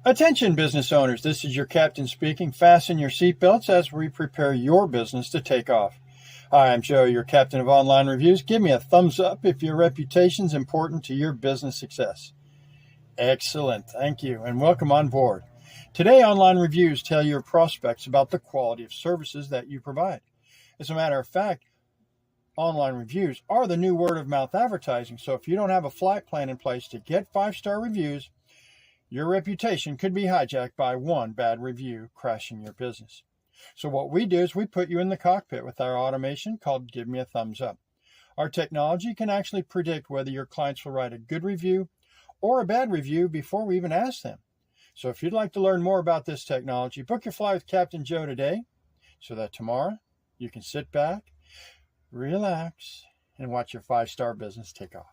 Attention business owners, this is your captain speaking. Fasten your seatbelts as we prepare your business to take off. Hi, I'm Joe, your captain of online reviews. Give me a thumbs up if your reputation is important to your business success. Excellent, thank you, and welcome on board. Today, online reviews tell your prospects about the quality of services that you provide. As a matter of fact, online reviews are the new word-of-mouth advertising, so if you don't have a flight plan in place to get 5-star reviews, your reputation could be hijacked by one bad review, crashing your business. So what we do is we put you in the cockpit with our automation called Give Me a Thumbs Up. Our technology can actually predict whether your clients will write a good review or a bad review before we even ask them. So if you'd like to learn more about this technology, book your flight with Captain Joe today so that tomorrow you can sit back, relax, and watch your 5-star business take off.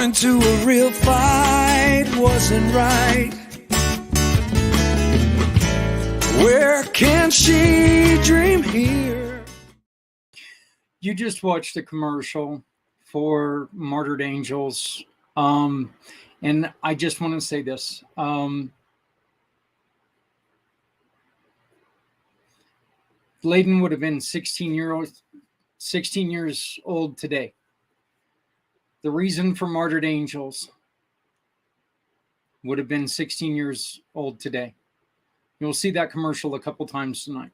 Into a real fight wasn't right. Where can she dream here? You just watched a commercial for Martyred Angels. And I just want to say this. Bladen would have been 16 years old today. The reason for Martyred Angels would have been 16 years old today. You'll see that commercial a couple times tonight.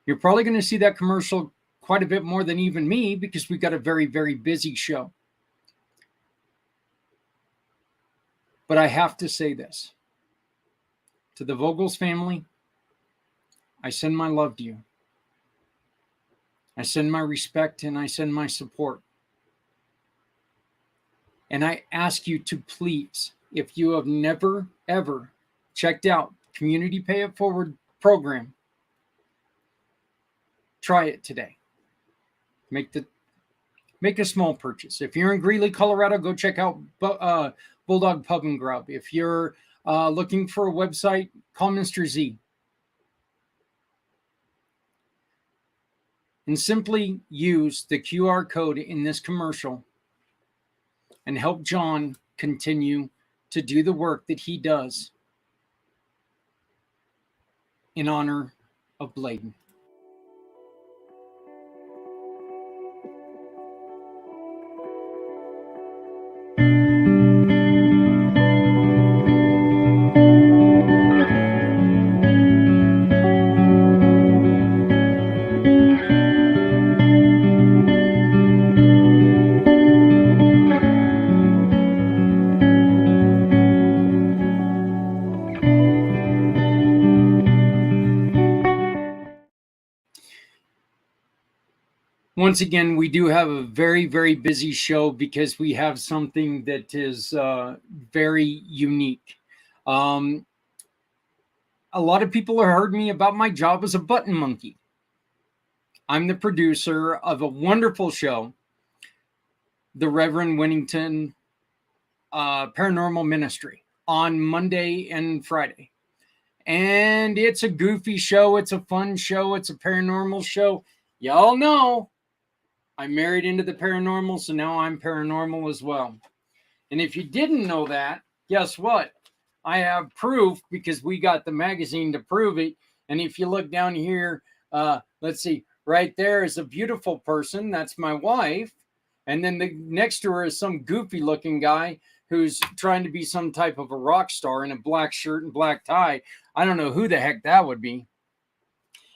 You're probably going to see that commercial quite a bit more than even me because we've got a very, very busy show. But I have to say this. To the Vogels family, I send my love to you. I send my respect and I send my support. And I ask you to please, if you have never, ever checked out Community Pay It Forward program, try it today. Make a small purchase. If you're in Greeley, Colorado, go check out Bulldog Pub and Grub. If you're looking for a website, call Mr. Z. And simply use the QR code in this commercial and help John continue to do the work that he does in honor of Bladen. once again, we do have a very, very busy show because we have something that is very unique. A lot of people have heard me about my job as a button monkey. I'm the producer of a wonderful show, the Reverend Whittington Paranormal Ministry, on Monday and Friday. And it's a goofy show. It's a fun show. It's a paranormal show. Y'all know I'm married into the paranormal, so now I'm paranormal as well. And if you didn't know that, guess what? I have proof because we got the magazine to prove it. And if you look down here, let's see, right there is a beautiful person. That's my wife. And then next to her is some goofy looking guy who's trying to be some type of a rock star in a black shirt and black tie. I don't know who the heck that would be.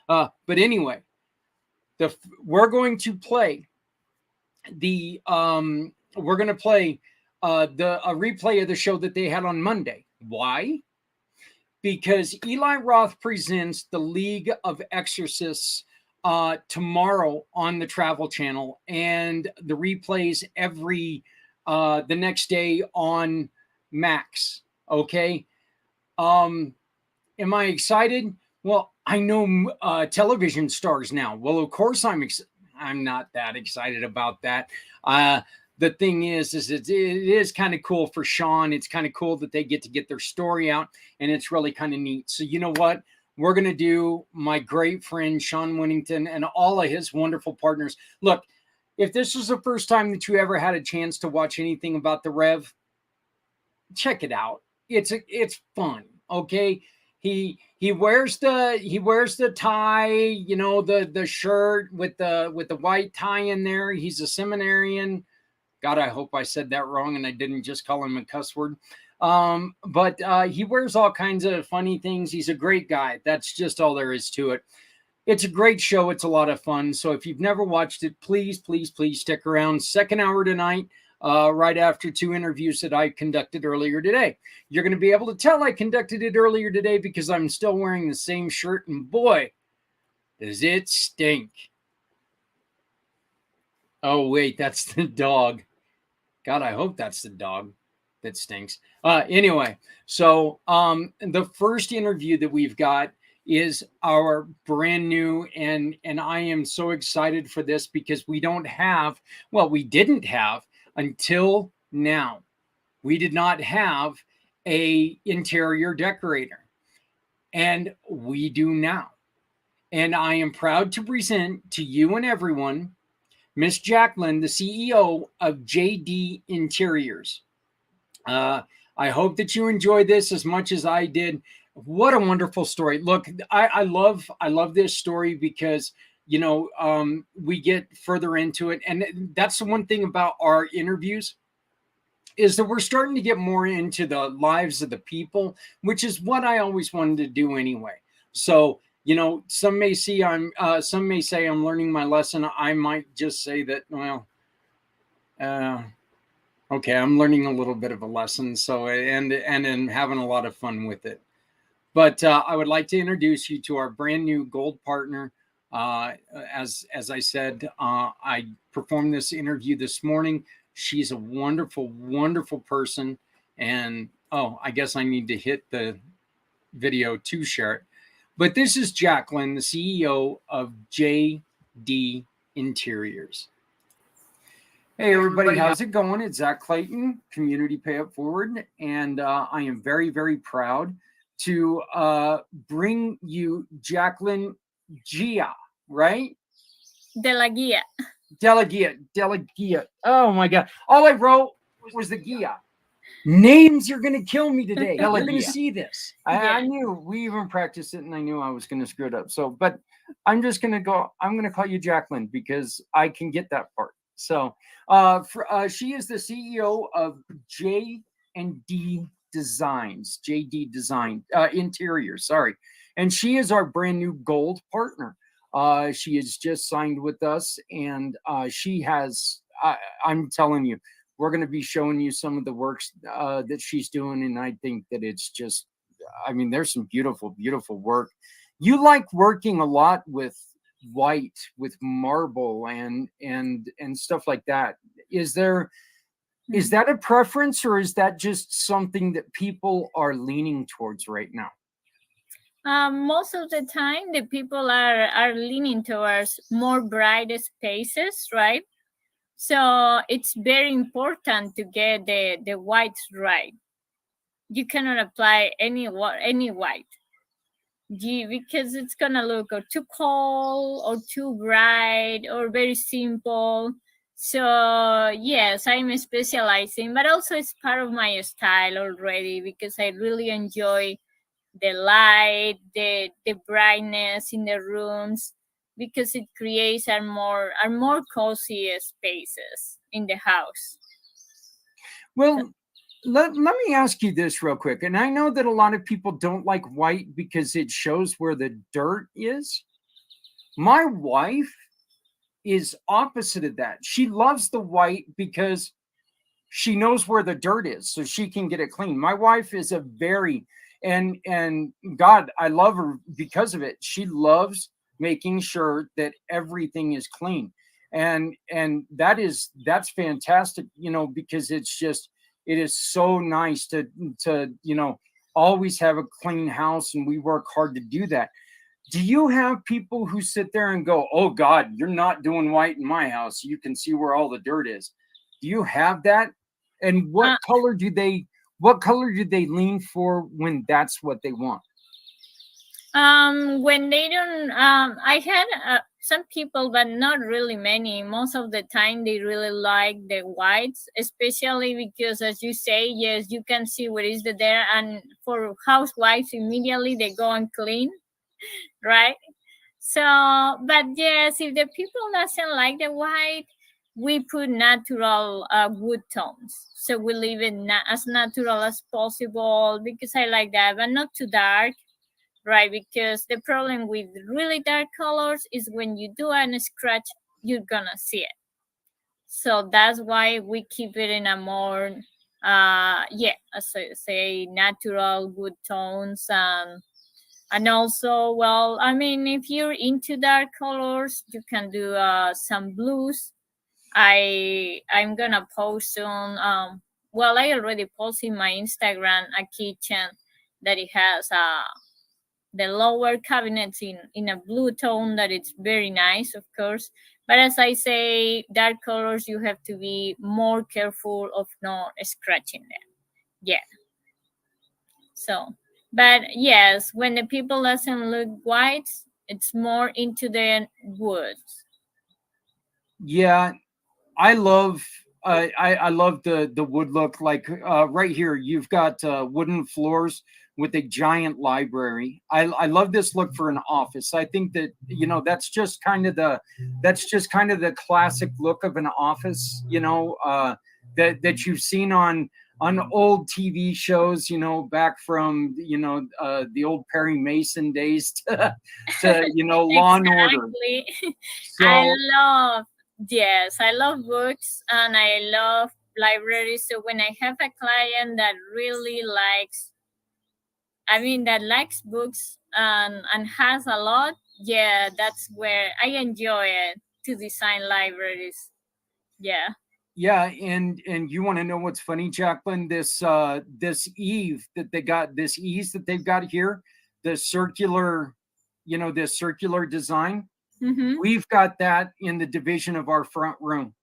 But anyway, we're going to play a replay of the show that they had on Monday. Why? Because Eli Roth presents the League of Exorcists tomorrow on the Travel Channel, and the replays the next day on Max. Okay. Am I excited? Well, I know television stars now. Well, of course I'm not that excited about that. The thing is it is kind of cool for Shawn. It's kind of cool that they get their story out, and it's really kind of neat. So you know what? We're going to do my great friend Shawn Whittington and all of his wonderful partners. Look, if this was the first time that you ever had a chance to watch anything about the Rev, check it out. It's fun. Okay. He wears the tie, you know, the shirt with the white tie in there. He's a seminarian. God, I hope I said that wrong and I didn't just call him a cuss word. But he wears all kinds of funny things. He's a great guy. That's just all there is to it. It's a great show. It's a lot of fun. So if you've never watched it, please, please, please stick around. Second hour tonight, right after 2 interviews that I conducted earlier today. You're going to be able to tell I conducted it earlier today because I'm still wearing the same shirt. And boy, does it stink. Oh, wait, that's the dog. God, I hope that's the dog that stinks. Anyway, so the first interview that we've got is our brand new, and I am so excited for this because we didn't have until now. We did not have a interior decorator, and we do now. And I am proud to present to you and everyone Miss Jacqueline, the CEO of JD Interiors. I hope that you enjoyed this as much as I did. What a wonderful story. Look, I love this story because, you know, we get further into it. And that's the one thing about our interviews is that we're starting to get more into the lives of the people, which is what I always wanted to do anyway. So, you know, some may say I'm learning my lesson. I might just say that, well, okay, I'm learning a little bit of a lesson. So, and having a lot of fun with it. But I would like to introduce you to our brand new gold partner. As I said, I performed this interview this morning. She's a wonderful, wonderful person. And, I guess I need to hit the video to share it. But this is Jacqueline, the CEO of JD Interiors. Hey, everybody. How's it going? It's Zach Clayton, Community Pay It Forward. And I am very, very proud to bring you Jacqueline Gia, right? De la Guia. De la Guia. Oh, my God. All I wrote was the Guia. Names are going to kill me today. You're going to see this. I knew. We even practiced it, and I knew I was going to screw it up. So, but I'm just going to go. I'm going to call you Jacqueline because I can get that part. So, she is the CEO of J&D Designs, JD Design Interiors. Sorry, and she is our brand new gold partner. She has just signed with us, and she has. I'm telling you. We're going to be showing you some of the works that she's doing. And I think that it's just, I mean, there's some beautiful, beautiful work. You like working a lot with white with marble and stuff like that. Is that a preference, or is that just something that people are leaning towards right now? Most of the time, the people are leaning towards more bright spaces, right? So it's very important to get the whites right. You cannot apply any white because it's gonna look or too cold or too bright or very simple. So yes, I'm specializing, but also it's part of my style already because I really enjoy the light, the brightness in the rooms, because it creates a more cozy spaces in the house. Well, let me ask you this real quick. And I know that a lot of people don't like white because it shows where the dirt is. My wife is opposite of that. She loves the white because she knows where the dirt is so she can get it clean. My wife is a very, and God, I love her because of it. She loves making sure that everything is clean. And that's fantastic, because it is so nice to always have a clean house, and we work hard to do that. Do you have people who sit there and go, "Oh God, you're not doing white in my house. You can see where all the dirt is." Do you have that? And what color do they lean for when that's what they want? When they don't, I had some people, but not really many. Most of the time, they really like the whites, especially because, as you say, yes, you can see what is there. And for housewives, immediately they go and clean, right? So, but yes, if the people doesn't like the white, we put natural wood tones. So we leave it as natural as possible because I like that, but not too dark. Right, because the problem with really dark colors is when you do a scratch, you're gonna see it. So that's why we keep it in a more, as I say, natural good tones. And also, well, I mean, if you're into dark colors, you can do some blues. I'm gonna post soon. Well, I already posted in my Instagram a kitchen that it has the lower cabinets in a blue tone that it's very nice, of course. But as I say, dark colors, you have to be more careful of not scratching them. Yeah. So, but yes, when the people doesn't look white, it's more into the woods. Yeah, I love I love the wood look. Like right here, you've got wooden floors with a giant library. I love this look for an office. I think that that's just kind of the classic look of an office. That you've seen on old TV shows. Back from the old Perry Mason days to Law and Order. So, I love books and I love libraries. So when I have a client that really likes books and has a lot, yeah, that's where I enjoy it, to design libraries. Yeah. Yeah, and you want to know what's funny, Jacqueline? This ease that they've got here, the circular, this circular design. Mm-hmm. We've got that in the division of our front room.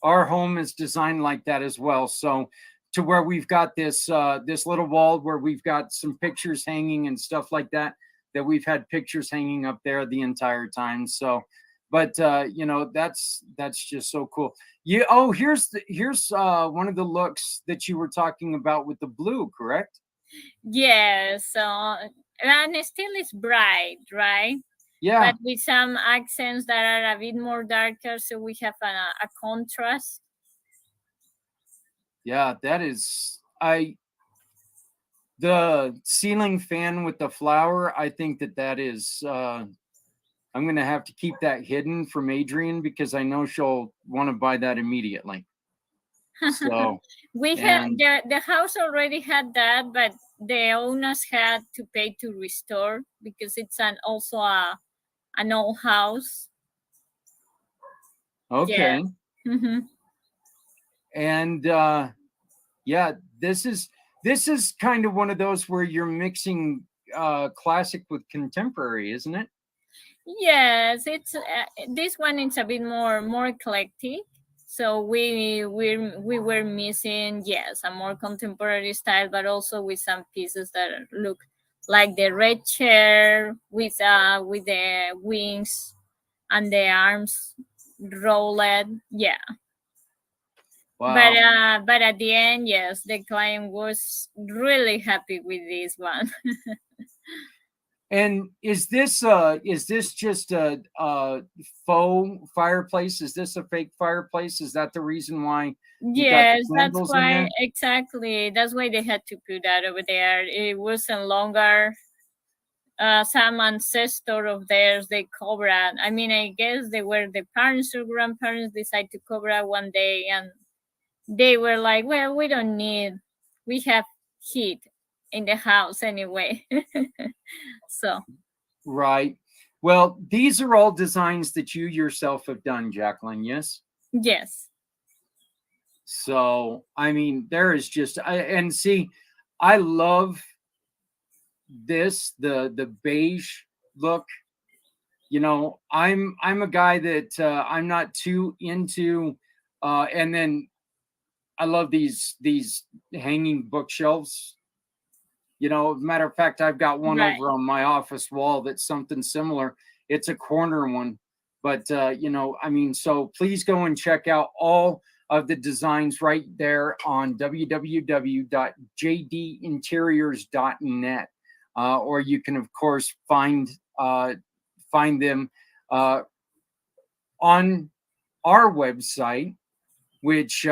Our home is designed like that as well. So to where we've got this little wall where we've got some pictures hanging and stuff like that we've had pictures hanging up there the entire time. So, but that's just so cool. Here's one of the looks that you were talking about with the blue, correct? Yeah. So, and it still is bright, right? Yeah. But with some accents that are a bit more darker, so we have a contrast. Yeah, that is the ceiling fan with the flower. I think that is. I'm going to have to keep that hidden from Adrienne because I know she'll want to buy that immediately. So the house already had that, but the owners had to pay to restore because it's also a an old house. Okay. Yeah. Mm-hmm. And yeah, this is kind of one of those where you're mixing classic with contemporary, isn't it? Yes, it's this one. It's a bit more eclectic. So we were missing, yes, a more contemporary style, but also with some pieces that look like the red chair with the wings and the arms rolled. Yeah. Wow. But at the end, yes, the client was really happy with this one. And is this just a faux fireplace? Is this a fake fireplace? Is that the reason why you got the Yes, that's candles in why, there? exactly. That's why they had to put that over there. It wasn't longer some ancestor of theirs they covered. I mean, I guess they were the parents or grandparents decide to cover it one day, and they were like, "Well, we have heat in the house anyway." So Right. Well, these are all designs that you yourself have done, Jacqueline. Yes. yes, So, I mean, there is and see, I love the beige look. You know, I'm a guy that I'm not too into, and then I love these hanging bookshelves. You know, matter of fact, I've got one right. over on my office wall that's something similar. It's a corner one, but you know, I mean, so please go and check out all of the designs right there on www.jdinteriors.net, or you can of course find them on our website, which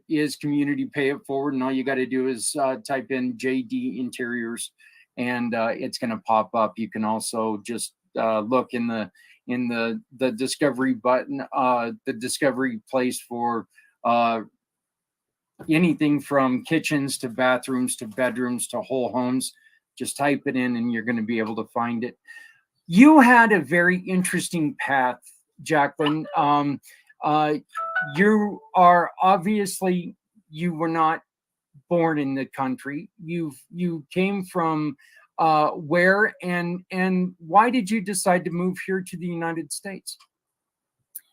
is Community Pay It Forward. And all you got to do is type in JD Interiors, and it's going to pop up. You can also just look in the discovery button, the discovery place for anything from kitchens to bathrooms to bedrooms to whole homes. Just type it in, and you're going to be able to find it. You had a very interesting path, Jacqueline. You are obviously, you were not born in the country. You came from where, and why did you decide to move here to the United States?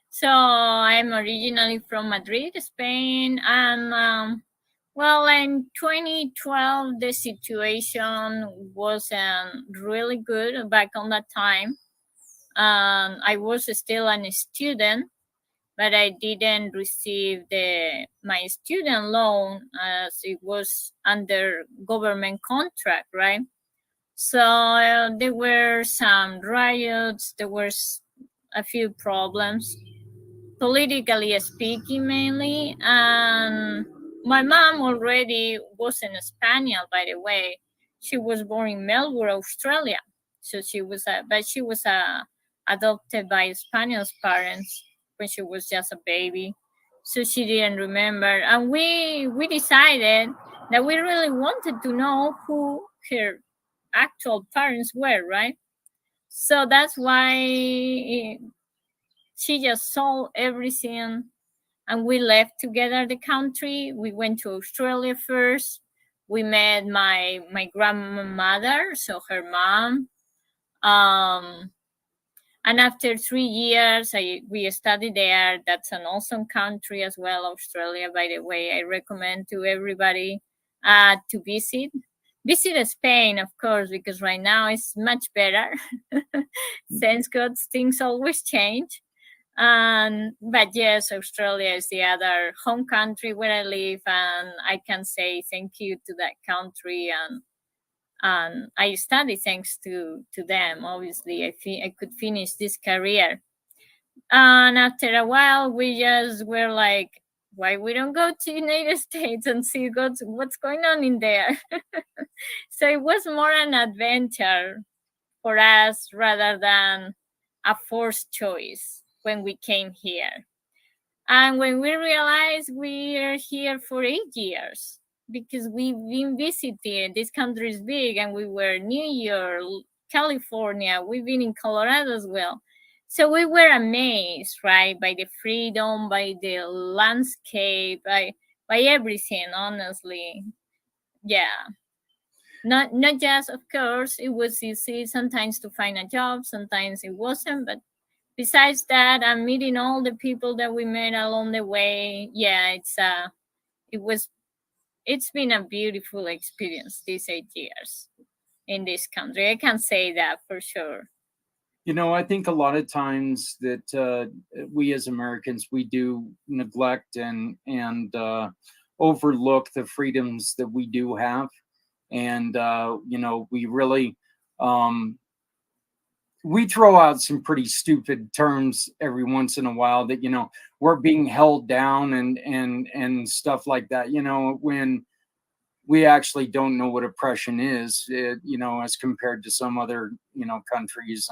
So I'm originally from Madrid, Spain, and well, in 2012, the situation wasn't really good back on that time. I was still a student, but I didn't receive my student loan as it was under government contract, right? So there were some riots, there was a few problems, politically speaking mainly, and my mom already wasn't Spaniard, by the way. She was born in Melbourne, Australia. So she was adopted by Spanish parents when she was just a baby. So she didn't remember, and we decided that we really wanted to know who her actual parents were, right? So that's why she just sold everything, and we left together the country. We went to Australia first. We met my grandmother, so her mom. And after 3 years, we studied there. That's an awesome country as well, Australia, by the way. I recommend to everybody to visit. Visit Spain, of course, because right now it's much better. Thanks God, things always change. But yes, Australia is the other home country where I live, and I can say thank you to that country, and I study thanks to them. Obviously, I could finish this career. And after a while, we just were like, why we don't go to United States and see what's going on in there? So it was more an adventure for us rather than a forced choice when we came here. And when we realized we are here for 8 years, because we've been visiting, this country is big, and we were New York, California, we've been in Colorado as well. So we were amazed, right, by the freedom, by the landscape, by everything, honestly. Yeah. Not just, of course, it was easy sometimes to find a job, sometimes it wasn't, but besides that, I'm meeting all the people that we met along the way. Yeah, it's been a beautiful experience these 8 years in this country. I can say that for sure. I think a lot of times that we as Americans, we do neglect and overlook the freedoms that we do have, and we really we throw out some pretty stupid terms every once in a while that we're being held down and stuff like that. When we actually don't know what oppression is, as compared to some other countries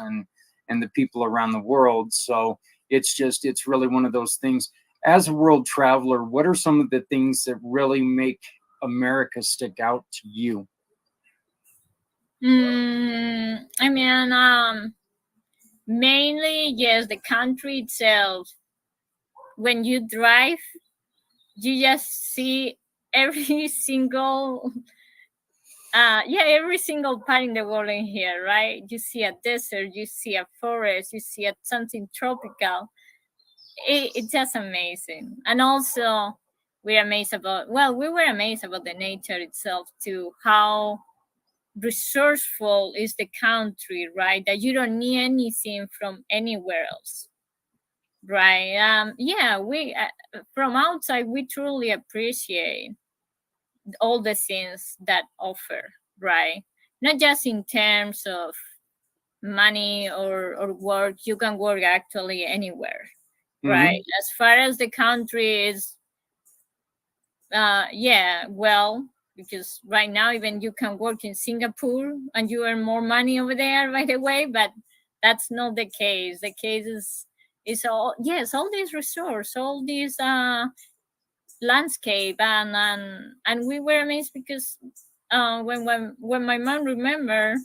and the people around the world. So it's really one of those things. As a world traveler, what are some of the things that really make America stick out to you? I mean, mainly, yes, the country itself. When you drive, you just see every single every single part in the world in here, right? You see a desert, you see a forest, you see something tropical. It's just amazing. And also we were amazed about the nature itself too, how resourceful is the country, right? That you don't need anything from anywhere else, right? We from outside, we truly appreciate all the things that offer, right? Not just in terms of money or work. You can work actually anywhere, right? Mm-hmm. As far as the country is, well, because right now even you can work in Singapore and you earn more money over there right away, but that's not the case. The case is all these resources, all these landscape, and we were amazed because when my mom remembered,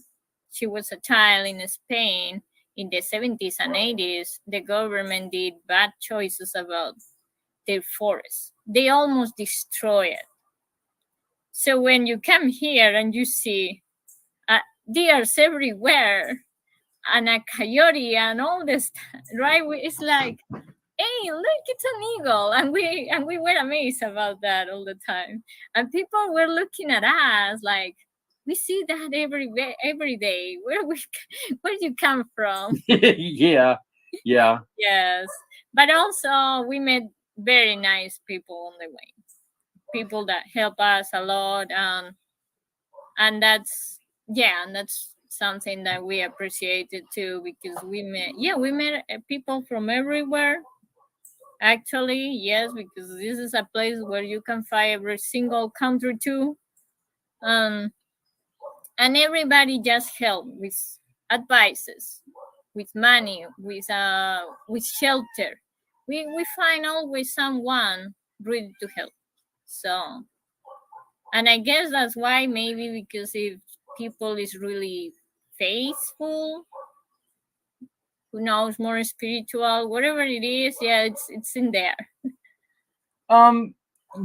she was a child in Spain in the 70s and 80s. The government did bad choices about their forests. They almost destroy it. So when you come here and you see deers everywhere and a coyote and all this, right? It's like, hey, look, it's an eagle, and we were amazed about that all the time. And people were looking at us like, we see that every day. Where you come from? Yeah. Yes, but also we met very nice people on the way. People that help us a lot, and that's something that we appreciated too, because we met people from everywhere. Actually, yes, because this is a place where you can find every single country too. Um, and everybody just help with advices, with money, with shelter. We find always someone ready to help. So, and I guess that's why, maybe because if people is really faithful, who knows, more spiritual, whatever it is, it's in there. Um,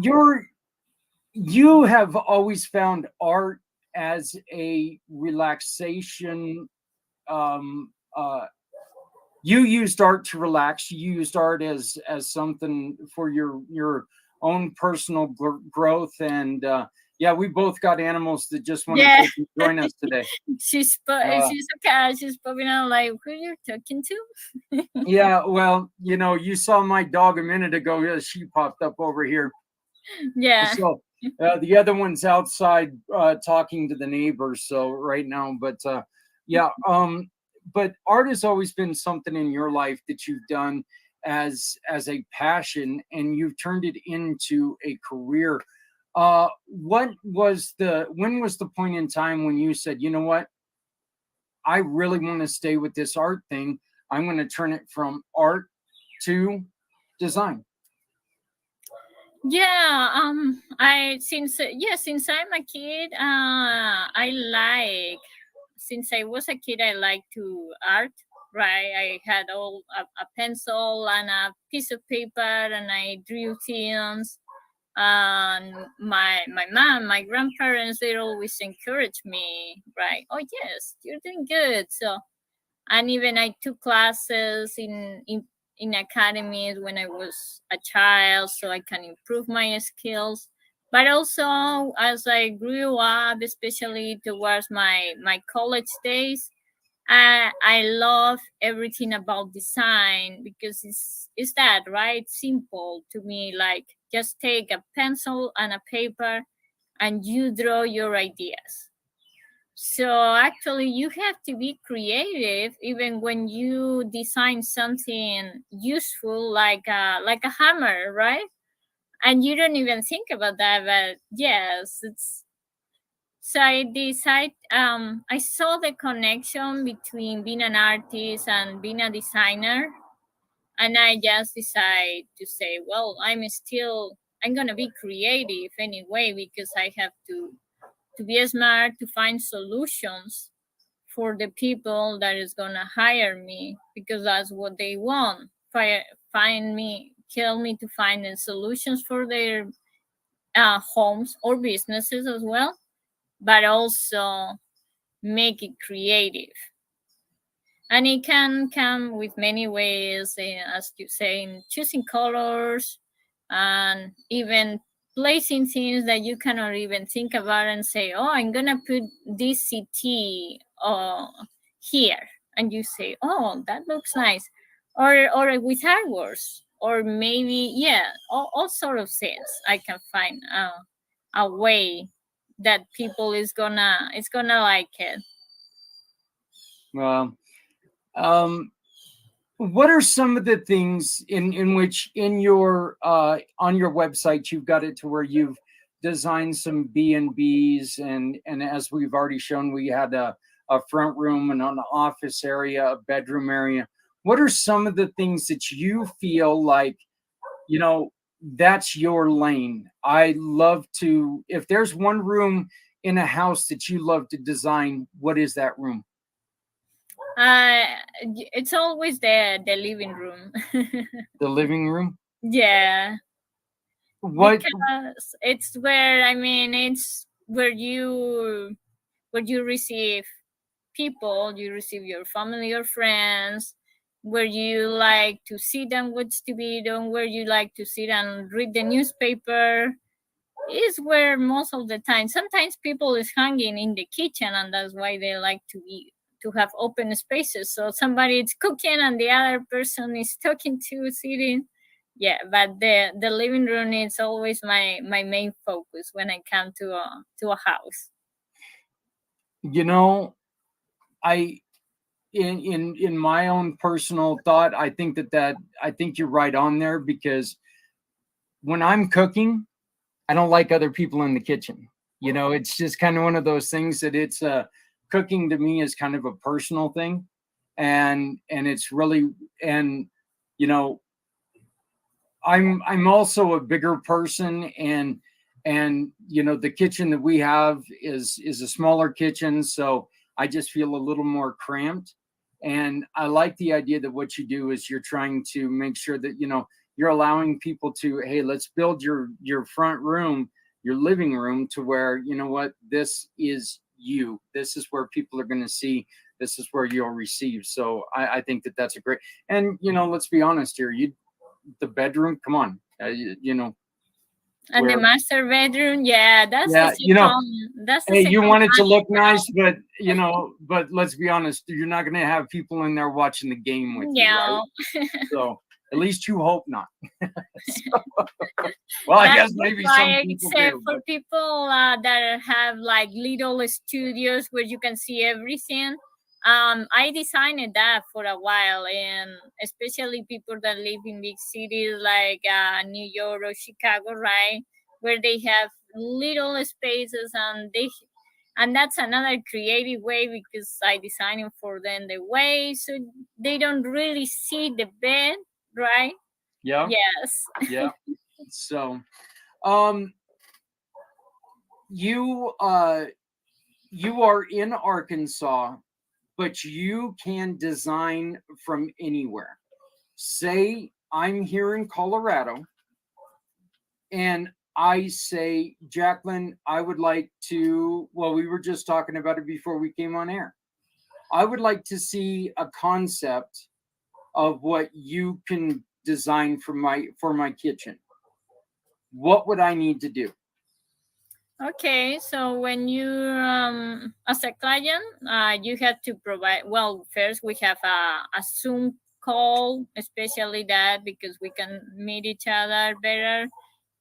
you have always found art as a relaxation. Um, uh, you used art to relax. You used art as something for your own personal growth. And we both got animals that just want Yeah. to join us today. She's okay. She's popping out like, who you're talking to? Yeah, well, you saw my dog a minute ago. She popped up over here. Yeah. So the other one's outside talking to the neighbors. So right now, but but art has always been something in your life that you've done as a passion, and you've turned it into a career. When was the point in time when you said, you know what, I really want to stay with this art thing. I'm going to turn it from art to design. Since I'm a kid, since I was a kid, I like to art. right? I had all a pencil and a piece of paper, and I drew things. And my mom, my grandparents, they always encourage me, right? Oh yes, you're doing good. So, and even I took classes in academies when I was a child, so I can improve my skills. But also as I grew up, especially towards my college days, I love everything about design because it's that, right? Simple to me, like just take a pencil and a paper and you draw your ideas. So actually you have to be creative even when you design something useful like a hammer, right? And you don't even think about that, but yes, it's so I saw the connection between being an artist and being a designer, and I just decided to say, well, I'm gonna be creative anyway because I have to be smart to find solutions for the people that is gonna hire me because that's what they want. Tell me to find the solutions for their homes or businesses as well, but also make it creative. And it can come with many ways, as you say, in choosing colors and even placing things that you cannot even think about and say, oh, I'm going to put this CT here. And you say, oh, that looks nice. Or with artworks. Or maybe, yeah, all sort of things. I can find a way that people is gonna like it. Well, what are some of the things in which in your on your website you've got it to where you've designed some B&Bs, and as we've already shown, we had a front room and an office area, a bedroom area. What are some of the things that you feel like, you know, that's your lane? I love to, if there's one room in a house that you love to design, what is that room? Uh, it's always the living room. The living room? Yeah, What? because it's where it's where you receive people, you receive your family or friends, where you like to sit and watch TV, where you like to sit and read the newspaper. Is where most of the time sometimes people is hanging in the kitchen, and that's why they like to have open spaces, so somebody is cooking and the other person is talking to sitting. Yeah, but the living room is always my main focus when I come to a house. You know, I in my own personal thought, I think that I think you're right on there, because when I'm cooking, I don't like other people in the kitchen. You know, it's just kind of one of those things that it's cooking to me is kind of a personal thing, and it's really, and you know, I'm also a bigger person, and you know, the kitchen that we have is a smaller kitchen, so I just feel a little more cramped. And I like the idea that what you do is you're trying to make sure that, you know, you're allowing people to, hey, let's build your front room, your living room, to where, you know what, this is you, this is where people are going to see, this is where you'll receive. So I think that that's a great, and you know, let's be honest here, you, the bedroom, come on, you know, And the master bedroom, yeah, that's yeah, the you know, second. That's the hey, second you want it to one. look nice, but you know, but let's be honest, you're not going to have people in there watching the game with you, right? Yeah. So at least you hope not. So, well, I guess maybe some Why, people except do. for people that have like little studios where you can see everything. I designed that for a while, and especially people that live in big cities like New York or Chicago, right, where they have little spaces, and that's another creative way because I designed it for them the way so they don't really see the bed, right? Yeah. Yes. Yeah. So, um, you are in Arkansas. but you can design from anywhere. Say I'm here in Colorado and I say, Jacqueline, I would like to, well, we were just talking about it before we came on air. I would like to see a concept of what you can design for my kitchen. What would I need to do? Okay, so when you, as a client, you have to provide, well, first we have a Zoom call, especially that because we can meet each other better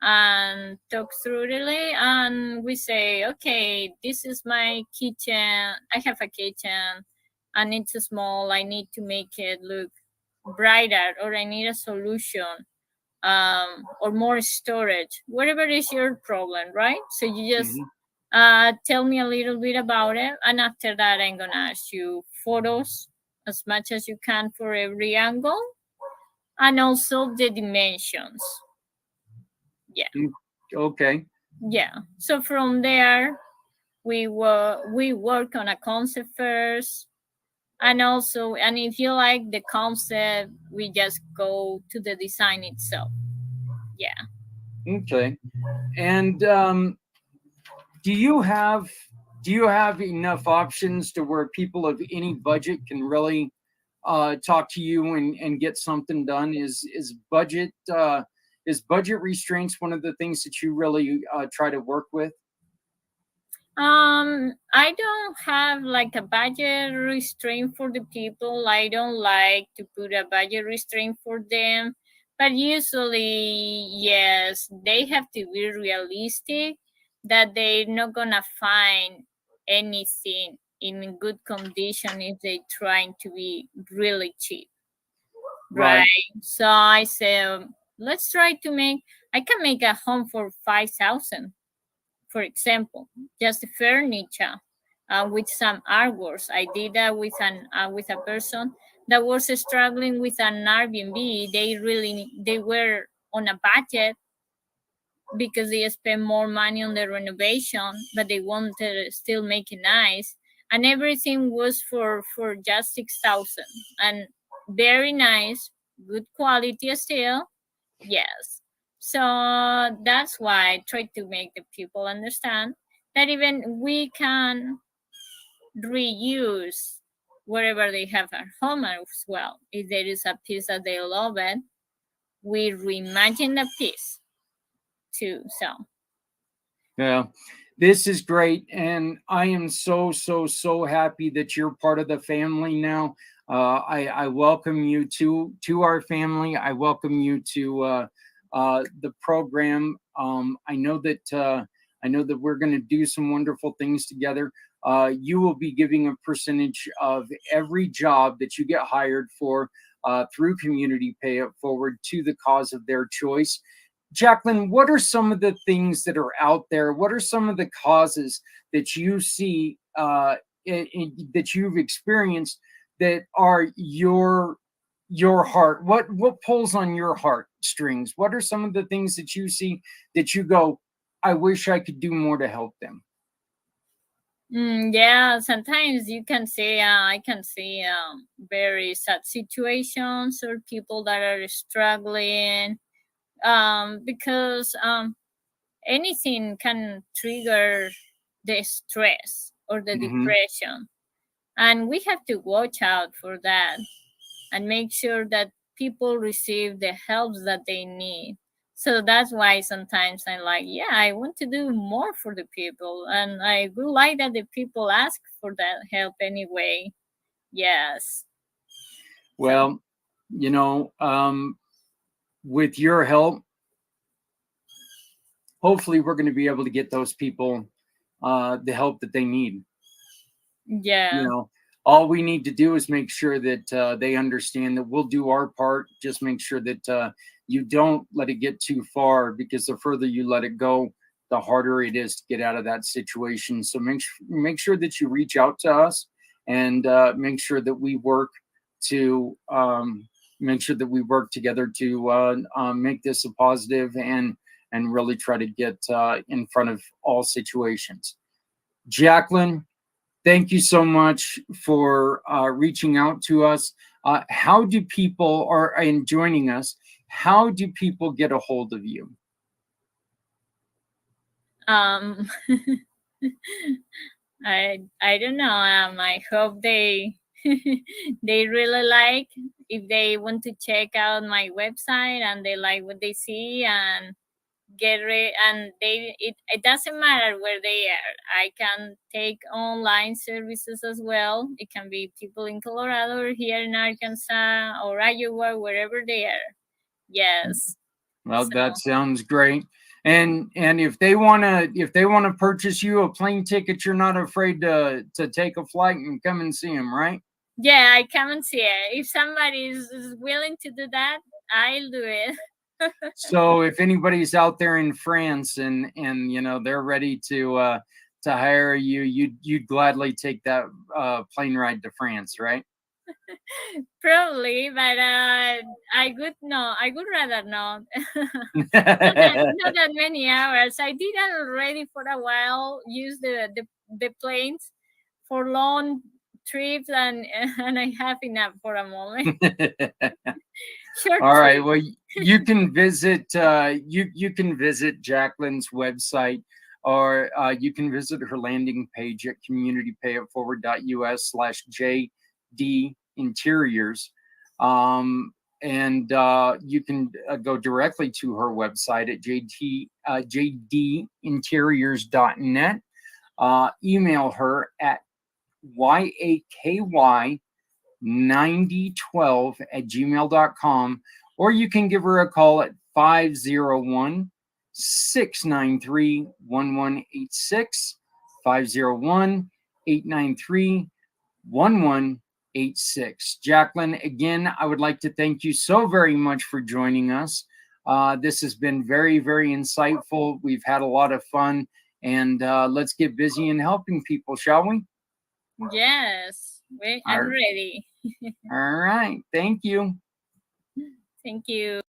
and talk thoroughly. And we say, okay, this is my kitchen. I have a kitchen and it's small. I need to make it look brighter, or I need a solution, or more storage, whatever is your problem, right? So you just tell me a little bit about it, and after that I'm gonna ask you photos as much as you can for every angle, and also the dimensions. Yeah. Okay. Yeah. So from there we work on a concept first, and also, and if you like the concept, we just go to the design itself. Yeah. Okay. And do you have enough options to where people of any budget can really talk to you and get something done? Is budget restraints one of the things that you really try to work with? I don't have like a budget restraint for the people. I don't like to put a budget restraint for them, but usually, yes, they have to be realistic that they're not gonna find anything in good condition if they're trying to be really cheap. Right. So I say, let's try to make, I can make a home for 5,000, for example, just the furniture, with some artworks. I did that with a person that was struggling with an Airbnb. They were on a budget because they spent more money on the renovation, but they wanted to still make it nice, and everything was for just 6,000, and very nice, good quality still. Yes. So that's why I try to make the people understand that even we can reuse wherever they have at home as well. If there is a piece that they love it, we reimagine the piece too. So yeah, this is great, and I am so happy that you're part of the family now. I welcome you to our family. I welcome you to the program. I know that we're going to do some wonderful things together. You will be giving a percentage of every job that you get hired for through Community Pay It Forward to the cause of their choice. Jacqueline, what are some of the things that are out there? What are some of the causes that you see that you've experienced that are your heart? What pulls on your heartstrings? What are some of the things that you see that you go, I wish I could do more to help them? Yeah, sometimes you can see, I can see very sad situations or people that are struggling, because anything can trigger the stress or the depression, and we have to watch out for that and make sure that people receive the help that they need. So that's why sometimes I'm like, yeah, I want to do more for the people, and I would like that the people ask for that help anyway. Yes. Well, with your help, hopefully we're going to be able to get those people the help that they need. Yeah. All we need to do is make sure that they understand that we'll do our part. Just make sure that you don't let it get too far, because the further you let it go, the harder it is to get out of that situation. So make sure that you reach out to us, and make sure that we work to together to make this a positive and really try to get in front of all situations. Jacqueline, thank you so much for reaching out to us. How do people, and joining us, how do people get a hold of you? I don't know. I hope they they really like, if they want to check out my website and they like what they see and and it doesn't matter where they are. I can take online services as well. It can be people in Colorado or here in Arkansas or Iowa, wherever they are. Yes. Well, that sounds great. And if they wanna purchase you a plane ticket, you're not afraid to take a flight and come and see them, right? Yeah, I come and see it. If somebody is willing to do that, I'll do it. So if anybody's out there in France and they're ready to hire you, you'd gladly take that plane ride to France, right? Probably, but I would rather not. Not that many hours. I did already for a while use the planes for long trips, and I have enough for a moment. All right. Well, you can visit you can visit Jacqueline's website, or you can visit her landing page at communitypayitforward.us/JD Interiors. And you can go directly to her website at jdinteriors.net. Email her at yaky9012@gmail.com, or you can give her a call at 501-693-1186, 501-893-1186. Jacqueline, again, I would like to thank you so very much for joining us. This has been very, very insightful. We've had a lot of fun, and let's get busy in helping people, shall we? Yes, I'm ready. All right. Thank you. Thank you.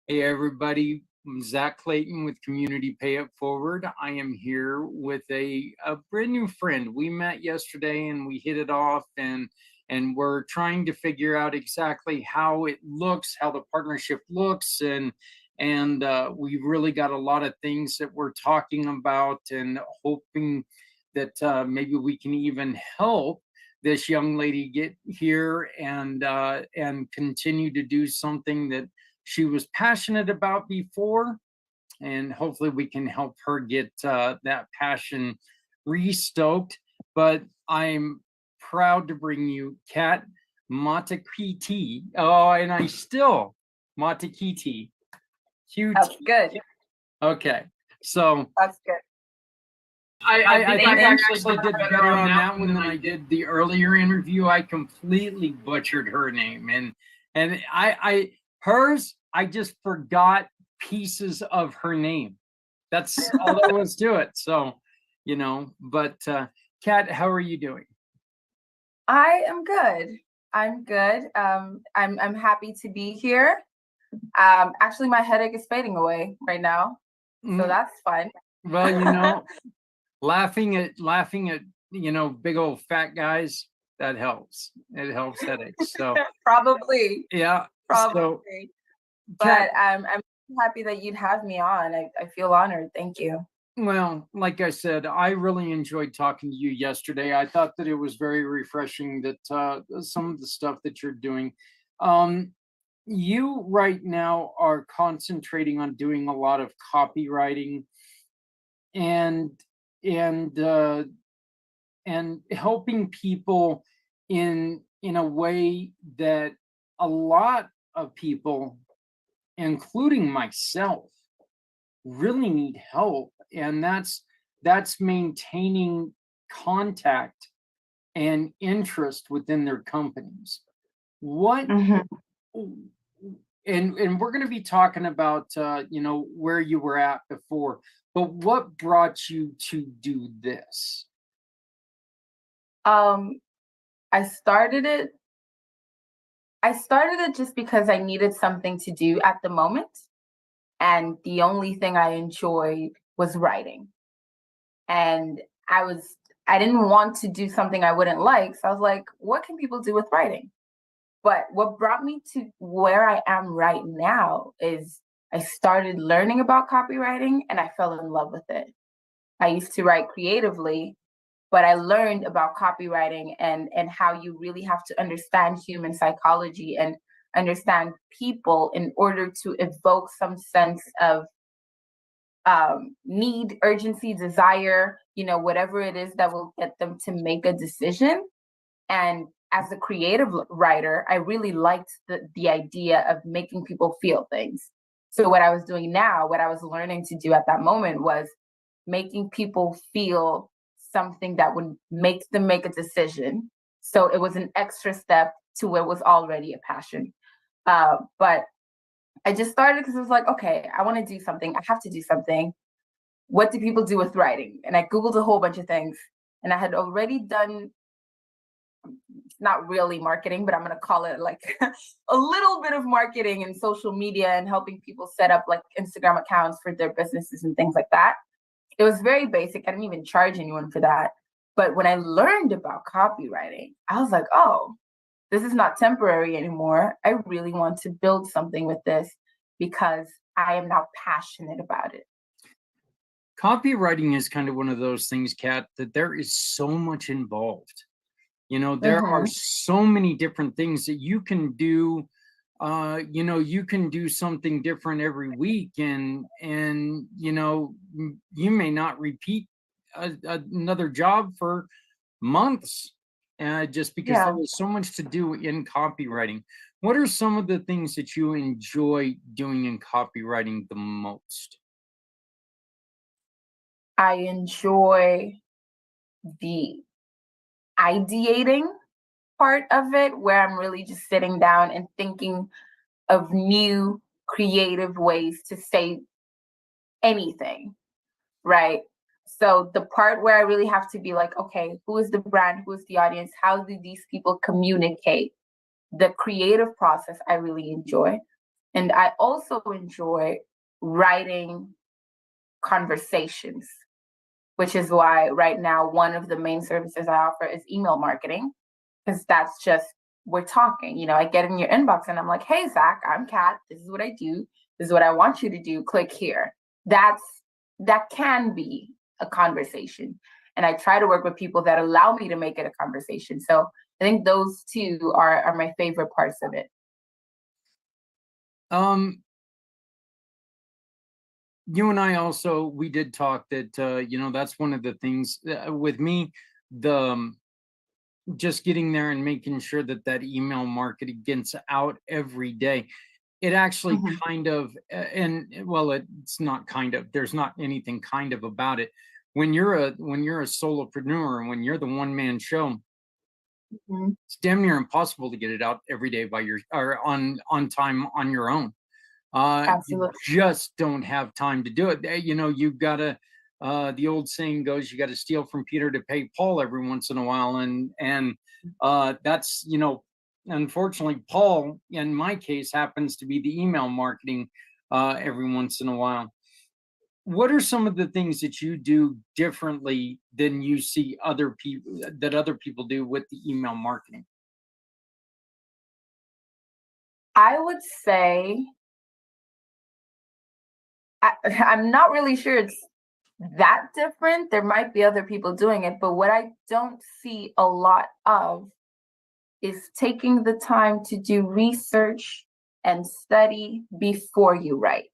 Hey, everybody. I'm Zach Clayton with Community Pay It Forward. I am here with a brand new friend. We met yesterday and we hit it off, and we're trying to figure out exactly how it looks, how the partnership looks, and we've really got a lot of things that we're talking about and hoping that maybe we can even help this young lady get here and continue to do something that she was passionate about before, and hopefully we can help her get that passion restoked. But I'm proud to bring you Kat Matakiti. Oh, and I still Matakiti. That's good. Okay, so that's good. I think I actually did better on that one than I did the earlier interview. I completely butchered her name, and hers, I just forgot pieces of her name. That's all there was to it. So, but Kat, how are you doing? I am good. I'm good. I'm happy to be here. Actually, my headache is fading away right now, so that's fun. Well, laughing at big old fat guys, that helps. It helps headaches. So probably. Yeah. Probably. So, but I'm happy that you'd have me on. I feel honored. Thank you. Well, like I said, I really enjoyed talking to you yesterday. I thought that it was very refreshing that some of the stuff that you're doing. You right now are concentrating on doing a lot of copywriting and helping people in a way that a lot of people, including myself, really need help. And that's that's maintaining contact and interest within their companies. What and we're going to be talking about where you were at before, but what brought you to do this? I started it just because I needed something to do at the moment, and the only thing I enjoyed was writing. And I didn't want to do something I wouldn't like, so I was like, what can people do with writing? But what brought me to where I am right now is I started learning about copywriting and I fell in love with it. I used to write creatively, but I learned about copywriting and how you really have to understand human psychology and understand people in order to evoke some sense of need, urgency, desire, whatever it is that will get them to make a decision. And as a creative writer, I really liked the idea of making people feel things. So what I was doing now, what I was learning to do at that moment was making people feel something that would make them make a decision. So it was an extra step to what was already a passion. But I just started because it was like, okay, I want to do something. I have to do something. What do people do with writing? And I Googled a whole bunch of things. And I had already done, not really marketing, but I'm going to call it like a little bit of marketing and social media and helping people set up like Instagram accounts for their businesses and things like that. It was very basic. I didn't even charge anyone for that. But when I learned about copywriting, I was like, oh, this is not temporary anymore. I really want to build something with this because I am now passionate about it. Copywriting is kind of one of those things, Kat, that there is so much involved. There are so many different things that you can do. You can do something different every week, and you may not repeat another job for months, just because there was so much to do in copywriting. What are some of the things that you enjoy doing in copywriting the most? I enjoy the ideating part of it, where I'm really just sitting down and thinking of new creative ways to say anything, right? So the part where I really have to be like, okay, who is the brand? Who is the audience? How do these people communicate? The creative process I really enjoy. And I also enjoy writing conversations, which is why right now one of the main services I offer is email marketing, because that's just, we're talking. I get in your inbox and I'm like, hey, Zach, I'm Kat. This is what I do. This is what I want you to do. Click here. That can be a conversation. And I try to work with people that allow me to make it a conversation. So I think those two are my favorite parts of it. You and I also, we did talk that, that's one of the things with me, just getting there and making sure that email marketing gets out every day. It actually kind of, it's not kind of, there's not anything kind of about it. When you're a solopreneur, when you're the one-man show, it's damn near impossible to get it out every day on time on your own. You just don't have time to do it. You've got to, the old saying goes, you got to steal from Peter to pay Paul every once in a while. And that's, unfortunately, Paul, in my case, happens to be the email marketing every once in a while. What are some of the things that you do differently than you see other people do with the email marketing? I would say, I'm not really sure it's that different. There might be other people doing it, but what I don't see a lot of is taking the time to do research and study before you write.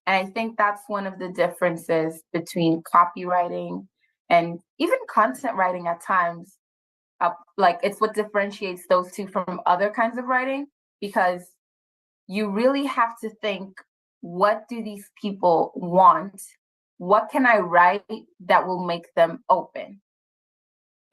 And I think that's one of the differences between copywriting and even content writing at times. Like, it's what differentiates those two from other kinds of writing, because you really have to think, what do these people want? what can I write that will make them open?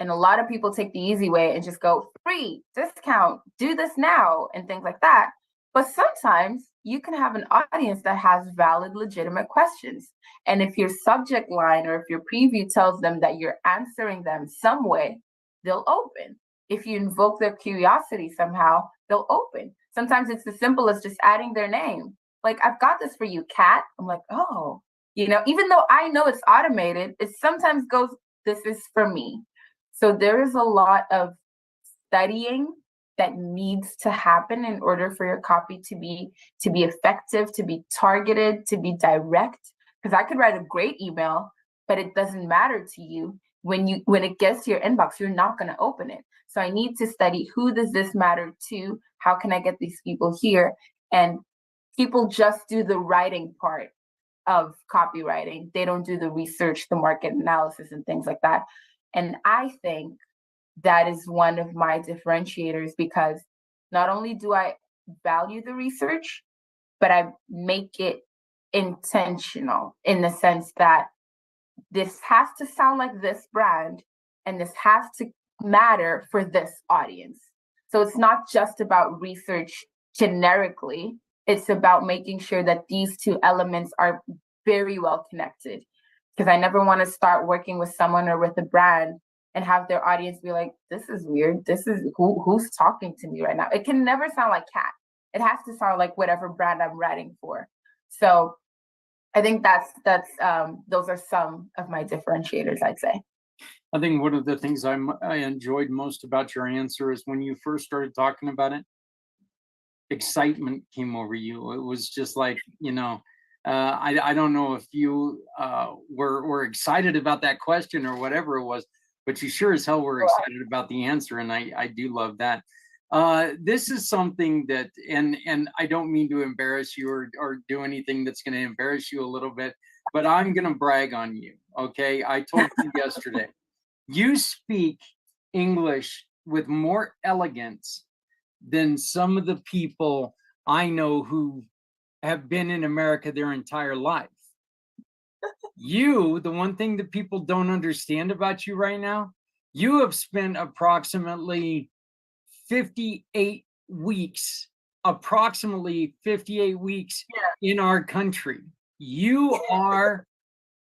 And a lot of people take the easy way and just go free, discount, do this now, and things like that. But sometimes you can have an audience that has valid, legitimate questions. And if your subject line or if your preview tells them that you're answering them some way, they'll open. If you invoke their curiosity somehow, they'll open. Sometimes it's as simple as just adding their name. Like, I've got this for you, Kat. I'm like, oh, even though I know it's automated, it sometimes goes, this is for me. So there is a lot of studying that needs to happen in order for your copy to be effective, to be targeted, to be direct. Because I could write a great email, but it doesn't matter to you. When it gets to your inbox, you're not going to open it. So I need to study, who does this matter to? How can I get these people here? And people just do the writing part of copywriting. They don't do the research, the market analysis, and things like that. And I think that is one of my differentiators, because not only do I value the research, but I make it intentional in the sense that this has to sound like this brand and this has to matter for this audience. So it's not just about research generically, it's about making sure that these two elements are very well connected. Because I never want to start working with someone or with a brand and have their audience be like, this is weird. This is who's talking to me right now. It can never sound like Kat. It has to sound like whatever brand I'm writing for. So I think that's those are some of my differentiators, I'd say. I think one of the things I enjoyed most about your answer is when you first started talking about it, excitement came over you. It was just like, I don't know if you were excited about that question or whatever it was, but you sure as hell were excited about the answer, and I do love that. This is something that, and I don't mean to embarrass you or do anything that's going to embarrass you a little bit, but I'm going to brag on you, okay? I told you yesterday, you speak English with more elegance than some of the people I know who have been in America their entire life. The one thing that people don't understand about you right now, you have spent approximately 58 weeks in our country. You are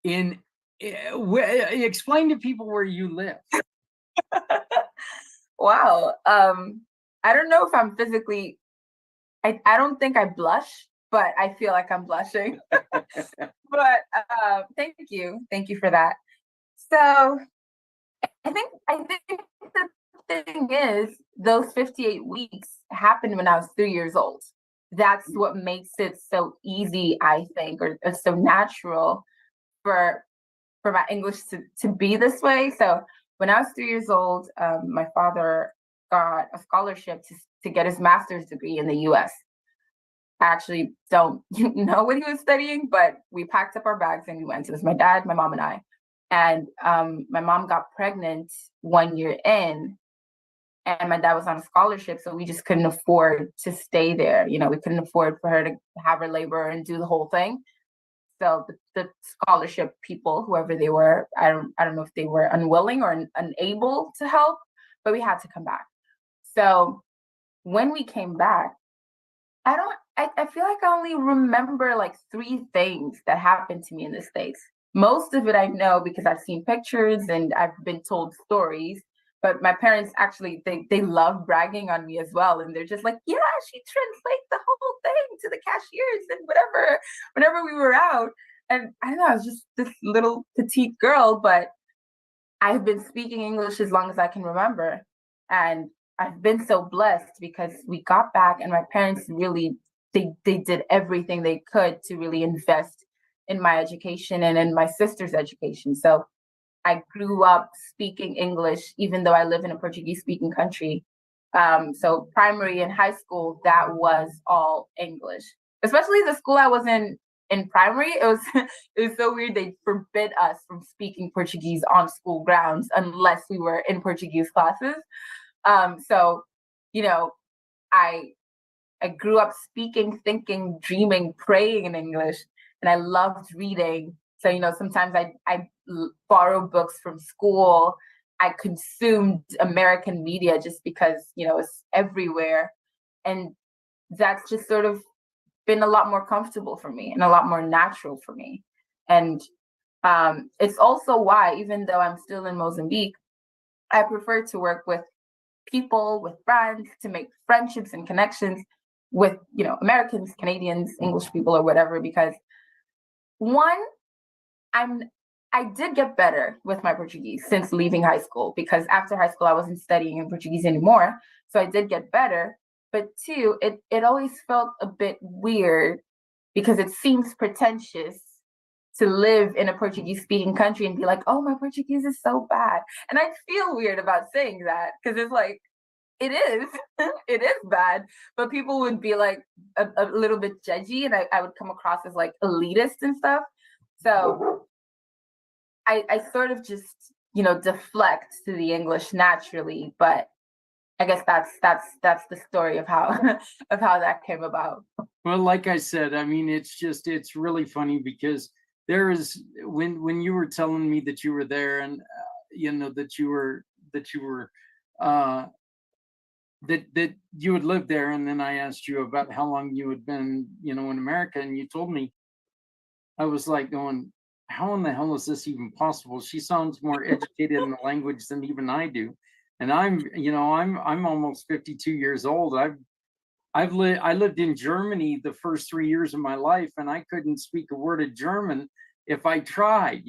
in, explain to people where you live. Wow. I don't know if I'm physically, I don't think I blush, but I feel like I'm blushing. But thank you for that. So I think the thing is, those 58 weeks happened when I was 3 years old. That's what makes it so easy, I think, or so natural for my English to be this way. So when I was 3 years old, my father got a scholarship to get his master's degree in the US. I actually don't know what he was studying, but we packed up our bags and we went. It was my dad, my mom, and I. And my mom got pregnant 1 year in, and my dad was on a scholarship, so we just couldn't afford to stay there. We couldn't afford for her to have her labor and do the whole thing. So the scholarship people, whoever they were, I don't know if they were unwilling or unable to help, but we had to come back. So when we came back, I feel like I only remember like 3 things that happened to me in the States. Most of it I know because I've seen pictures and I've been told stories. But my parents actually, they love bragging on me as well. And they're just like, yeah, she translates the whole thing to the cashiers and whatever, whenever we were out. And I don't know, I was just this little petite girl, but I've been speaking English as long as I can remember. And I've been so blessed because we got back and my parents really, they did everything they could to really invest in my education and in my sister's education. So I grew up speaking English, even though I live in a Portuguese-speaking country. So primary and high school, that was all English. Especially the school I was in primary, it was so weird. They forbid us from speaking Portuguese on school grounds unless we were in Portuguese classes. So, I grew up speaking, thinking, dreaming, praying in English, and I loved reading. So, sometimes I borrow books from school. I consumed American media just because, it's everywhere. And that's just sort of been a lot more comfortable for me and a lot more natural for me. And it's also why, even though I'm still in Mozambique, I prefer to work with people, with friends, to make friendships and connections with, Americans, Canadians, English people, or whatever, because one, I did get better with my Portuguese since leaving high school, because after high school, I wasn't studying in Portuguese anymore. So I did get better. But two, it always felt a bit weird because it seems pretentious to live in a Portuguese speaking country and be like, oh, my Portuguese is so bad. And I feel weird about saying that because it's like, it is, it is bad, but people would be like a little bit judgy, and I would come across as like elitist and stuff. So I sort of just, deflect to the English naturally, but I guess that's the story of how of how that came about. Well, like I said, I mean, it's really funny because there is, when you were telling me that you were there, and that you were that you had lived there, and then I asked you about how long you had been, in America, and you told me, I was like going, how in the hell is this even possible? She sounds more educated in the language than even I do. And I'm almost 52 years old. I lived in Germany the first 3 years of my life, and I couldn't speak a word of German if I tried,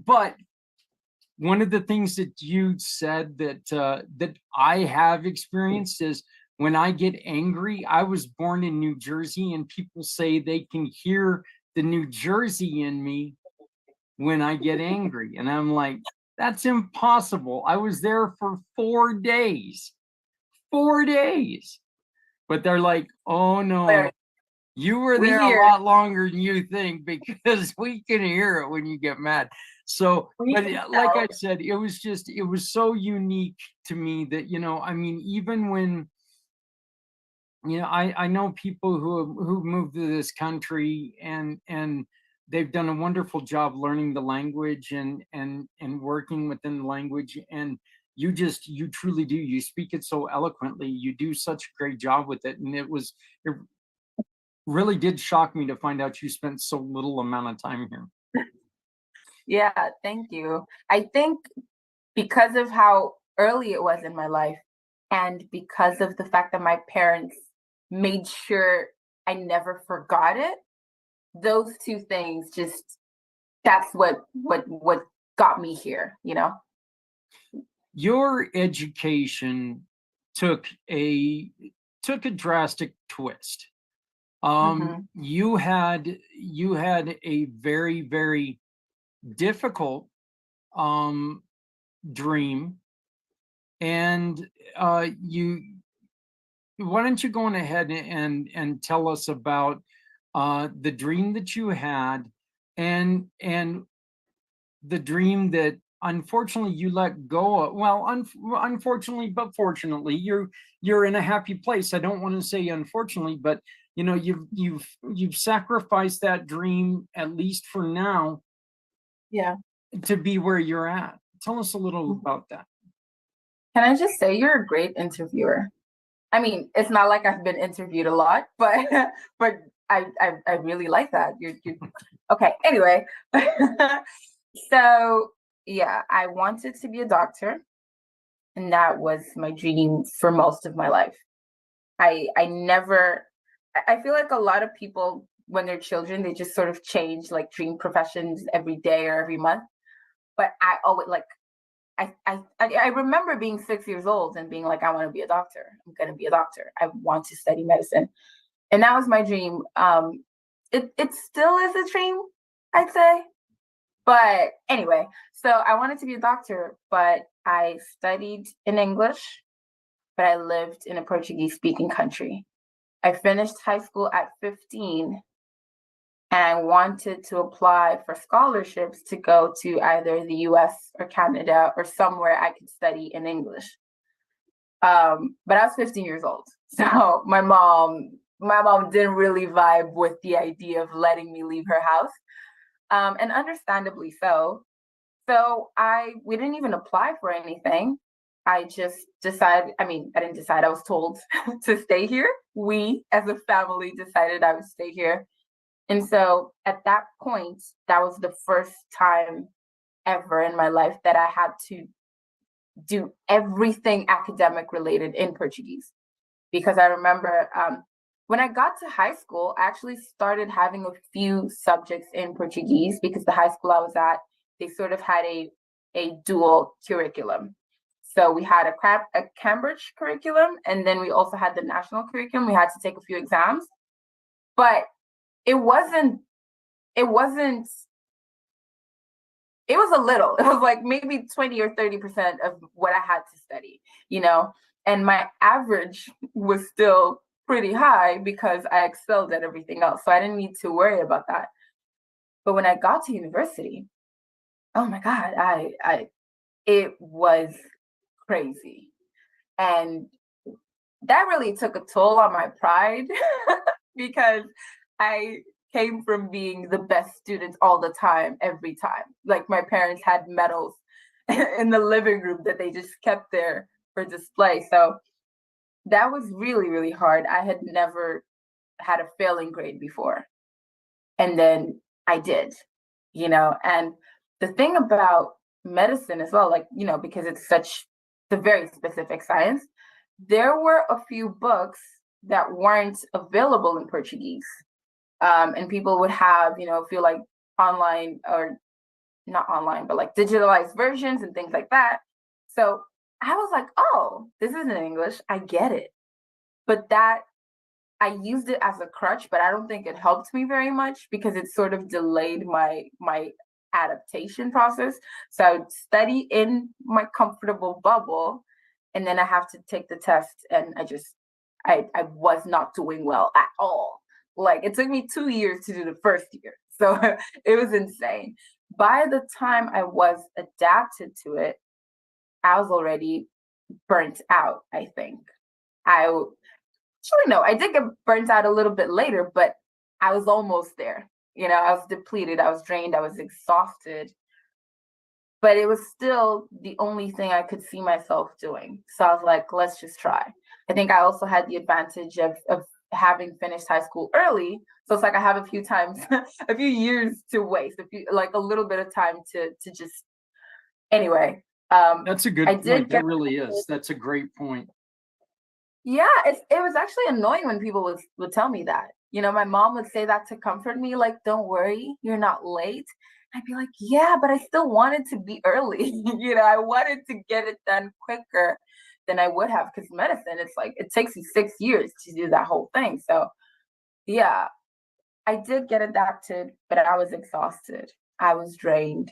but one of the things that you said that I have experienced is when I get angry. I was born in New Jersey, and people say they can hear the New Jersey in me when I get angry. And I'm like, that's impossible. I was there for 4 days. 4 days. But they're like, oh no, you were there a lot longer than you think, because we can hear it when you get mad. So, but like I said, it was so unique to me that, even when, I know people who moved to this country, and they've done a wonderful job learning the language and working within the language. And you truly do. You speak it so eloquently. You do such a great job with it. And it really did shock me to find out you spent so little amount of time here. Yeah, thank you. I think because of how early it was in my life, and because of the fact that my parents made sure I never forgot it, those two things that's what got me here, Your education took a drastic twist. You had a very, very difficult dream, and why don't you go on ahead and tell us about the dream that you had, and the dream that unfortunately you let go of. Well, unfortunately, but fortunately, you're in a happy place. I don't want to say unfortunately, but you've sacrificed that dream, at least for now, to be where you're at. Tell us a little about that. Can I just say, you're a great interviewer? I mean, it's not like I've been interviewed a lot, but I really like that. You're okay. Anyway, so yeah, I wanted to be a doctor, and that was my dream for most of my life. I feel like a lot of people, when they're children, they just sort of change like dream professions every day or every month. But I always I remember being 6 years old and being like, I want to be a doctor. I'm going to be a doctor. I want to study medicine. And that was my dream. It still is a dream, I'd say. But anyway, so I wanted to be a doctor, but I studied in English, but I lived in a Portuguese speaking country. I finished high school at 15, and I wanted to apply for scholarships to go to either the US or Canada or somewhere I could study in English. But I was 15 years old. So my mom my mom didn't really vibe with the idea of letting me leave her house, and understandably so. So we didn't even apply for anything. I just decided, I mean, I didn't decide, I was told to stay here. We as a family decided I would stay here. And so at that point, that was the first time ever in my life that I had to do everything academic related in Portuguese. Because I remember when I got to high school, I actually started having a few subjects in Portuguese because the high school I was at, they sort of had a dual curriculum. So we had a Cambridge curriculum, and then we also had the national curriculum. We had to take a few exams, but it was a little. It was like maybe 20 or 30% of what I had to study, and my average was still pretty high because I excelled at everything else. So I didn't need to worry about that. But when I got to university, oh my God, it was crazy. And that really took a toll on my pride because I came from being the best student all the time, every time. Like my parents had medals in the living room that they just kept there for display. So that was really, really hard. I had never had a failing grade before. And then I did, and the thing about medicine as well, like, because it's a very specific science, there were a few books that weren't available in Portuguese. And people would have, feel like online, or not online, but like digitalized versions and things like that. So I was like, oh, this isn't English. I get it. But I used it as a crutch, but I don't think it helped me very much because it sort of delayed my adaptation process. So I would study in my comfortable bubble, and then I have to take the test, and I was not doing well at all. Like it took me 2 years to do the first year. So it was insane. By the time I was adapted to it, I was already burnt out, I think. Actually, no, I did get burnt out a little bit later, but I was almost there. I was depleted, I was drained, I was exhausted. But it was still the only thing I could see myself doing. So I was like, let's just try. I think I also had the advantage of having finished high school early. So it's like I have a few years to waste, like a little bit of time to just, anyway. That's a good point. That really is. That's a great point. Yeah, it was actually annoying when people would tell me that. My mom would say that to comfort me, like, don't worry, you're not late. I'd be like, yeah, but I still wanted to be early. I wanted to get it done quicker than I would have, because medicine, it's like, it takes you 6 years to do that whole thing. So yeah, I did get adapted, but I was exhausted. I was drained.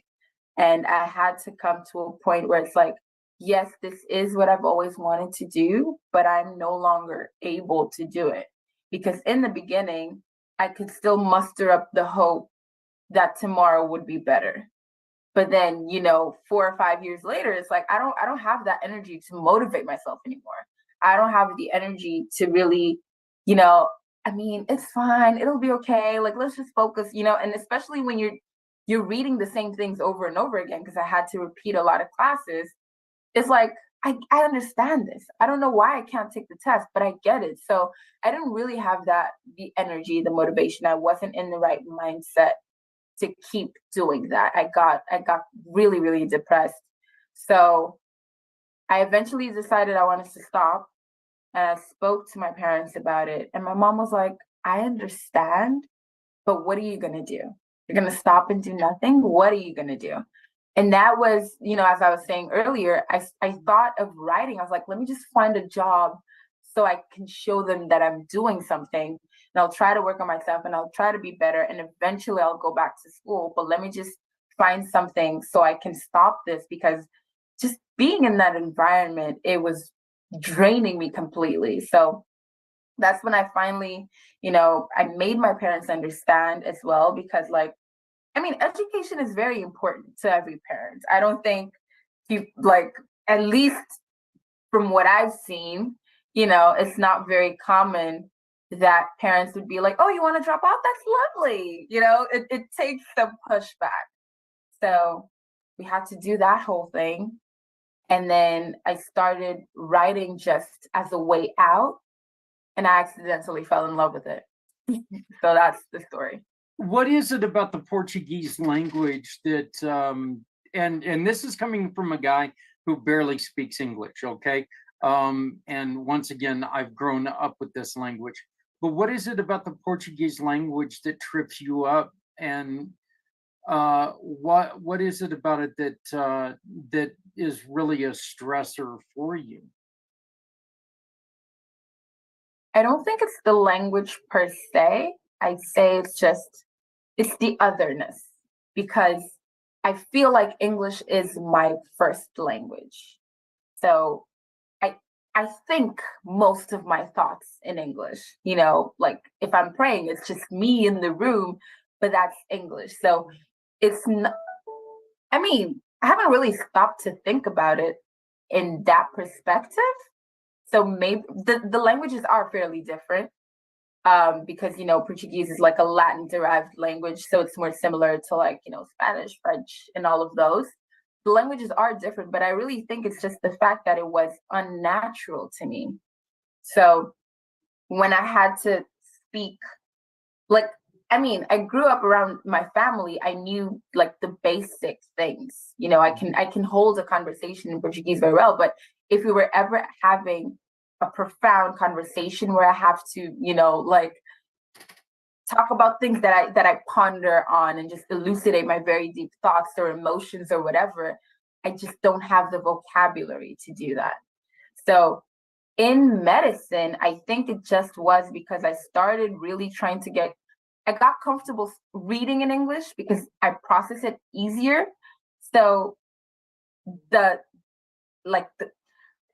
And I had to come to a point where it's like, yes, this is what I've always wanted to do, but I'm no longer able to do it. Because in the beginning, I could still muster up the hope that tomorrow would be better. But then, 4 or 5 years later, it's like, I don't have that energy to motivate myself anymore. I don't have the energy to really, it's fine. It'll be okay. Like, let's just focus, and especially when you're reading the same things over and over again, because I had to repeat a lot of classes. It's like, I understand this. I don't know why I can't take the test, but I get it. So I didn't really have the energy, the motivation. I wasn't in the right mindset to keep doing that. I got really, really depressed. So I eventually decided I wanted to stop. And I spoke to my parents about it. And my mom was like, I understand, but what are you going to do? You're going to stop and do nothing? What are you going to do? And that was, as I was saying earlier, I thought of writing. I was like, let me just find a job so I can show them that I'm doing something. And I'll try to work on myself, and I'll try to be better. And eventually I'll go back to school. But let me just find something so I can stop this, because just being in that environment, it was draining me completely. So that's when I finally, I made my parents understand as well, because education is very important to every parent. I don't think at least from what I've seen, it's not very common that parents would be like, oh, you want to drop out? That's lovely. You know, it takes some pushback. So we had to do that whole thing. And then I started writing just as a way out, and I accidentally fell in love with it. So that's the story. What is it about the Portuguese language that, and this is coming from a guy who barely speaks English, okay? And once again, I've grown up with this language. But what is it about the Portuguese language that trips you up? And what is it about it that that is really a stressor for you? I don't think it's the language per se. I'd say it's the otherness, because I feel like English is my first language. So I think most of my thoughts in English, you know, like if I'm praying, it's just me in the room, but that's English. So it's not, I mean, I haven't really stopped to think about it in that perspective. So maybe the languages are fairly different, because, you know, Portuguese is like a Latin derived language. So it's more similar to like, you know, Spanish, French, and all of those. The languages are different, but I really think it's just the fact that it was unnatural to me. So when I had to speak, like, I mean, I grew up around my family. I knew like the basic things. You know, I can hold a conversation in Portuguese very well, but if we were ever having a profound conversation where I have to, you know, like talk about things that I ponder on and just elucidate my very deep thoughts or emotions or whatever, I just don't have the vocabulary to do that. So in medicine, I think it just was because I started really trying to I got comfortable reading in English because I process it easier. So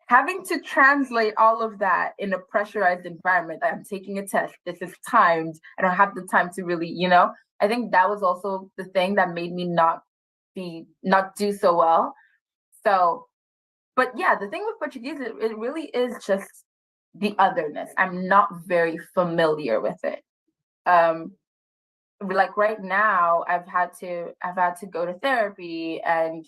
having to translate all of that in a pressurized environment, I'm taking a test, this is timed, I don't have the time to really, you know, I think that was also the thing that made me not do so well. So, but yeah, the thing with Portuguese, it really is just the otherness. I'm not very familiar with it. Like right now, I've had to go to therapy and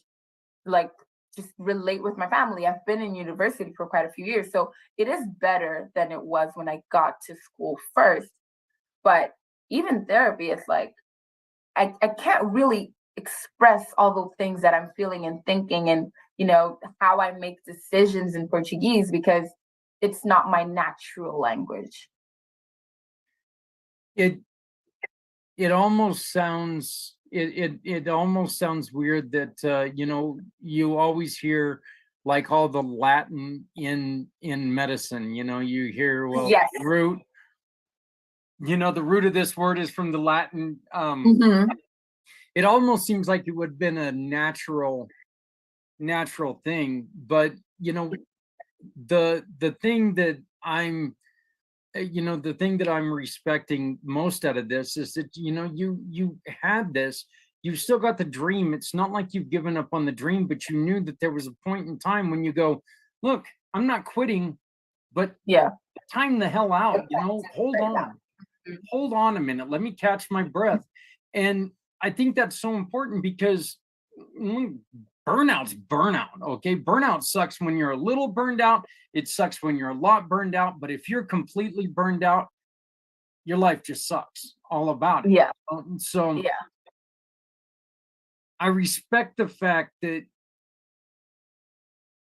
like just relate with my family. I've been in university for quite a few years, so it is better than it was when I got to school first. But even therapy, it's like I can't really express all the things that I'm feeling and thinking, and you know how I make decisions in Portuguese, because it's not my natural language. It almost sounds it almost sounds weird that you know, you always hear like all the Latin in medicine. You know, you hear, well, Yes. root, you know, the root of this word is from the Latin. It almost seems like it would have been a natural thing, but you know, the thing that I'm the thing that I'm respecting most out of this is that, you know, you had this, you still got the dream. It's not like you've given up on the dream, but you knew that there was a point in time when you go, look, I'm not quitting, but yeah, time the hell out, you know, hold on a minute, let me catch my breath. And I think that's so important because burnout's burnout. Okay, burnout sucks when you're a little burned out. It sucks when you're a lot burned out. But if you're completely burned out, your life just sucks all about it. Yeah. So yeah, I respect the fact that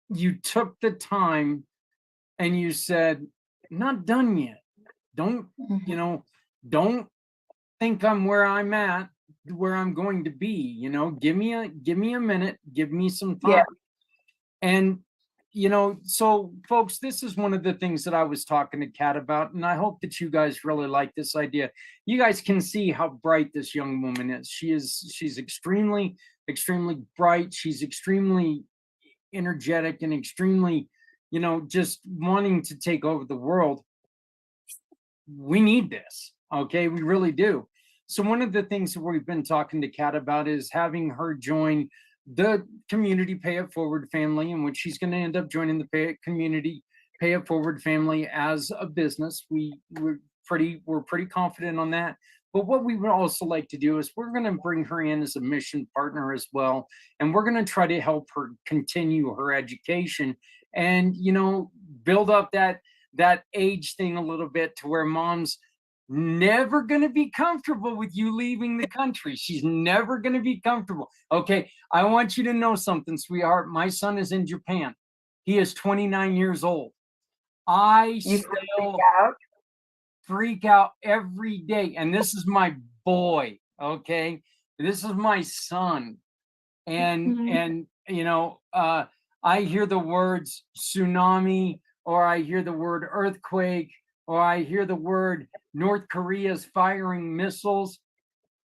you took the time and you said, not done yet. Don't, you know, don't think I'm where I'm at, where I'm going to be. You know, give me a minute, give me some time. Yeah. And you know, so folks, this is one of the things that I was talking to Kat about, and I hope that you guys really like this idea. You guys can see how bright this young woman is. She's extremely bright. She's extremely energetic and extremely, you know, just wanting to take over the world. We need this. Okay, we really do. So one of the things that we've been talking to Kat about is having her join the community Pay It Forward family, in which she's going to end up joining the community Pay It Forward family as a business. We're we're pretty confident on that. But what we would also like to do is we're going to bring her in as a mission partner as well, and we're going to try to help her continue her education and, you know, build up that age thing a little bit to where mom's never going to be comfortable with you leaving the country. She's never going to be comfortable. Okay, I want you to know something, sweetheart. My son is in Japan. He is 29 years old. I still freak out every day. And this is my boy, okay? This is my son. And you know, I hear the words tsunami, or I hear the word earthquake, or I hear the word North Korea's firing missiles,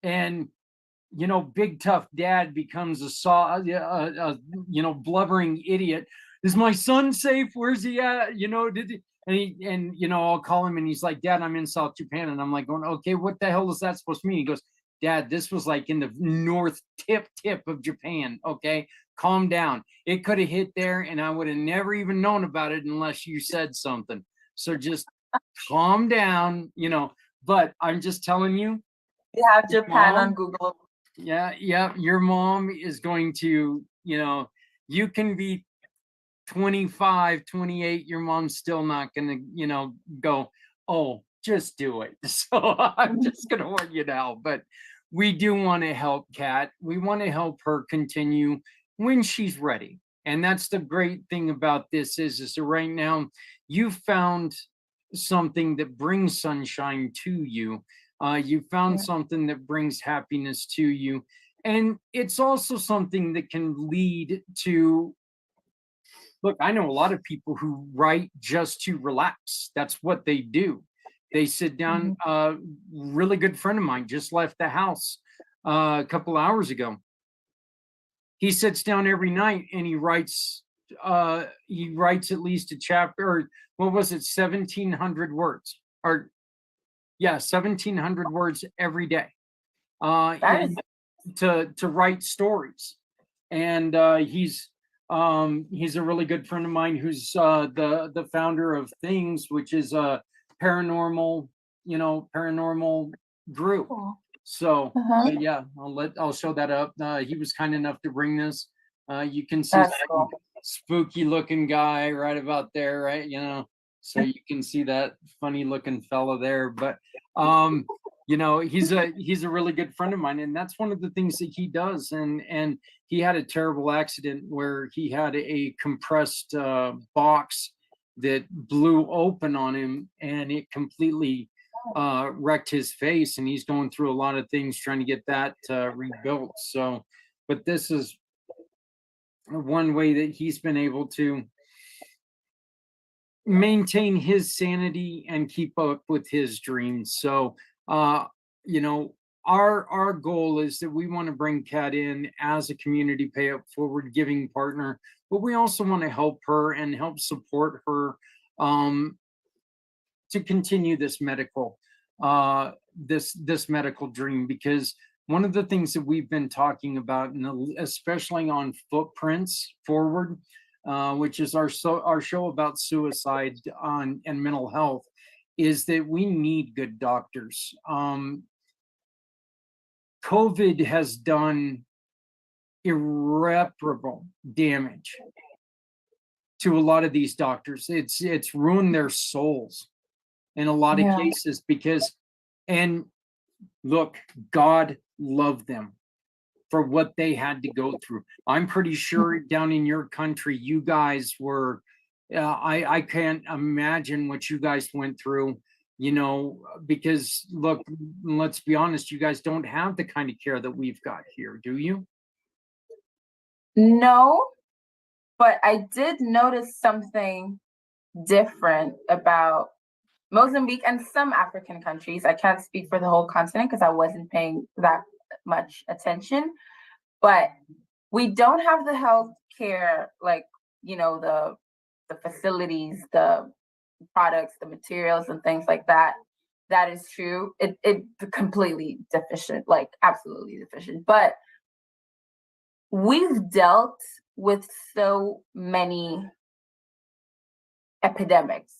and you know, big tough dad becomes a you know, blubbering idiot. Is my son safe? Where's he at? You know, and you know, I'll call him and he's like, Dad, I'm in South Japan. And I'm like, going, okay, what the hell is that supposed to mean? He goes, Dad, this was like in the north tip of Japan. Okay, calm down. It could have hit there and I would have never even known about it unless you said something. So just calm down, you know. But I'm just telling you. You have Japan on Google. Yeah, your mom is going to, you know, you can be 25, 28, your mom's still not going to, you know, go, oh, just do it. So I'm just going to warn you now. But we do want to help Kat. We want to help her continue when she's ready. And that's the great thing about this is that right now you found something that brings sunshine to you. You found something that brings happiness to you. And it's also something that can lead to, look, I know a lot of people who write just to relax. That's what they do. They sit down. Really good friend of mine just left the house a couple hours ago. He sits down every night and he writes at least a chapter, or what was it, 1,700 words, or 1,700 words every day to write stories. And he's a really good friend of mine who's the founder of Things, which is a paranormal group. Cool. So yeah, I'll show that up. He was kind enough to bring this. You can see that cool. Spooky looking guy right about there, right? You know, so you can see that funny looking fella there. But you know, he's a really good friend of mine, and that's one of the things that he does. And he had a terrible accident where he had a compressed box that blew open on him, and it completely wrecked his face, and he's going through a lot of things trying to get that rebuilt. So, but this is one way that he's been able to maintain his sanity and keep up with his dreams. So, you know, our goal is that we want to bring Kat in as a community pay it forward giving partner, but we also want to help her and help support her to continue this medical this medical dream, because one of the things that we've been talking about, and especially on Footprints Forward, which is our show about suicide and mental health, is that we need good doctors. COVID has done irreparable damage to a lot of these doctors. It's ruined their souls in a lot of cases, because, and look, God loved them for what they had to go through. I'm pretty sure down in your country, you guys were, I can't imagine what you guys went through, you know, because look, let's be honest, you guys don't have the kind of care that we've got here, do you? No, but I did notice something different about Mozambique and some African countries. I can't speak for the whole continent because I wasn't paying that much attention, but we don't have the health care, like, you know, the facilities, the products, the materials and things like that. That is true. It completely deficient, like absolutely deficient. But we've dealt with so many epidemics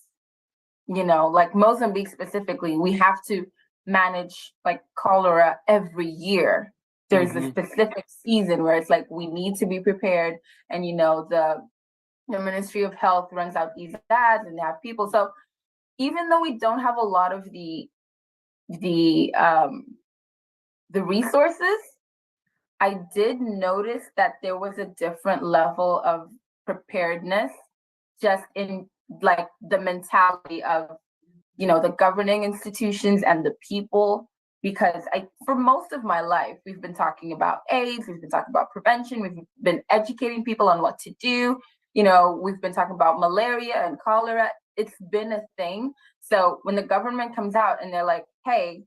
like Mozambique specifically, we have to manage like cholera every year. There's a specific season where it's like we need to be prepared, and the Ministry of Health runs out these ads and they have people. So even though we don't have a lot of the resources, I did notice that there was a different level of preparedness just in like the mentality of the governing institutions and the people, because for most of my life we've been talking about AIDS, we've been talking about prevention, we've been educating people on what to do, we've been talking about malaria and cholera. It's been a thing. So when the government comes out and they're like, hey,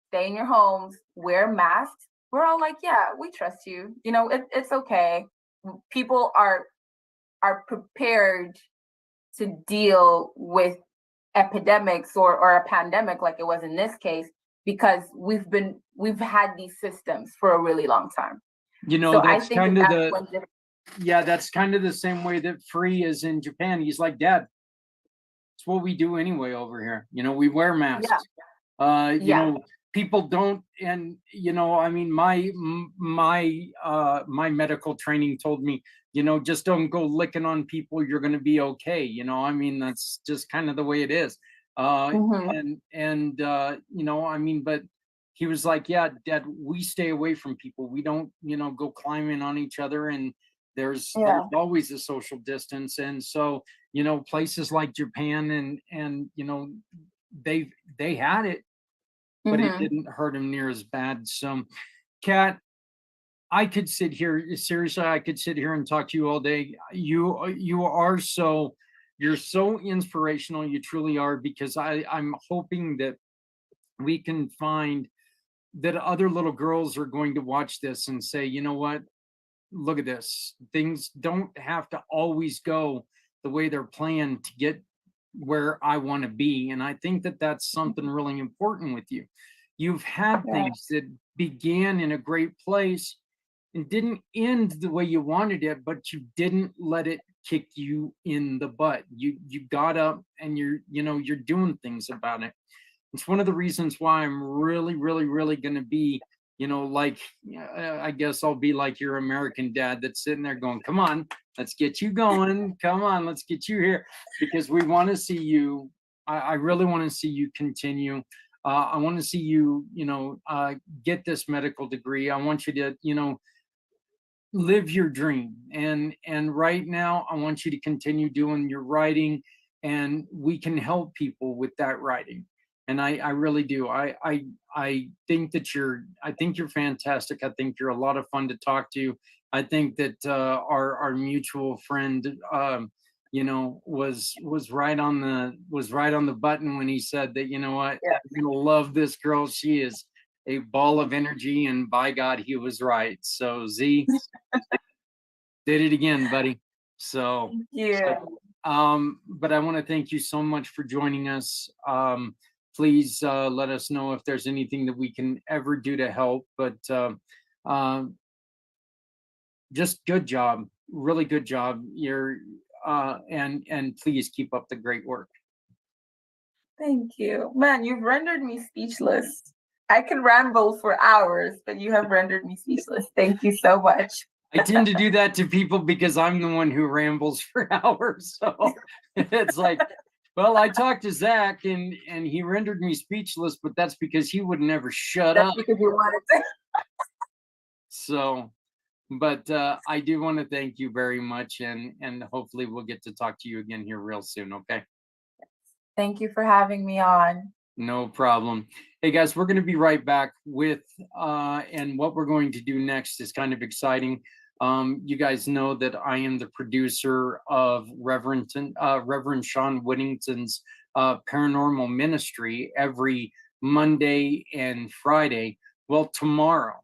stay in your homes, wear masks, we're all like, yeah, we trust you, it's okay. People are prepared to deal with epidemics or a pandemic like it was in this case, because we've had these systems for a really long time. So That's kind of that's kind of the same way that Free is in Japan. He's like, Dad, it's what we do anyway over here. We wear masks. People don't, and I mean, my medical training told me, just don't go licking on people, you're going to be okay. I mean, that's just kind of the way it is. I mean, but he was like, yeah, Dad, we stay away from people. We don't, go climbing on each other, and there's always a social distance. And so, places like Japan and they had it, but it didn't hurt him near as bad. So, Kat, I could sit here, seriously, I could sit here and talk to you all day. You're so inspirational. You truly are, because I'm hoping that we can find that other little girls are going to watch this and say, you know what, look at this. Things don't have to always go the way they're planned to get where I want to be. And I think that that's something really important with you. You've had things that began in a great place and didn't end the way you wanted it, but you didn't let it kick you in the butt. You got up and you're doing things about it. It's one of the reasons why I'm really, really, really going to be, I guess I'll be like your American dad that's sitting there going, come on, let's get you going. Come on, let's get you here, because we want to see you. I really want to see you continue. I want to see you, get this medical degree. I want you to, live your dream. And right now, I want you to continue doing your writing, and we can help people with that writing. And I really do. I think that you're fantastic. I think you're a lot of fun to talk to. I think that our mutual friend, was right on the button when he said that, you know what, you're gonna love this girl. She is a ball of energy, and by God, he was right. So Z did it again, buddy. So but I want to thank you so much for joining us. Please let us know if there's anything that we can ever do to help. But just good job, really good job. You're and please keep up the great work. Thank you, man. You've rendered me speechless. I can ramble for hours, but you have rendered me speechless. Thank you so much. I tend to do that to people because I'm the one who rambles for hours. So it's like, well, I talked to Zach and he rendered me speechless, but that's because he would never shut up. Because you wanted to. So, but I do want to thank you very much, and hopefully we'll get to talk to you again here real soon. Okay. Thank you for having me on. No problem. Hey guys, we're going to be right back with and what we're going to do next is kind of exciting. You guys know that I am the producer of Reverend Shawn Whittington's Paranormal Ministry every Monday and Friday. Well, tomorrow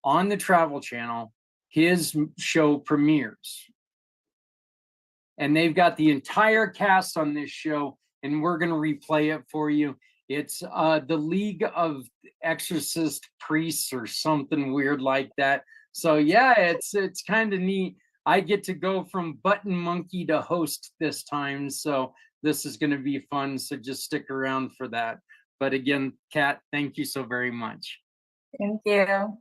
on the Travel Channel, his show premieres. And they've got the entire cast on this show, and we're going to replay it for you. It's the League of Exorcist Priests or something weird like that. So yeah, it's kind of neat. I get to go from button monkey to host this time. So This is going to be fun, so just stick around for that. But again, Kat, thank you so very much. Thank you.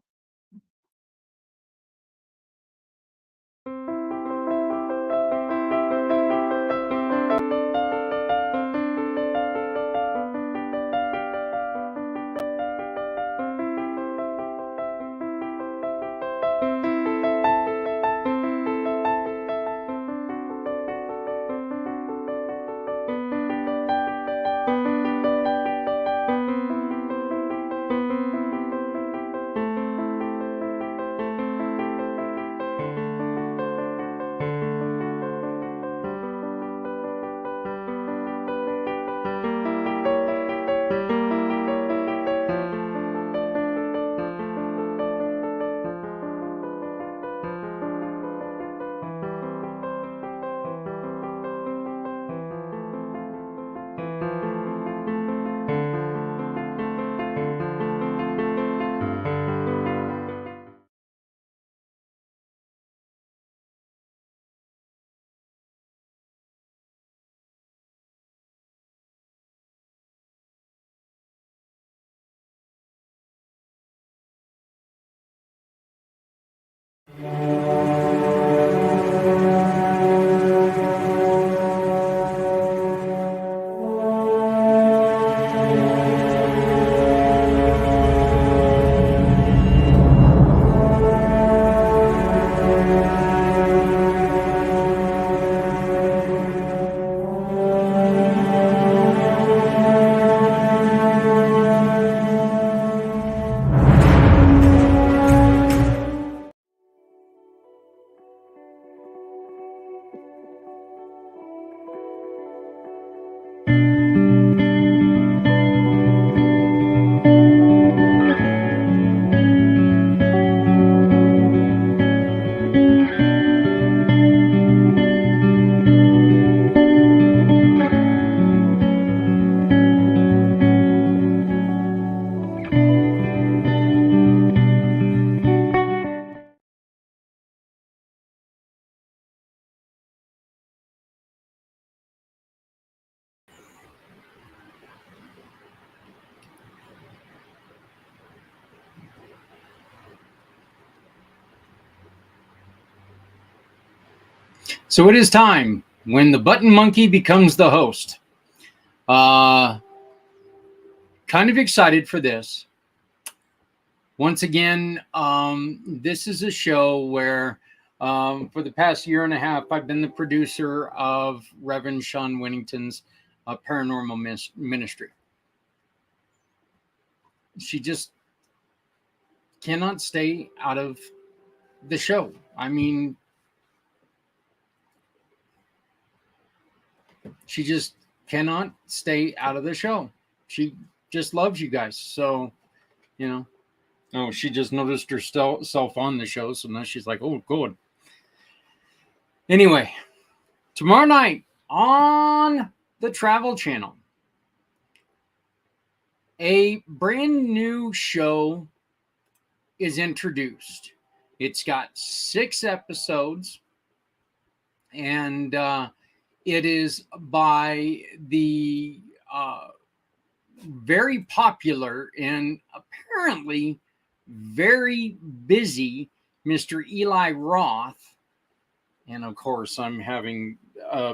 So it is time when the button monkey becomes the host. Kind of excited for this. Once again, this is a show where for the past year and a half, I've been the producer of Reverend Shawn Whittington's Paranormal Ministry. She just cannot stay out of the show. I mean, she just cannot stay out of the show. She just loves you guys. So, you know, oh, she just noticed herself on the show. So now she's like, oh, good. Anyway, tomorrow night on the Travel Channel, a brand new show is introduced. It's got 6 episodes, and it is by the very popular and apparently very busy Mr. Eli Roth. And of course, I'm having,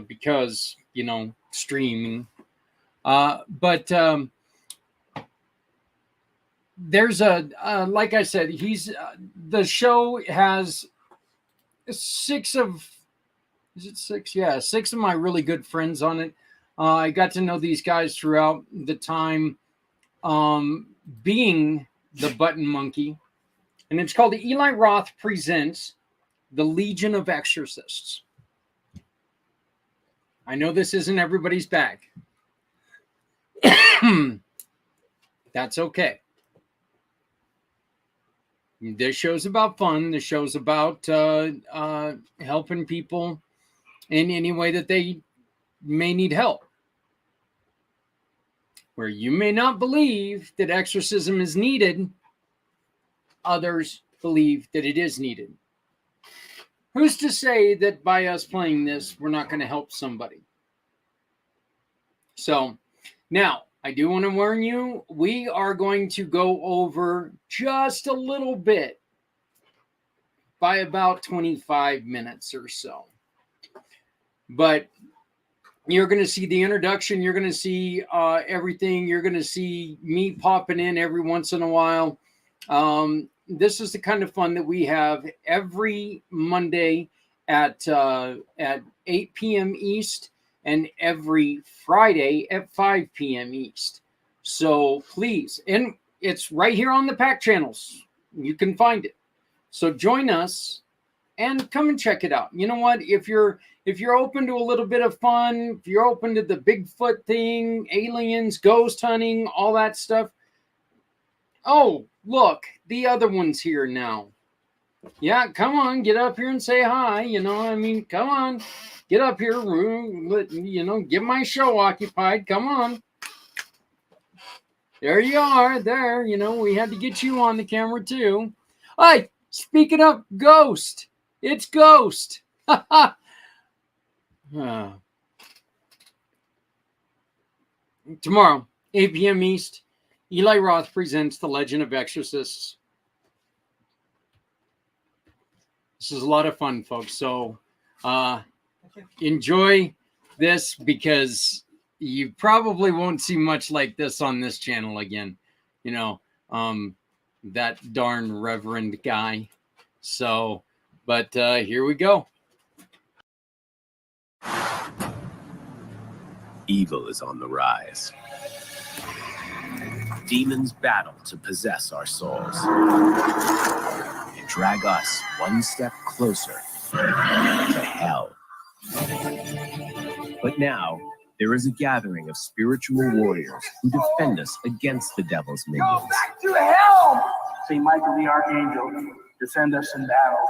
because, you know, streaming. But there's like I said, the show has 6 of, is it 6? Yeah, 6 of my really good friends on it. I got to know these guys throughout the time being the Button Monkey. And it's called Eli Roth Presents The Legion of Exorcists. I know this isn't everybody's bag. That's okay. This show's about fun. This show's about helping people in any way that they may need help. Where you may not believe that exorcism is needed, others believe that it is needed. Who's to say that by us playing this, we're not going to help somebody? So now I do want to warn you, we are going to go over just a little bit by about 25 minutes or so. But you're going to see the introduction. You're going to see everything. You're going to see me popping in every once in a while. This is the kind of fun that we have every Monday at 8 p.m. East and every Friday at 5 p.m. East. So please, and it's right here on the pACT channels. You can find it. So join us and come and check it out. You know what? If you're open to a little bit of fun, if you're open to the Bigfoot thing, aliens, ghost hunting, all that stuff. Oh, look, the other one's here now. Yeah, come on, get up here and say hi. You know, I mean, come on, get up here, you know, get my show occupied. Come on. There you are, there. You know, we had to get you on the camera too. Hey, speaking of Ghost, it's Ghost. Tomorrow, 8 p.m. East, Eli Roth presents The Legend of Exorcists. This is a lot of fun, folks. So enjoy this, because you probably won't see much like this on this channel again. You know, that darn reverend guy. So, but here we go. Evil is on the rise. Demons battle to possess our souls and drag us one step closer to hell. But now, there is a gathering of spiritual warriors who defend us against the devil's minions. Go back to hell! Saint Michael the Archangel, defend us in battle.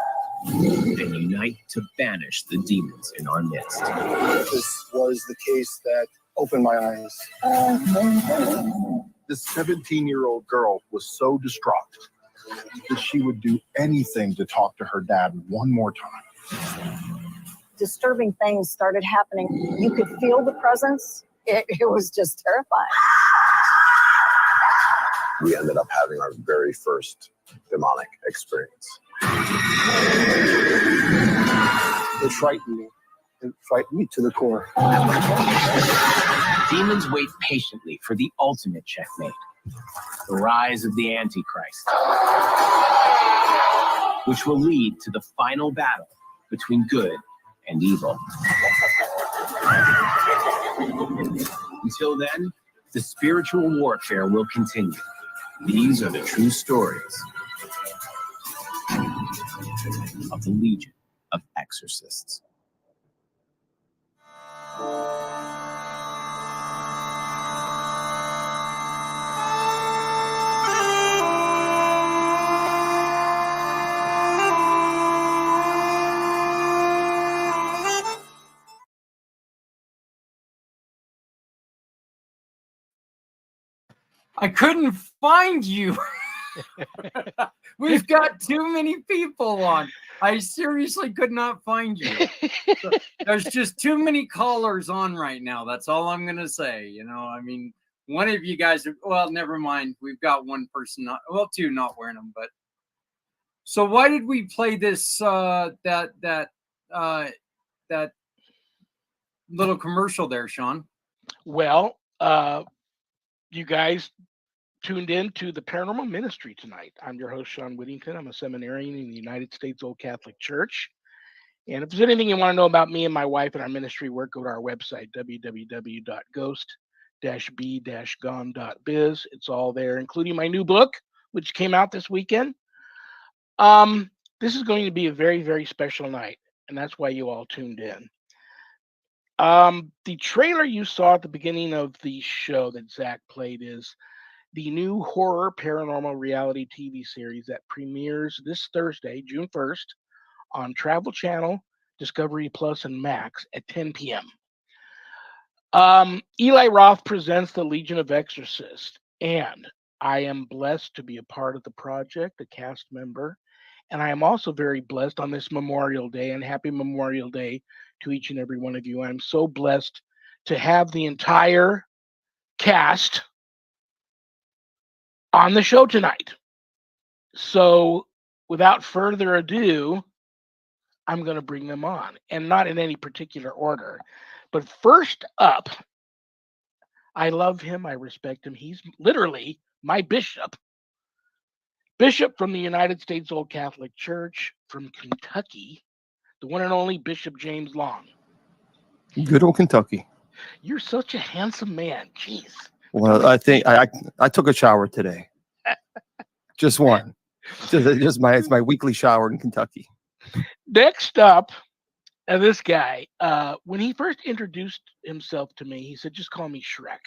And unite to banish the demons in our midst. This was the case that opened my eyes. This 17-year-old girl was so distraught that she would do anything to talk to her dad one more time. Disturbing things started happening. You could feel the presence. It was just terrifying. We ended up having our very first demonic experience. It frightened me. It frightened me to the core. Demons wait patiently for the ultimate checkmate, the rise of the Antichrist, which will lead to the final battle between good and evil. Until then, the spiritual warfare will continue. These are the true stories of the Legion of Exorcists. I couldn't find you. We've got too many people on. I seriously could not find you. There's just too many callers on right now. That's all I'm going to say. You know, I mean, one of you guys, well, never mind. We've got one person, two not wearing them. But so why did we play this, that little commercial there, Shawn? Well, you guys tuned in to the Paranormal Ministry tonight. I'm your host, Shawn Whittington. I'm a seminarian in the United States Old Catholic Church. And if there's anything you want to know about me and my wife and our ministry work, go to our website, www.ghost-b-gone.biz. It's all there, including my new book, which came out this weekend. This is going to be a very, very special night, and that's why you all tuned in. The trailer you saw at the beginning of the show that Zach played is the new horror paranormal reality TV series that premieres this Thursday, June 1st, on Travel Channel, Discovery Plus, and Max at 10 p.m. Eli Roth presents the Legion of Exorcists, and I am blessed to be a part of the project, a cast member, and I am also very blessed on this Memorial Day, and happy Memorial Day to each and every one of you. I'm so blessed to have the entire cast on the show tonight. So without further ado, I'm going to bring them on, and not in any particular order. But first up, I love him. I respect him. He's literally my bishop. Bishop from the United States Old Catholic Church from Kentucky, the one and only Bishop James Long. Good old Kentucky. You're such a handsome man. Jeez. Well, I think I took a shower today. Just one. It's my weekly shower in Kentucky. Next up, this guy, when he first introduced himself to me, he said, "Just call me Shrek."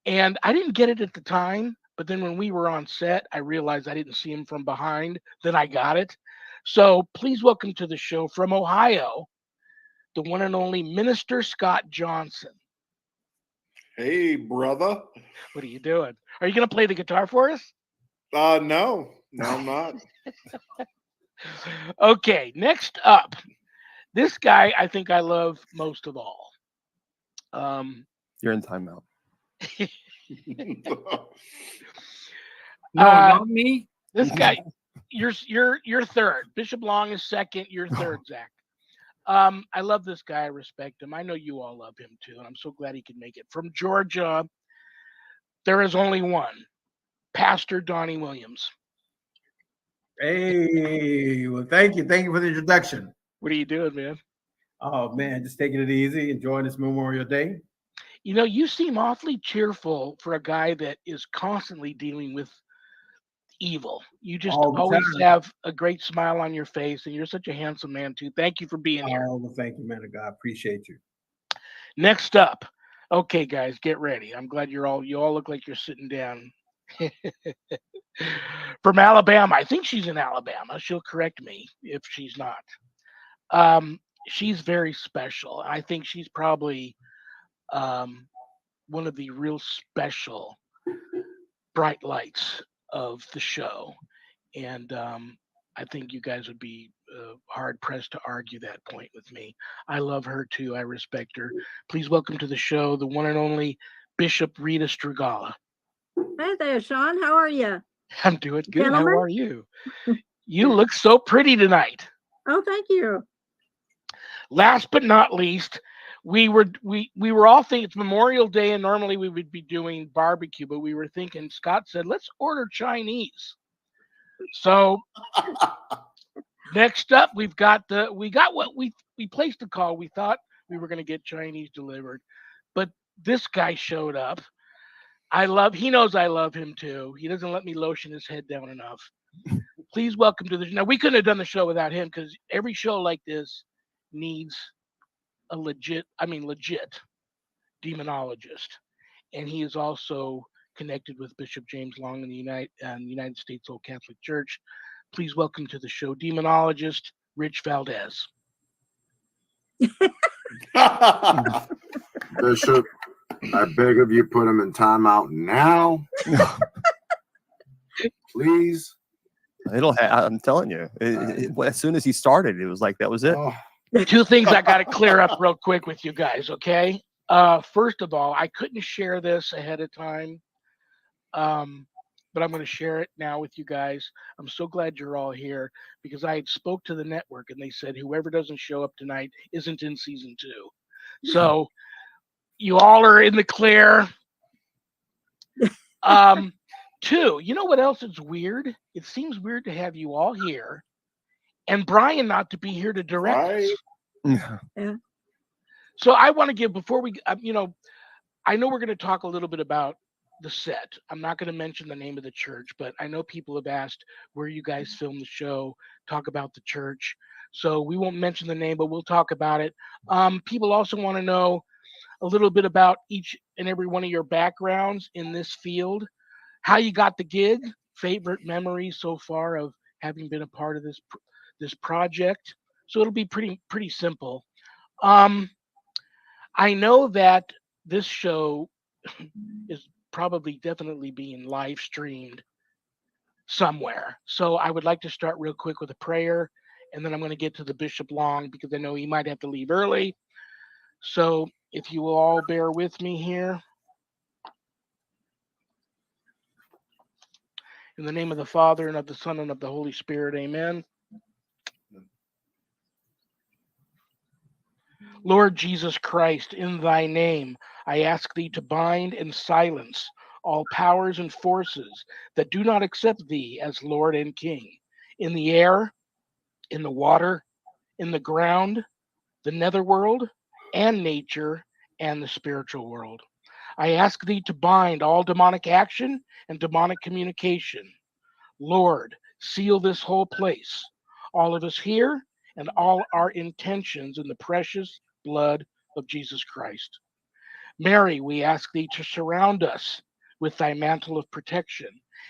And I didn't get it at the time, but then when we were on set, I realized I didn't see him from behind. Then I got it. So please welcome to the show from Ohio, the one and only Minister Scott Johnson. Hey, brother. What are you doing? Are you going to play the guitar for us? No, I'm not. Okay, next up, this guy I think I love most of all. You're in timeout. No, not me. This guy, you're third. Bishop Long is second. You're third, Zach. I love this guy. I respect him. I know you all love him too, and I'm so glad he could make it. From Georgia, there is only one, Pastor Donnie Williams. Hey, well, thank you for the introduction. What are you doing, man? Oh man, just taking it easy, enjoying this Memorial Day. You know, you seem awfully cheerful for a guy that is constantly dealing with evil. You just always have a great smile on your face, and you're such a handsome man too. Thank you for being here. Oh, well, thank you, man of God. Appreciate you. Next up, okay, guys, get ready. I'm glad you all look like you're sitting down. From Alabama, I think she's in Alabama. She'll correct me if she's not. She's very special. I think she's probably one of the real special bright lights of the show, and I think you guys would be hard pressed to argue that point with me. I love her too. I respect her. Please welcome to the show the one and only Bishop Rita Strugala. Hey there, Shawn. How are you? I'm doing good. Gentlemen? How are you? You look so pretty tonight. Oh, thank you. Last but not least, we were all thinking it's Memorial Day, and normally we would be doing barbecue, but we were thinking, Scott said, let's order Chinese. So next up, we got what we placed a call. We thought we were going to get Chinese delivered, but this guy showed up. He knows I love him too. He doesn't let me lotion his head down enough. Please welcome to the show. Now, we couldn't have done the show without him, because every show like this needs a legit demonologist, and he is also connected with Bishop James Long in the United States Old Catholic Church. Please welcome to the show demonologist Rich Valdez. Bishop, I beg of you, put him in timeout now. Please. I'm telling you, as soon as he started, it was like that was it. Oh. Two things I got to clear up real quick with you guys, okay? First of all, I couldn't share this ahead of time, but I'm going to share it now with you guys. I'm so glad you're all here, because I had spoke to the network, and they said whoever doesn't show up tonight isn't in season 2. So you all are in the clear. 2, you know what else is weird? It seems weird to have you all here and Brian not to be here to direct us. Yeah. So I want to give, before we, I know we're going to talk a little bit about the set. I'm not going to mention the name of the church, but I know people have asked where you guys filmed the show, talk about the church. So we won't mention the name, but we'll talk about it. People also want to know a little bit about each and every one of your backgrounds in this field, how you got the gig, favorite memories so far of having been a part of this project. So it'll be pretty simple. I know that this show is probably definitely being live streamed somewhere. So I would like to start real quick with a prayer, and then I'm going to get to the Bishop Long, because I know he might have to leave early. So if you will all bear with me here. In the name of the Father, and of the Son, and of the Holy Spirit, amen. Lord Jesus Christ, in thy name, I ask thee to bind and silence all powers and forces that do not accept thee as Lord and King, in the air, in the water, in the ground, the netherworld, and nature, and the spiritual world. I ask thee to bind all demonic action and demonic communication. Lord, seal this whole place, all of us here, and all our intentions in the precious blood of Jesus Christ. Mary, we ask thee to surround us with thy mantle of protection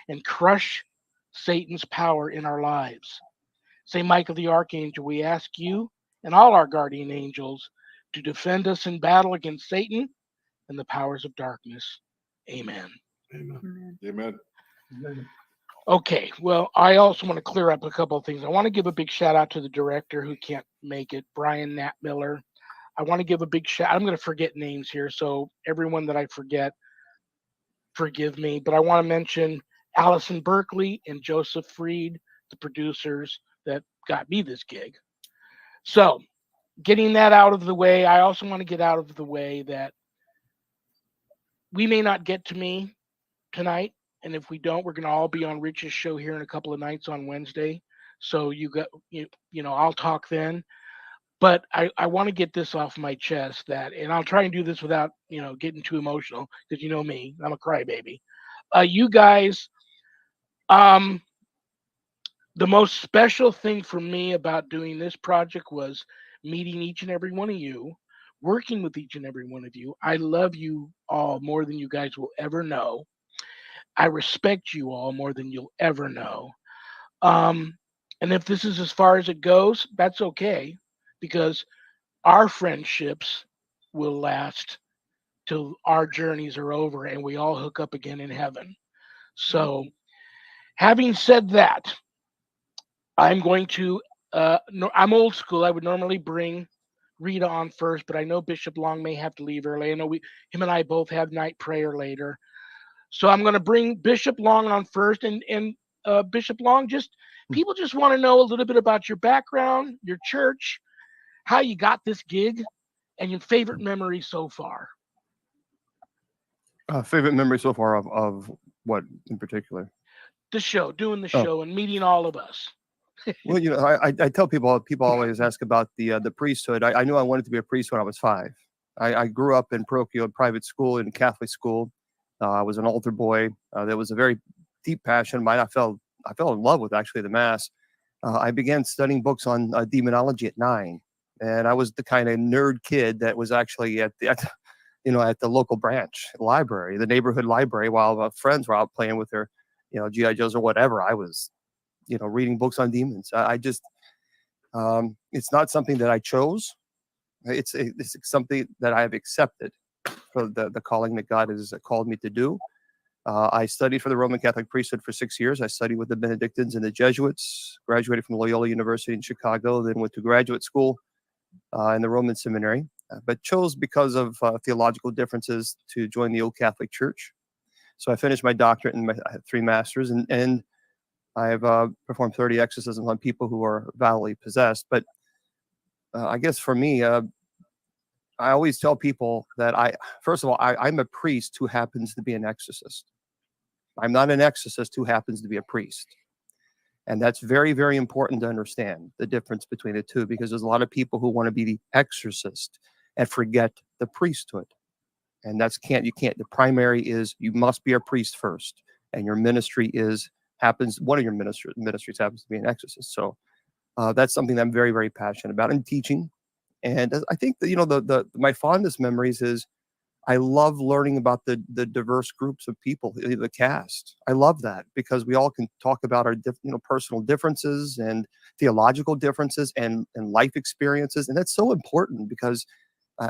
and crush Satan's power in our lives. Saint Michael the Archangel, we ask you and all our guardian angels to defend us in battle against Satan and the powers of darkness. Amen. Amen. Amen. Okay, well, I also want to clear up a couple of things. I want to give a big shout out to the director who can't make it, Brian Nat Miller. I want to give a big shout. I'm going to forget names here, so everyone that I forget, forgive me. But I want to mention Allison Berkeley and Joseph Freed, the producers that got me this gig. So, getting that out of the way, I also want to get out of the way that we may not get to me tonight. And if we don't, we're going to all be on Rich's show here in a couple of nights on Wednesday. So I'll talk then. But I want to get this off my chest and I'll try and do this without, getting too emotional, because you know me, I'm a crybaby. You guys, the most special thing for me about doing this project was meeting each and every one of you, working with each and every one of you. I love you all more than you guys will ever know. I respect you all more than you'll ever know. And if this is as far as it goes, that's okay, because our friendships will last till our journeys are over and we all hook up again in heaven. So, having said that, I'm going to, I'm old school. I would normally bring Rita on first, but I know Bishop Long may have to leave early. I know him and I both have night prayer later. So I'm going to bring Bishop Long on first, and Bishop Long, people just want to know a little bit about your background, your church, how you got this gig, and your favorite memory so far. Favorite memory so far of what in particular? The show, doing the show, and meeting all of us. Well, I tell people always ask about the priesthood. I knew I wanted to be a priest when I was 5. I grew up in parochial private school and Catholic school. I was an altar boy. There was a very deep passion of mine. I fell in love with actually the Mass. I began studying books on demonology at 9, and I was the kind of nerd kid that was actually at the local branch library, the neighborhood library, while friends were out playing with their, GI Joes or whatever. I was, reading books on demons. It's not something that I chose. It's something that I have accepted for the calling that God has called me to do. I studied for the Roman Catholic priesthood for 6 years. I studied with the Benedictines and the Jesuits, graduated from Loyola University in Chicago, then went to graduate school in the Roman seminary, but chose because of theological differences to join the Old Catholic Church. So I finished my doctorate and I had 3 masters, and I've performed 30 exorcisms on people who are validly possessed. But I guess for me, I always tell people that I'm a priest who happens to be an exorcist. I'm not an exorcist who happens to be a priest. And that's very, very important to understand the difference between the two, because there's a lot of people who want to be the exorcist and forget the priesthood. And you can't. The primary is you must be a priest first, and your ministry one of your ministries happens to be an exorcist. So that's something that I'm very, very passionate about, and teaching. And I think that my fondest memories is I love learning about the diverse groups of people, the cast. I love that because we all can talk about our personal differences and theological differences and life experiences, and that's so important because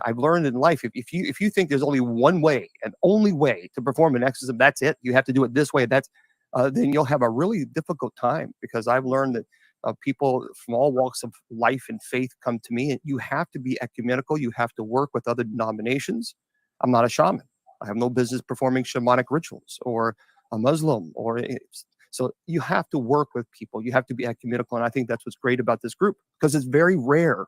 I've learned in life if you think there's only one way and only way to perform an exorcism, that's it. You have to do it this way. Then you'll have a really difficult time, because I've learned that People from all walks of life and faith come to me, and you have to be ecumenical. You have to work with other denominations. I'm not a shaman. I have no business performing shamanic rituals or a Muslim so you have to work with people. You have to be ecumenical. And I think that's what's great about this group, because it's very rare.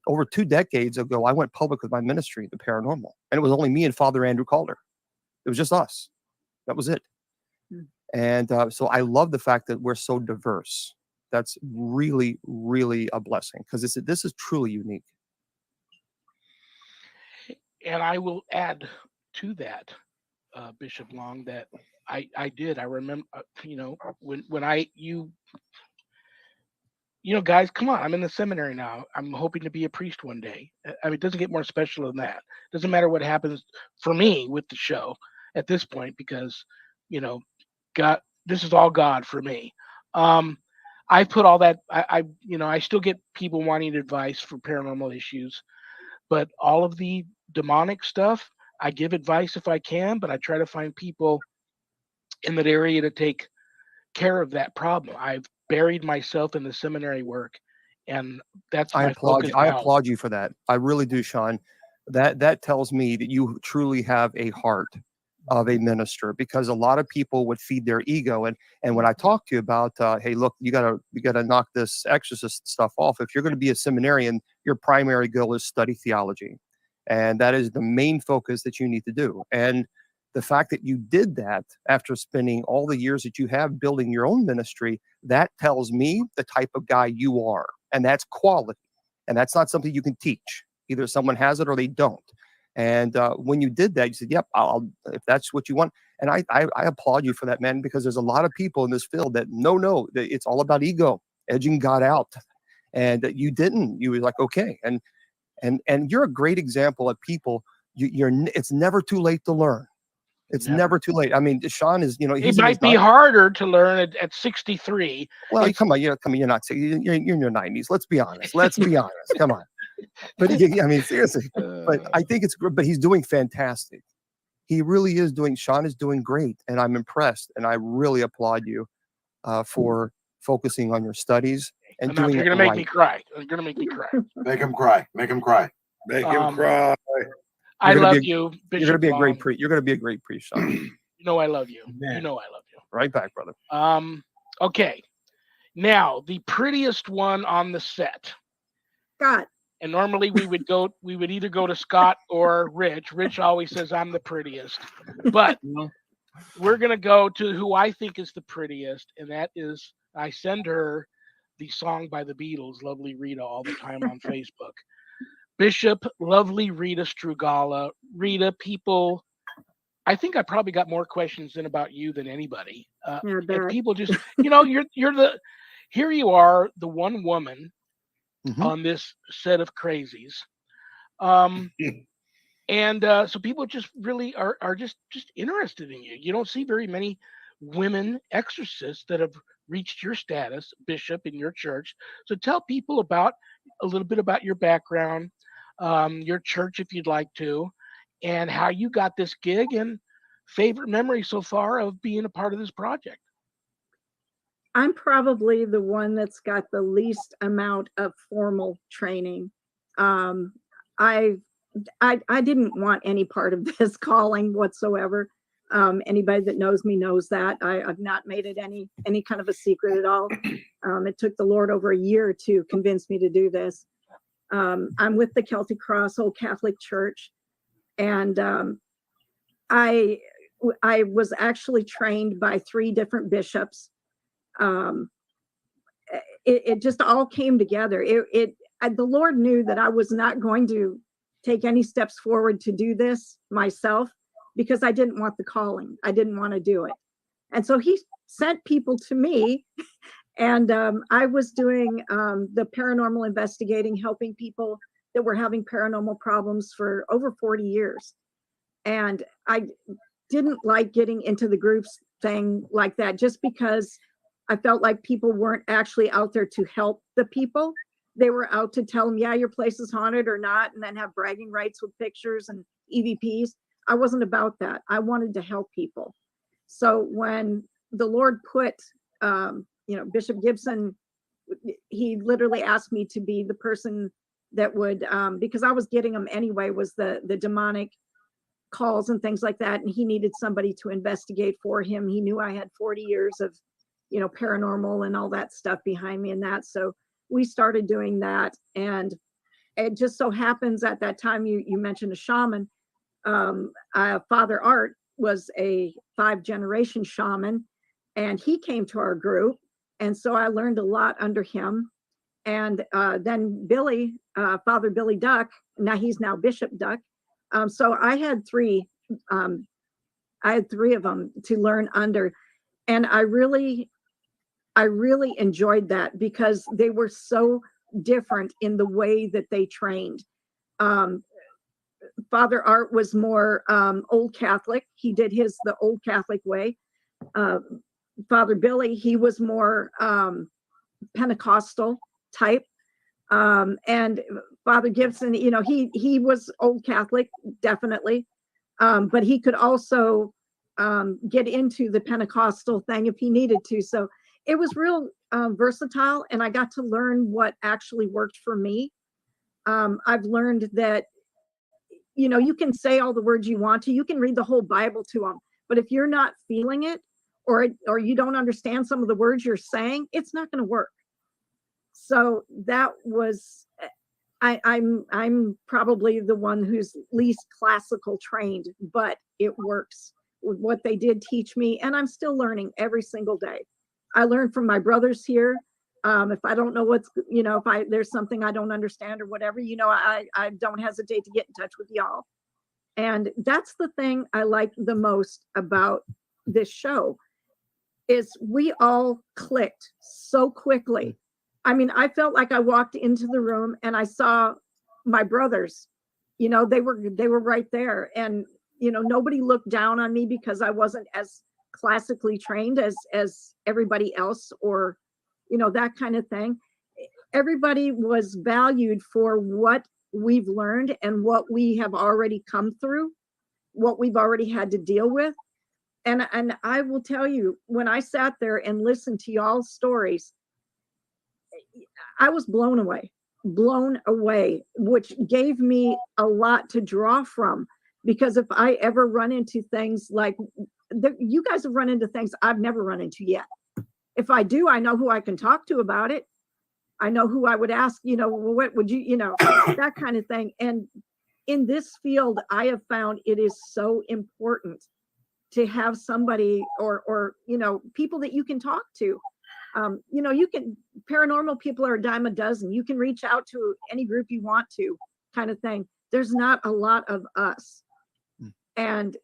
Over 2 decades ago, I went public with my ministry, the Paranormal, and it was only me and Father Andrew Calder. It was just us. That was it. And so I love the fact that we're so diverse. That's really, really a blessing, because this is truly unique. And I will add to that, Bishop Long, that I remember, guys, come on, I'm in the seminary now. I'm hoping to be a priest one day. I mean, it doesn't get more special than that. Doesn't matter what happens for me with the show at this point, because, God, this is all God for me. I put all that, I still get people wanting advice for paranormal issues, but all of the demonic stuff, I give advice if I can, but I try to find people in that area to take care of that problem. I've buried myself in the seminary work, and that's my focus now. I applaud you for that. I really do, Shawn. That tells me that you truly have a heart of a minister, because a lot of people would feed their ego. And when I talk to you about, hey, look, you gotta knock this exorcist stuff off. If you're going to be a seminarian, your primary goal is study theology, and that is the main focus that you need to do. And the fact that you did that after spending all the years that you have building your own ministry, that tells me the type of guy you are, and that's quality, and that's not something you can teach. Either someone has it or they don't. And when you did that, you said, yep, I'll if that's what you want. And I applaud you for that, man, because there's a lot of people in this field that no, it's all about ego, edging God out. And you didn't. You were like, okay. And you're a great example of people. It's never too late to learn. It's never too late. I mean, Shawn is, it might be harder to learn at 63. Well, come on, you're not you're in your 90s. Let's be honest. Come on. But I mean, seriously. But I think it's good. But he's doing fantastic. He really is doing. Shawn is doing great, and I'm impressed. And I really applaud you for focusing on your studies and doing you're it gonna make right. me cry. You're gonna make me cry. Make him cry. Make him cry. Make him cry. I love you, Bishop. You're gonna be a great priest. You're gonna be a great priest, Shawn. I love you. You know I love you. Right back, brother. Okay. Now the prettiest one on the set. Scott. And normally we would either go to Scott or Rich. Rich always says I'm the prettiest, but we're gonna go to who I think is the prettiest, and that is, I send her the song by the Beatles, Lovely Rita, all the time on Facebook. Bishop, lovely Rita Strugala. Rita, people, I think I probably got more questions about you than anybody. And people just, here you are, the one woman on this set of crazies. And so people just really are just interested in you. You don't see very many women exorcists that have reached your status, Bishop, in your church. So tell people a little bit about your background, your church, if you'd like to, and how you got this gig, and favorite memory so far of being a part of this project. I'm probably the one that's got the least amount of formal training. I didn't want any part of this calling whatsoever. Anybody that knows me knows that. I've not made it any kind of a secret at all. It took the Lord over a year to convince me to do this. I'm with the Celtic Cross Old Catholic Church, and I was actually trained by 3 different bishops. It just all came together. The Lord knew that I was not going to take any steps forward to do this myself, because I didn't want the calling. I didn't want to do it. And so he sent people to me, and I was doing the paranormal investigating, helping people that were having paranormal problems for over 40 years. And I didn't like getting into the groups thing like that, just because I felt like people weren't actually out there to help the people. They were out to tell them, yeah, your place is haunted or not, and then have bragging rights with pictures and EVPs. I wasn't about that. I wanted to help people. So when the Lord put, Bishop Gibson he literally asked me to be the person that would, because I was getting them anyway, was the demonic calls and things like that. And he needed somebody to investigate for him. He knew I had 40 years of, paranormal and all that stuff behind me and that. So we started doing that. And it just so happens at that time, you mentioned a shaman. Father Art was a 5-generation shaman, and he came to our group. And so I learned a lot under him. And then Billy, Father Billy Duck, he's now Bishop Duck. So I had three of them to learn under. And I really enjoyed that because they were so different in the way that they trained. Father Art was more old Catholic. He did the old Catholic way. Father Billy, he was more Pentecostal type. And Father Gibson, he was old Catholic, definitely. But he could also get into the Pentecostal thing if he needed to. So it was real versatile, and I got to learn what actually worked for me. I've learned that, you can say all the words you want to, you can read the whole Bible to them, but if you're not feeling it, or you don't understand some of the words you're saying, it's not going to work. So that was, I'm probably the one who's least classical trained, but it works with what they did teach me. And I'm still learning every single day. I learn from my brothers here. If I don't know what's, if there's something I don't understand or whatever, I don't hesitate to get in touch with y'all. And that's the thing I like the most about this show is we all clicked so quickly. I mean, I felt like I walked into the room and I saw my brothers, they were right there. And, nobody looked down on me because I wasn't as classically trained as everybody else, or, that kind of thing. Everybody was valued for what we've learned and what we have already come through, what we've already had to deal with. And I will tell you, when I sat there and listened to y'all's stories, I was blown away, which gave me a lot to draw from. Because if I ever run into things like you guys have run into things I've never run into yet. If I do, I know who I can talk to about it. I know who I would ask, what would you, that kind of thing. And in this field, I have found it is so important to have somebody or people that you can talk to. Paranormal people are a dime a dozen. You can reach out to any group you want to, kind of thing. There's not a lot of us. And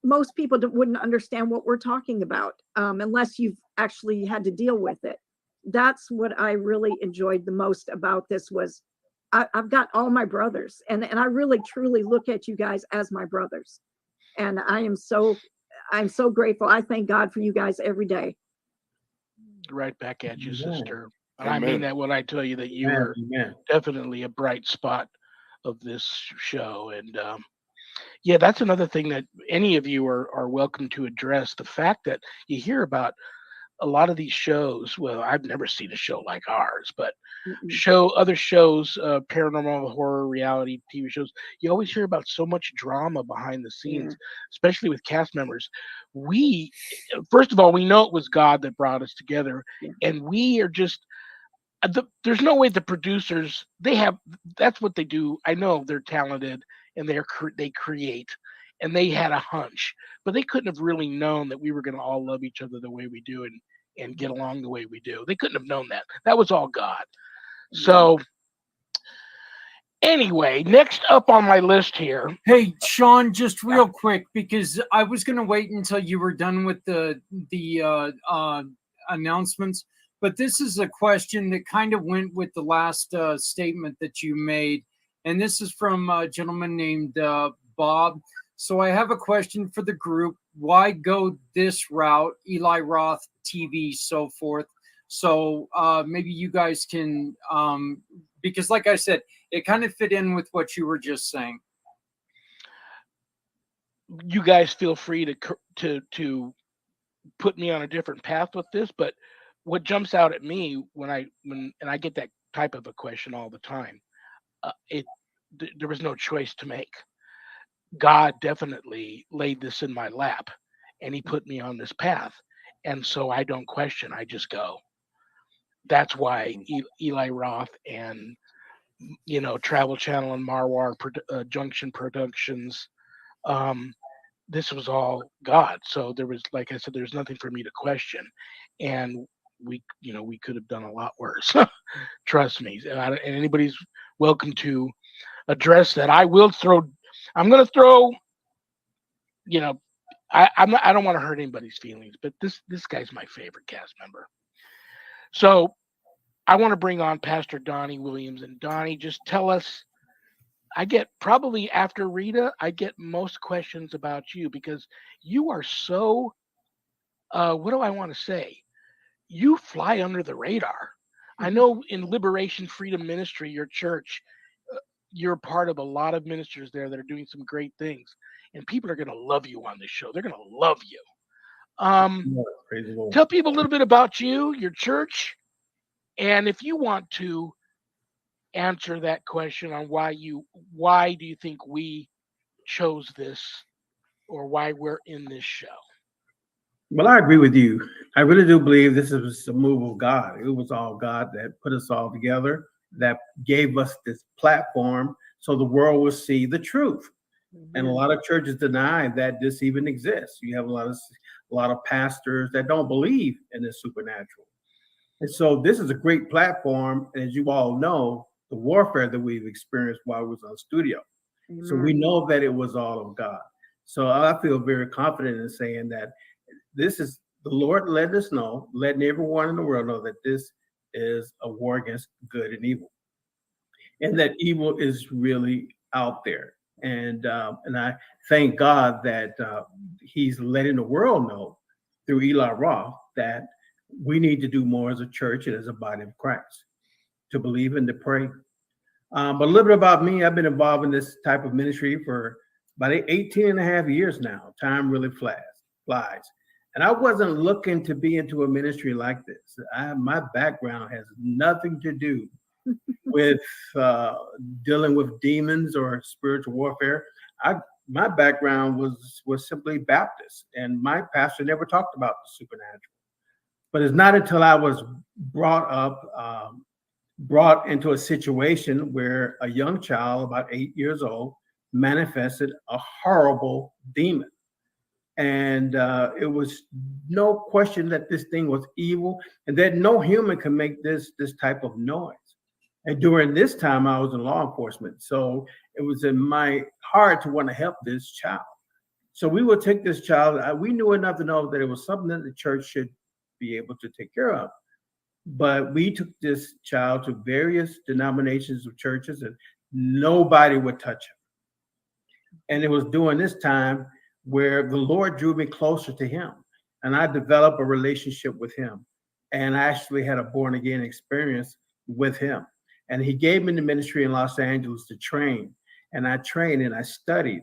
most people wouldn't understand what we're talking about unless you've actually had to deal with it. That's what I really enjoyed the most about this was I've got all my brothers, and I really truly look at you guys as my brothers. And I'm so grateful. I thank God for you guys every day. Right back at you, sister. And Amen. I mean that when I tell you that you are definitely a bright spot of this show. And yeah, that's another thing that any of you are welcome to address. The fact that you hear about a lot of these shows. Well, I've never seen a show like ours, but other shows, paranormal, horror, reality TV shows, you always hear about so much drama behind the scenes, especially with cast members. We, first of all, we know it was God that brought us together, and we are just, there's no way the producers, that's what they do. I know they're talented and they create, and they had a hunch, but they couldn't have really known that we were going to all love each other the way we do and get along the way we do. They couldn't have known that. That was all God. So anyway, next up on my list here. Hey, Shawn, just real quick, because I was going to wait until you were done with the announcements, but this is a question that kind of went with the last statement that you made. And this is from a gentleman named Bob. So I have a question for the group. Why go this route? Eli Roth, TV, so forth. So maybe you guys can, because like I said, it kind of fit in with what you were just saying. You guys feel free to put me on a different path with this, but what jumps out at me when I get that type of a question all the time, there was no choice to make. God definitely laid this in my lap, and he put me on this path, and so I don't question. I just go. That's why Eli Roth and Travel Channel and Marwar Junction Productions. This was all God. So there was, like I said, there's nothing for me to question, and we could have done a lot worse. Trust me. And anybody's welcome to address that. I'm going to throw. I don't want to hurt anybody's feelings, but this guy's my favorite cast member. So I want to bring on Pastor Donnie Williams. And Donnie, just tell us, I get probably after Rita, I get most questions about you because you are so, what do I want to say? You fly under the radar. I know in Liberation Freedom Ministry, your church, you're part of a lot of ministers there that are doing some great things. And people are going to love you on this show. They're going to love you. Tell people a little bit about you, your church, and if you want to answer that question on why do you think we chose this or why we're in this show. Well, I agree with you. I really do believe this is a move of God. It was all God that put us all together, that gave us this platform so the world will see the truth. And a lot of churches deny that this even exists. You have a lot of pastors that don't believe in the supernatural. And so this is a great platform. As you all know, the warfare that we've experienced while we was on studio. Amen. So we know that it was all of God. So I feel very confident in saying that this is the Lord letting us know, letting everyone in the world know that this is a war against good and evil. And that evil is really out there. And I thank God that he's letting the world know through Eli Roth that we need to do more as a church and as a body of Christ, to believe and to pray. But a little bit about me, I've been involved in this type of ministry for about 18 and a half years now. Time really flies. And I wasn't looking to be into a ministry like this. My background has nothing to do with dealing with demons or spiritual warfare. My background was simply Baptist, and my pastor never talked about the supernatural. But it's not until I was brought into a situation where a young child, about 8 years old, manifested a horrible demon. And it was no question that this thing was evil and that no human can make this type of noise. And during this time, I was in law enforcement. So it was in my heart to want to help this child. So we would take this child. We knew enough to know that it was something that the church should be able to take care of. But we took this child to various denominations of churches and nobody would touch him. And it was during this time where the Lord drew me closer to him. And I developed a relationship with him. And I actually had a born again experience with him. And he gave me the ministry in Los Angeles to train. And I trained and I studied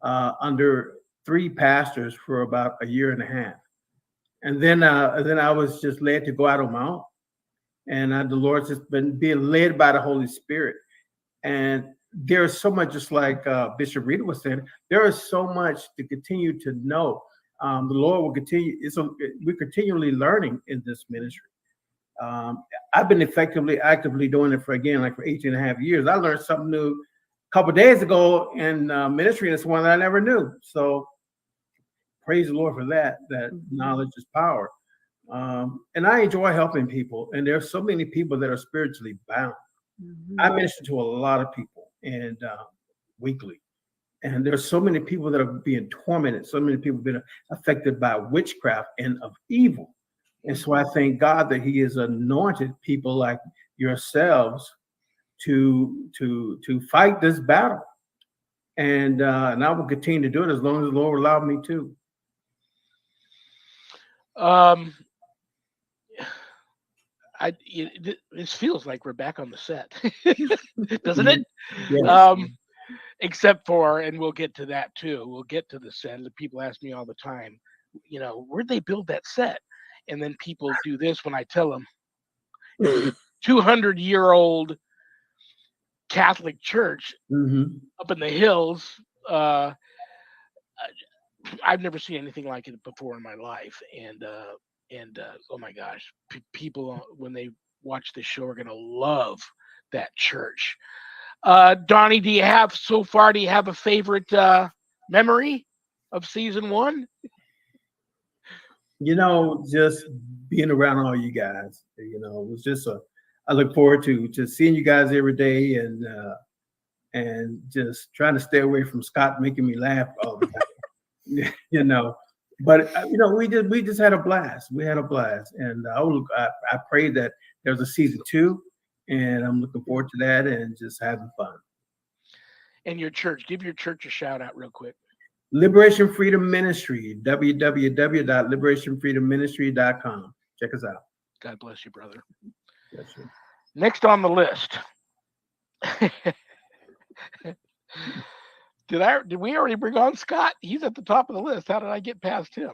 under 3 pastors for about a year and a half. And then I was just led to go out on my own. And the Lord's just been being led by the Holy Spirit. And there's so much, just like Bishop Rita was saying, there is so much to continue to know. The Lord will continue. We're continually learning in this ministry. I've been actively doing it for 18 and a half years. I learned something new a couple of days ago in ministry, and it's one that I never knew. So praise the Lord for that knowledge is power. And I enjoy helping people. And there's so many people that are spiritually bound. Mm-hmm. I minister to a lot of people and weekly. And there's so many people that are being tormented. So many people being affected by witchcraft and of evil. And so I thank God that he has anointed people like yourselves to fight this battle. And I will continue to do it as long as the Lord will allow me to. This feels like we're back on the set, doesn't it? Yes. Except for, and we'll get to that too. We'll get to the set. The people ask me all the time, where'd they build that set? And then people do this when I tell them 200-year-old Catholic church up in the hills. I've never seen anything like it before in my life. And oh my gosh, people when they watch this show are going to love that church. Donnie, do you have a favorite memory of season 1? Just being around all you guys, it was just I look forward to just seeing you guys every day and just trying to stay away from Scott making me laugh all the time. But we just had a blast. We had a blast, and I pray that there's a season 2, and I'm looking forward to that and just having fun. And your church, give your church a shout out real quick. Liberation Freedom Ministry, www.liberationfreedomministry.com. Check us out. God bless you, brother. Bless you. Next on the list. Did we already bring on Scott? He's at the top of the list. How did I get past him?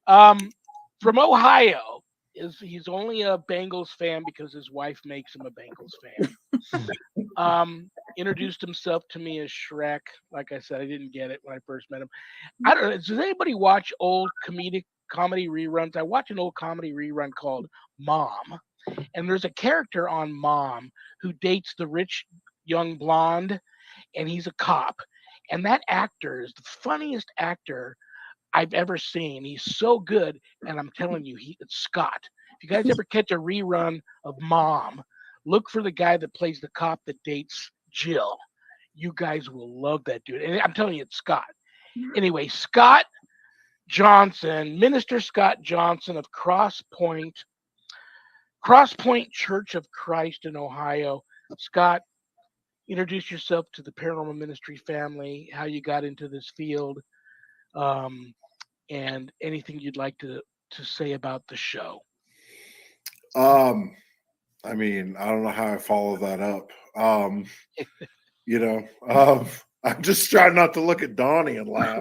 From Ohio. He's only a Bengals fan because his wife makes him a Bengals fan. Introduced himself to me as Shrek. Like I said, I didn't get it when I first met him. I don't know. Does anybody watch old comedy reruns? I watch an old comedy rerun called Mom. And there's a character on Mom who dates the rich young blonde, and he's a cop. And that actor is the funniest actor I've ever seen. He's so good, and I'm telling you, it's Scott. If you guys ever catch a rerun of Mom, look for the guy that plays the cop that dates Jill. You guys will love that dude. And I'm telling you, it's Scott. Anyway, Scott Johnson, Minister Scott Johnson of Cross Point Church of Christ in Ohio. Scott, introduce yourself to the Paranormal Ministry family, how you got into this field, and anything you'd like to say about the show. I mean, I don't know how I follow that up. I'm just trying not to look at Donnie and laugh.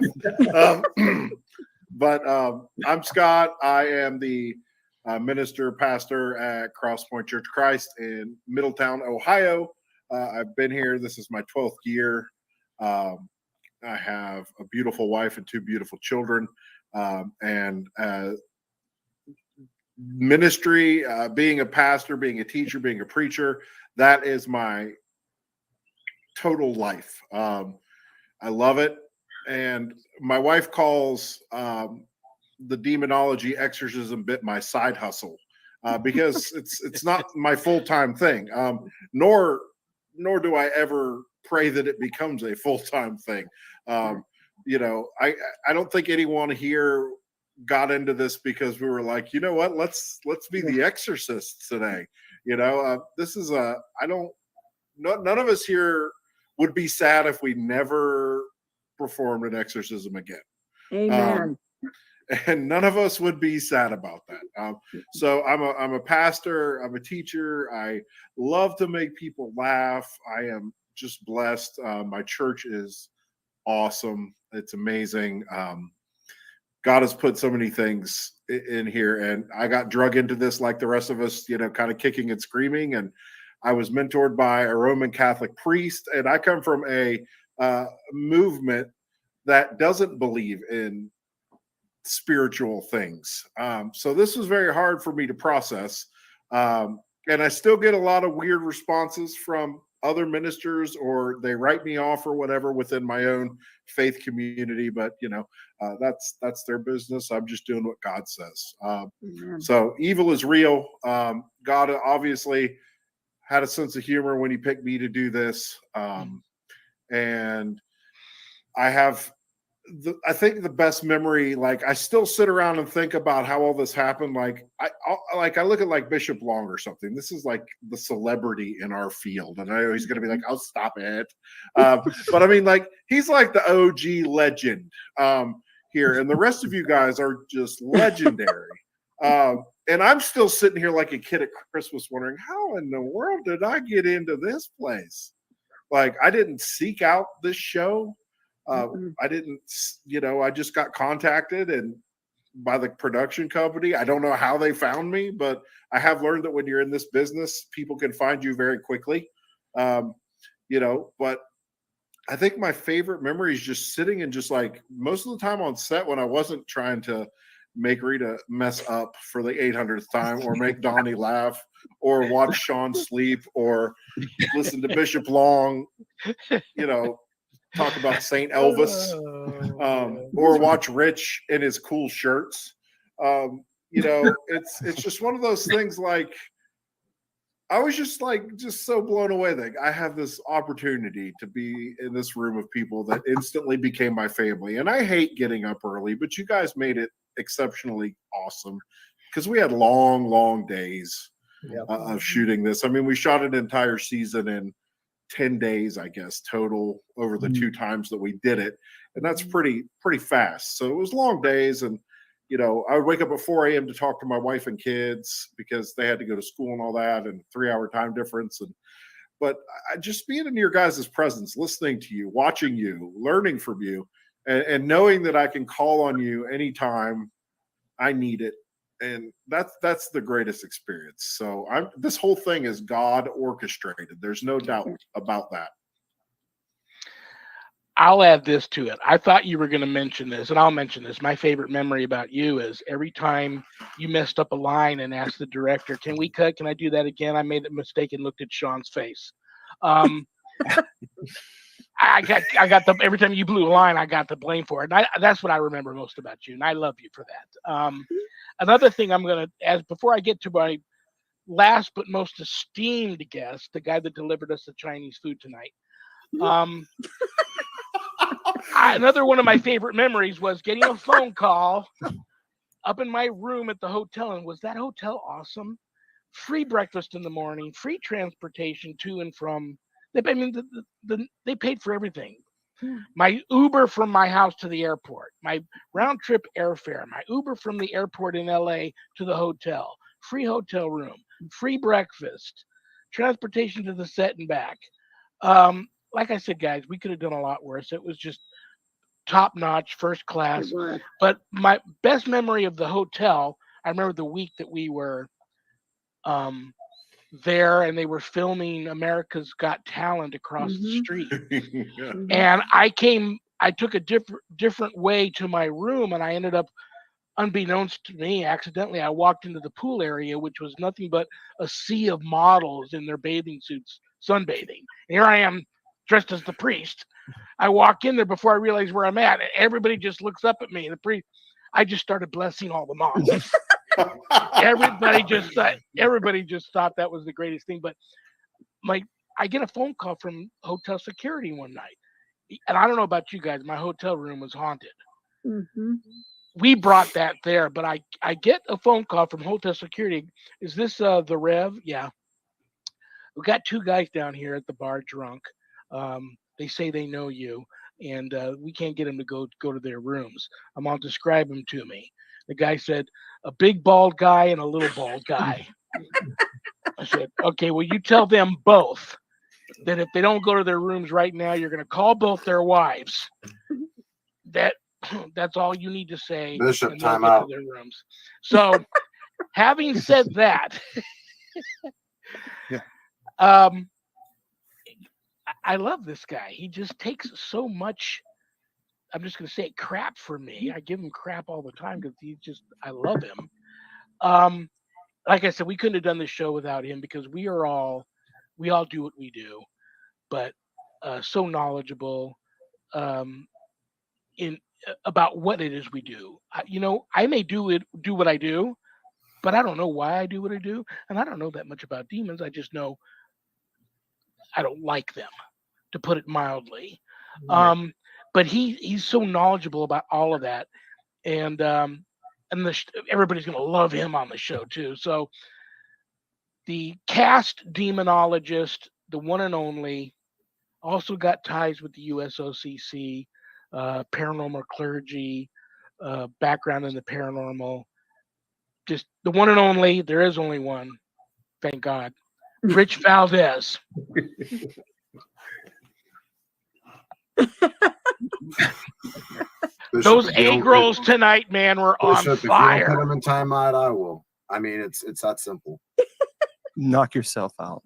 But I'm Scott. I am the pastor at Cross Point Church of Christ in Middletown, Ohio. I've been here. This is my 12th year. I have a beautiful wife and 2 beautiful children. And ministry, being a pastor, being a teacher, being a preacher, that is my total life. I love it. And my wife calls the demonology exorcism bit my side hustle because it's not my full-time thing. Nor do I ever pray that it becomes a full-time thing. I don't think anyone here got into this because we were like, you know what, let's be the exorcists today. This is none of us here would be sad if we never performed an exorcism again. Amen. And none of us would be sad about that. So I'm a pastor. I'm a teacher. I love to make people laugh. I am just blessed. My church is awesome. It's amazing. God has put so many things in here, and I got drug into this like the rest of us, kind of kicking and screaming. And I was mentored by a Roman Catholic priest, and I come from a movement that doesn't believe in spiritual things. So this was very hard for me to process. And I still get a lot of weird responses from other ministers, or they write me off or whatever within my own faith community. But, that's their business. I'm just doing what God says. So evil is real. God obviously had a sense of humor when he picked me to do this. And I think the best memory, like I still sit around and think about how all this happened. Like I look at like Bishop Long or something. This is like the celebrity in our field. And I know he's going to be like, "Oh, stop it." But I mean, like, he's like the OG legend here. And the rest of you guys are just legendary. And I'm still sitting here like a kid at Christmas wondering, how in the world did I get into this place? Like, I didn't seek out this show. I didn't, I just got contacted, and by the production company. I don't know how they found me, but I have learned that when you're in this business, people can find you very quickly. But I think my favorite memory is just sitting and just like most of the time on set when I wasn't trying to make Rita mess up for the 800th time or make Donnie laugh or watch Shawn sleep or listen to Bishop Long, talk about St. Elvis, or watch Rich in his cool shirts. It's just one of those things. Like I was just so blown away that I have this opportunity to be in this room of people that instantly became my family. And I hate getting up early, but you guys made it exceptionally awesome because we had long days of shooting this. I mean, we shot an entire season in 10 days, I guess, total over the 2 times that we did it. And that's pretty fast. So it was long days. And, I would wake up at 4 a.m. to talk to my wife and kids because they had to go to school and all that and 3-hour time difference. But I just being in your guys' presence, listening to you, watching you, learning from you, and knowing that I can call on you anytime I need it. And that's the greatest experience. So this whole thing is God orchestrated. There's no doubt about that. I'll add this to it. I thought you were going to mention this, and I'll mention this. My favorite memory about you is every time you messed up a line and asked the director, "Can we cut? Can I do that again?" I made a mistake and looked at Shawn's face. Every time you blew a line, I got the blame for it. And that's what I remember most about you, and I love you for that. Another thing I'm going to ask before I get to my last but most esteemed guest, the guy that delivered us the Chinese food tonight. Another one of my favorite memories was getting a phone call up in my room at the hotel. And was that hotel awesome? Free breakfast in the morning, free transportation to and from. They paid for everything. My Uber from my house to the airport, my round trip airfare, my Uber from the airport in LA to the hotel, free hotel room, free breakfast, transportation to the set and back. Like I said, guys, we could have done a lot worse. It was just top notch, first class. But my best memory of the hotel, I remember the week that we were there and they were filming America's Got Talent across the street. And I took a different way to my room, and I ended up, unbeknownst to me, accidentally, I walked into the pool area, which was nothing but a sea of models in their bathing suits, sunbathing. And here I am dressed as the priest. I walk in there before I realize where I'm at. And everybody just looks up at me. I just started blessing all the models. Everybody just thought that was the greatest thing. But I get a phone call from hotel security one night. And I don't know about you guys, my hotel room was haunted. We brought that there, but I get a phone call from hotel security. Is this the Rev? Yeah. We got 2 guys down here at the bar drunk. They say they know you, and we can't get them to go to their rooms. I'll describe them to me. The guy said, a big bald guy and a little bald guy. I said, okay, well, you tell them both that if they don't go to their rooms right now, you're going to call both their wives. That's all you need to say. Bishop, time out. Their rooms. So, having said that, I love this guy. He just takes so much, I'm just going to say, crap for me. I give him crap all the time because I love him. Like I said, we couldn't have done this show without him because we all do what we do, but so knowledgeable about what it is we do. I may do what I do, but I don't know why I do what I do, and I don't know that much about demons. I just know I don't like them, to put it mildly. But he's so knowledgeable about all of that, and everybody's going to love him on the show too. So the cast demonologist, the one and only, also got ties with the USOCC, paranormal clergy, background in the paranormal. Just the one and only. There is only one. Thank God. Rich Valdez. Those if you don't A-girls tonight, man, were on Bishop, if you don't put fire. him in timeout, I will. I mean, it's that simple. Knock yourself out.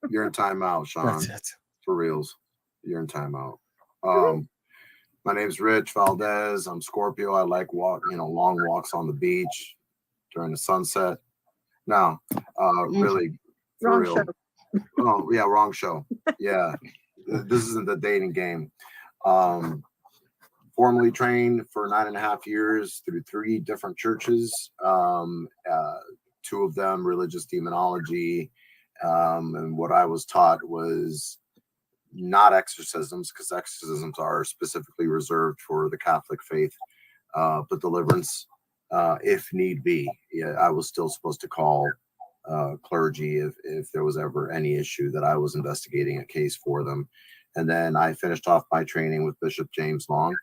You're in timeout, Shawn. That's it. For reals. You're in timeout. My name's Rich Valdez. I'm Scorpio. I like long walks on the beach during the sunset. No, really, for Wrong real. show. Oh, yeah, wrong show. Yeah. This isn't the dating game. Formally trained for 9.5 years through 3 different churches. 2 of them religious demonology. And what I was taught was not exorcisms, because exorcisms are specifically reserved for the Catholic faith, but deliverance, if need be. Yeah, I was still supposed to call clergy if there was ever any issue that I was investigating a case for them. And then I finished off my training with Bishop James Long.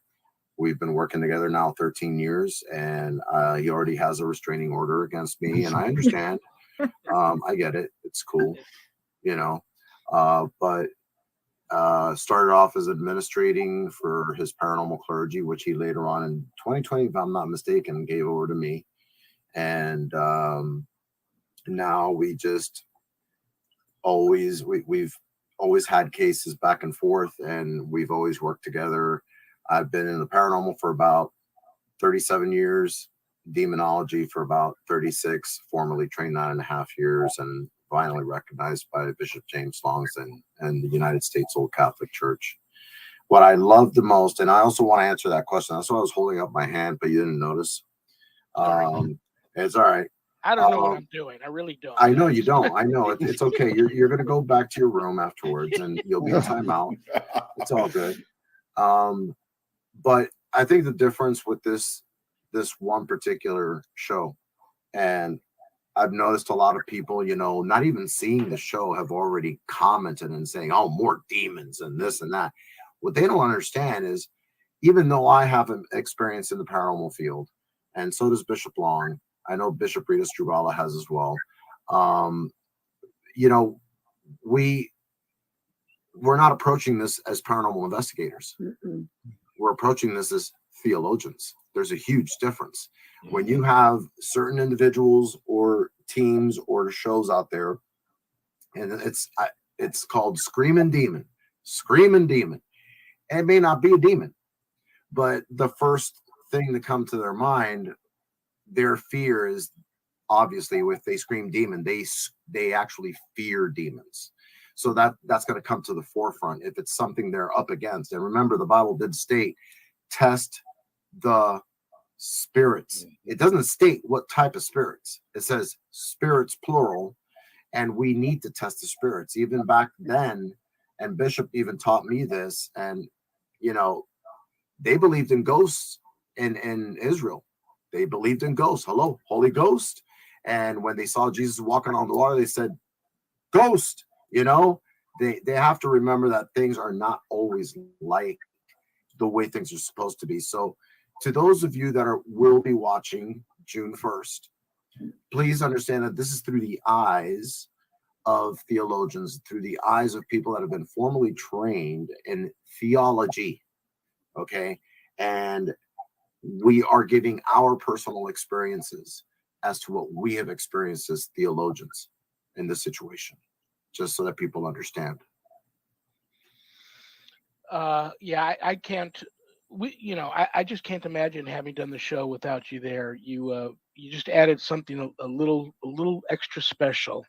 We've been working together now 13 years, and he already has a restraining order against me, and I understand. I get it. It's cool, but started off as administrating for his paranormal clergy, which he later on in 2020, if I'm not mistaken, gave over to me. And now we just we've always had cases back and forth, and we've always worked together. I've been in the paranormal for about 37 years, demonology for about 36, formerly trained 9.5 years, and finally recognized by Bishop James Longs and the United States Old Catholic Church. What I love the most, and I also want to answer that question. That's why I was holding up my hand, but you didn't notice. It's all right. I don't know what I'm doing. I really don't. I know you don't. I know it's okay. You're going to go back to your room afterwards, and you'll be in timeout. It's all good. But I think the difference with this one particular show, and I've noticed a lot of people, not even seeing the show, have already commented and saying, "Oh, more demons and this and that." What they don't understand is, even though I have an experience in the paranormal field, and so does Bishop Long, I know Bishop Rita Strubala has as well. We're not approaching this as paranormal investigators. Mm-mm. We're approaching this as theologians. There's a huge difference. When you have certain individuals or teams or shows out there, and it's called Screaming Demon. It may not be a demon, but the first thing to come to their mind, their fear is obviously, if they scream demon, they actually fear demons. So that's going to come to the forefront if it's something they're up against. And remember, the Bible did state, test the spirits. It doesn't state what type of spirits. It says spirits plural, and we need to test the spirits. Even back then, and Bishop even taught me this, and they believed in ghosts in Israel. They believed in ghosts. Hello, Holy Ghost. And when they saw Jesus walking on the water, they said, ghost. They have to remember that things are not always like the way things are supposed to be. So to those of you that will be watching June 1st, please understand that this is through the eyes of theologians, through the eyes of people that have been formally trained in theology. Okay. And we are giving our personal experiences as to what we have experienced as theologians in this situation, just so that people understand. I can't. I just can't imagine having done the show without you there. You just added something a little extra special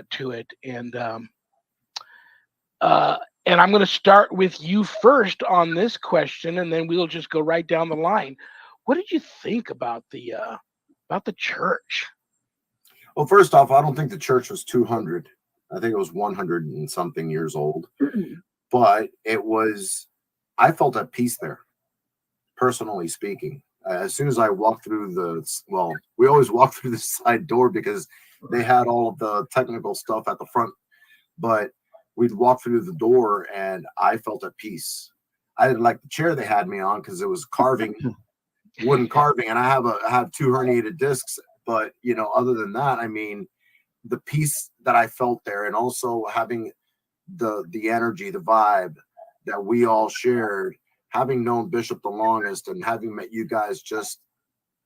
to it, and I'm going to start with you first on this question, and then we'll just go right down the line. What did you think about the church? Well, first off, I don't think the church was 200. I think it was 100 and something years old. But I felt at peace there, personally speaking. As soon as I walked through we always walk through the side door because they had all of the technical stuff at the front. But we'd walk through the door and I felt at peace. I didn't like the chair they had me on because it was wooden carving, and I have 2 herniated discs. But other than that, I mean, the peace that I felt there, and also having the energy, the vibe that we all shared, having known Bishop the longest and having met you guys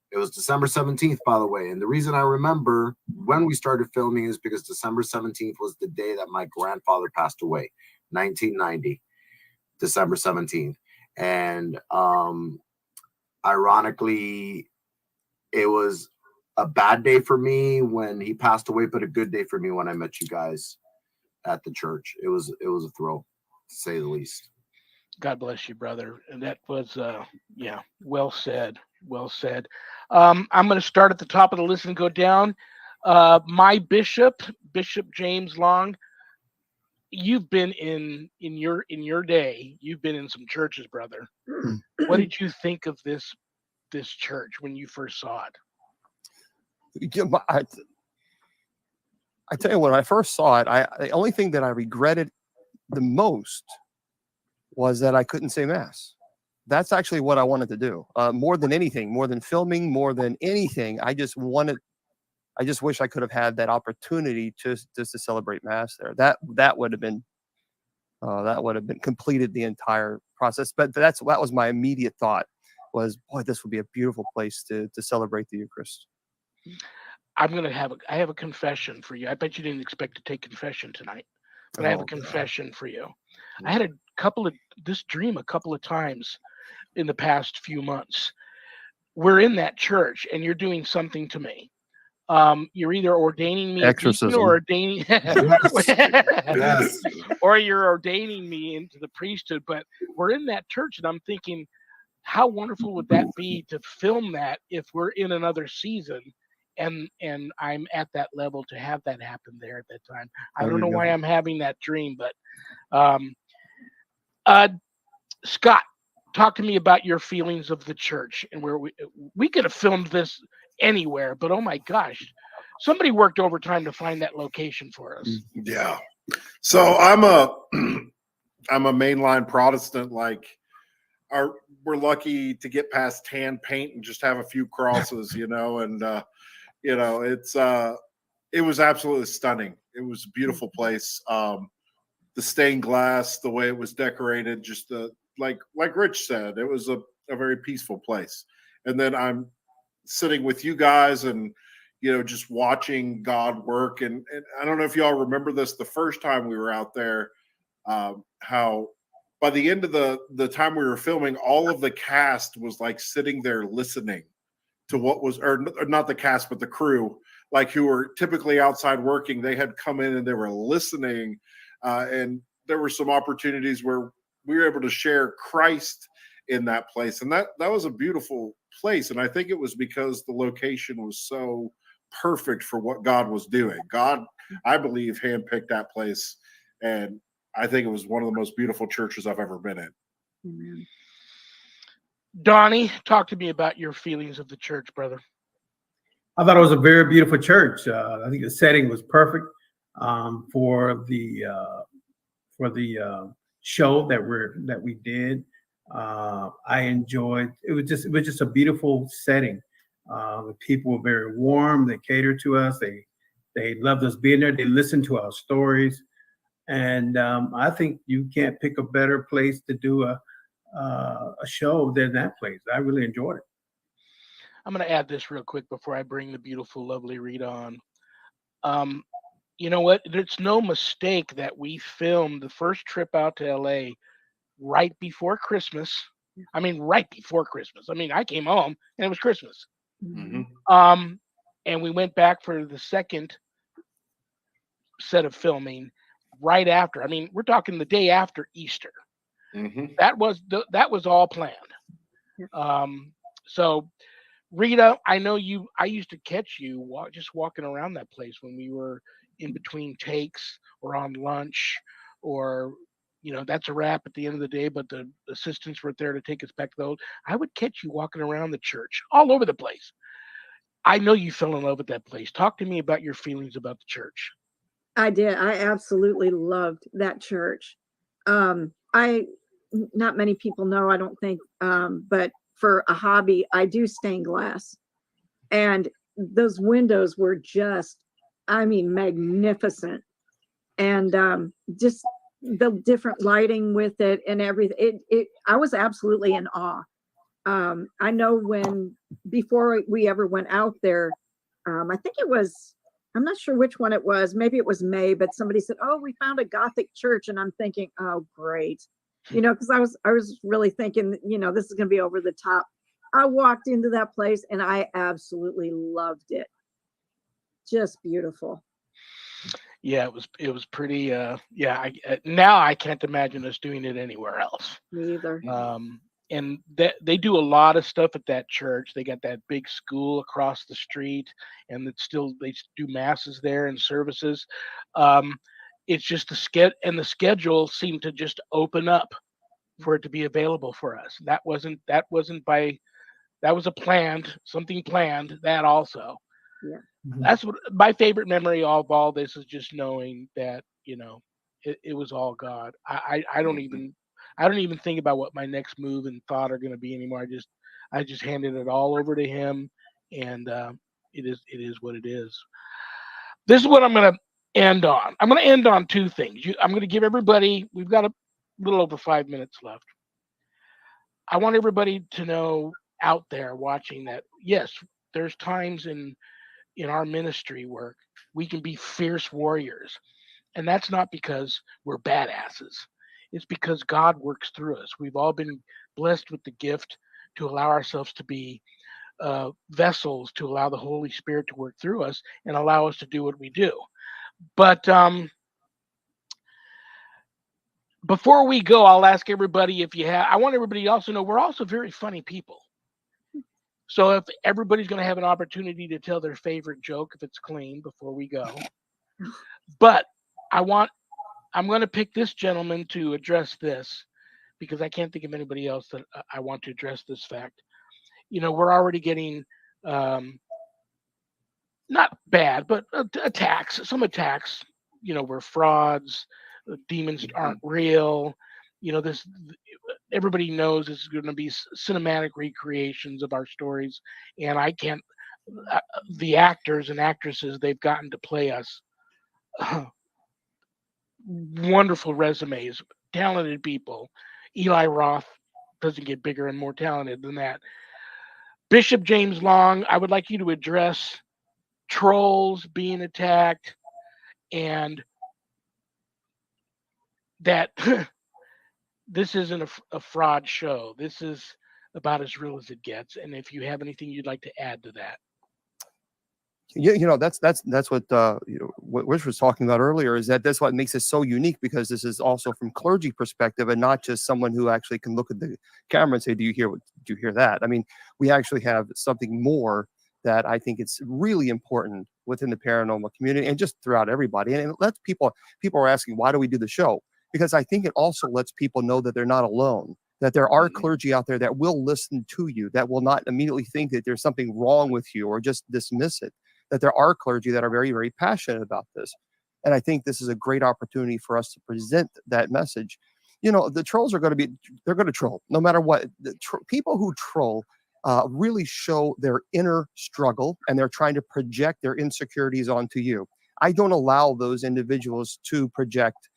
it was December 17th, by the way. And the reason I remember when we started filming is because December 17th was the day that my grandfather passed away, 1990, December 17th. And ironically, it was a bad day for me when he passed away, but a good day for me when I met you guys at the church. It was a thrill, to say the least. God bless you, brother. And that was, well said. Well said. I'm going to start at the top of the list and go down. My Bishop James Long. You've been in your day. You've been in some churches, brother. What did you think of this church when you first saw it? I tell you, when I first saw it, the only thing that I regretted the most was that I couldn't say mass. That's actually what I wanted to do. More than anything, more than filming, more than anything, I just wish I could have had that opportunity just to celebrate mass there. That would have been completed the entire process. But that was my immediate thought was, boy, this would be a beautiful place to celebrate the Eucharist. I have a confession for you. I bet you didn't expect to take confession tonight, but I have a confession for you. I had this dream a couple of times in the past few months. We're in that church and you're doing something to me. You're either ordaining me exorcism or ordaining Yes. or you're ordaining me into the priesthood. But we're in that church and I'm thinking, how wonderful would that be to film that if we're in another season and I'm at that level to have that happen there at that time. I don't know why I'm having that dream, but Scott, talk to me about your feelings of the church and where we could have filmed this anywhere, but oh my gosh, somebody worked overtime to find that location for us. Yeah. So I'm a mainline Protestant. Like we're lucky to get past tan paint and just have a few crosses, and it was absolutely stunning. It was a beautiful place. The stained glass, the way it was decorated, just like Rich said, it was a very peaceful place. And then I'm sitting with you guys and, just watching God work. And I don't know if y'all remember this, the first time we were out there, how by the end of the time we were filming, all of the cast was like sitting there listening to what was, or not the cast, but the crew, like who were typically outside working. They had come in and they were listening. And there were some opportunities where we were able to share Christ in that place. And that was a beautiful place. And I think it was because the location was so perfect for what God was doing. God, I believe, handpicked that place. And I think it was one of the most beautiful churches I've ever been in. Amen. Donnie, talk to me about your feelings of the church, brother. I thought it was a very beautiful church. I think the setting was perfect for the show that we did. I enjoyed. It was just a beautiful setting. The people were very warm. They catered to us. They loved us being there. They listened to our stories, and I think you can't pick a better place to do a show than that place. I really enjoyed it. I'm going to add this real quick before I bring the beautiful, lovely Rita on. You know what? It's no mistake that we filmed the first trip out to LA right before Christmas. I mean, right before Christmas. I mean, I came home and it was Christmas. Mm-hmm. And we went back for the second set of filming right after. I mean, we're talking the day after Easter. Mm-hmm. That was all planned. So Rita, I know I used to catch you just walking around that place when we were in between takes or on lunch, or that's a wrap at the end of the day, but the assistants were there to take us back to those. I would catch you walking around the church all over the place. I know you fell in love with that place. Talk to me about your feelings about the church. I did. I absolutely loved that church. Not many people know, I don't think, but for a hobby, I do stained glass, and those windows were just, magnificent. And just the different lighting with it and everything. I was absolutely in awe. I know before we ever went out there, I think it was, I'm not sure which one it was. Maybe it was May, but somebody said, "Oh, we found a Gothic church," and I'm thinking, "Oh, great," because I was really thinking, this is going to be over the top. I walked into that place and I absolutely loved it. Just beautiful. Yeah, it was pretty. Now I can't imagine us doing it anywhere else. Me either. And they do a lot of stuff at that church. They got that big school across the street, and they do masses there and services. It's just the schedule seemed to just open up for it to be available for us. That was something planned. That also. Yeah. That's what my favorite memory of all this is, just knowing that it was all God. I don't even think about what my next move and thought are going to be anymore. I just handed it all over to Him, and it is what it is. This is what I'm going to end on. I'm going to end on two things. I'm going to give everybody. We've got a little over 5 minutes left. I want everybody to know out there watching that, yes, there's times in our ministry work we can be fierce warriors, and that's not because we're badasses. It's because God works through us. We've all been blessed with the gift to allow ourselves to be vessels, to allow the Holy Spirit to work through us and allow us to do what we do. But before we go, I'll ask everybody I want everybody to also know we're also very funny people. So if everybody's going to have an opportunity to tell their favorite joke, if it's clean, before we go. But I'm going to pick this gentleman to address this, because I can't think of anybody else that I want to address this fact. We're already getting not bad, but attacks. Some attacks, were frauds. Demons aren't real. Everybody knows it's going to be cinematic recreations of our stories, and I can't. The actors and actresses they've gotten to play us, wonderful resumes, talented people. Eli Roth doesn't get bigger and more talented than that. Bishop James Long, I would like you to address trolls being attacked, and that this isn't a fraud show. This is about as real as it gets. And if you have anything you'd like to add to that. That's what what Rich was talking about earlier, is that's what makes it so unique, because this is also from clergy perspective and not just someone who actually can look at the camera and say, do you hear that? I mean, we actually have something more that I think it's really important within the paranormal community and just throughout everybody. And it lets people are asking, why do we do the show? Because I think it also lets people know that they're not alone, that there are clergy out there that will listen to you, that will not immediately think that there's something wrong with you or just dismiss it, that there are clergy that are very, very passionate about this. And I think this is a great opportunity for us to present that message. The trolls they're going to troll no matter what. People who troll really show their inner struggle, and they're trying to project their insecurities onto you. I don't allow those individuals to project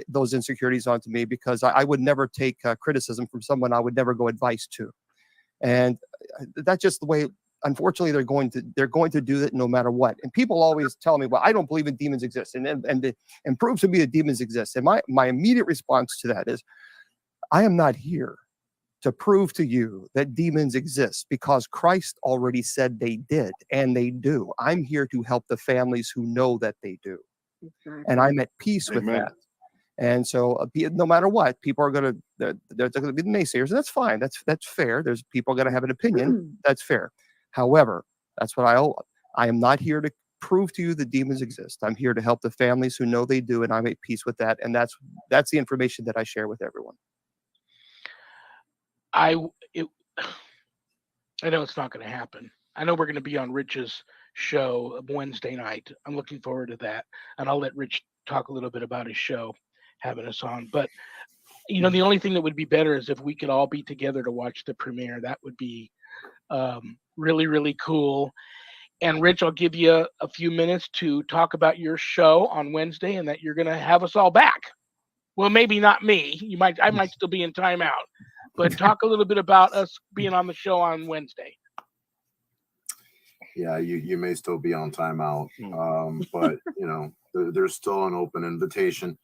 those insecurities onto me, because I would never take criticism from someone I would never go advice to. And that's just the way, unfortunately, they're going to do that no matter what. And people always tell me, well, I don't believe in demons exist, and prove to me that demons exist. And my immediate response to that is, I am not here to prove to you that demons exist, because Christ already said they did, and they do. I'm here to help the families who know that they do. Exactly. And I'm at peace with that. And so no matter what, people are going to, they're going to be the naysayers, and that's fine. That's fair. There's people going to have an opinion. That's fair. However, that's what I am not here to prove to you that demons exist. I'm here to help the families who know they do, and I'm at peace with that. And that's the information that I share with everyone. I know it's not going to happen. I know we're going to be on Rich's show Wednesday night. I'm looking forward to that. And I'll let Rich talk a little bit about his show, having us on. But, the only thing that would be better is if we could all be together to watch the premiere. That would be really, really cool. And Rich, I'll give you a few minutes to talk about your show on Wednesday, and that you're going to have us all back. Well, maybe not me. I might still be in timeout. But talk a little bit about us being on the show on Wednesday. Yeah, you may still be on timeout, but there's still an open invitation.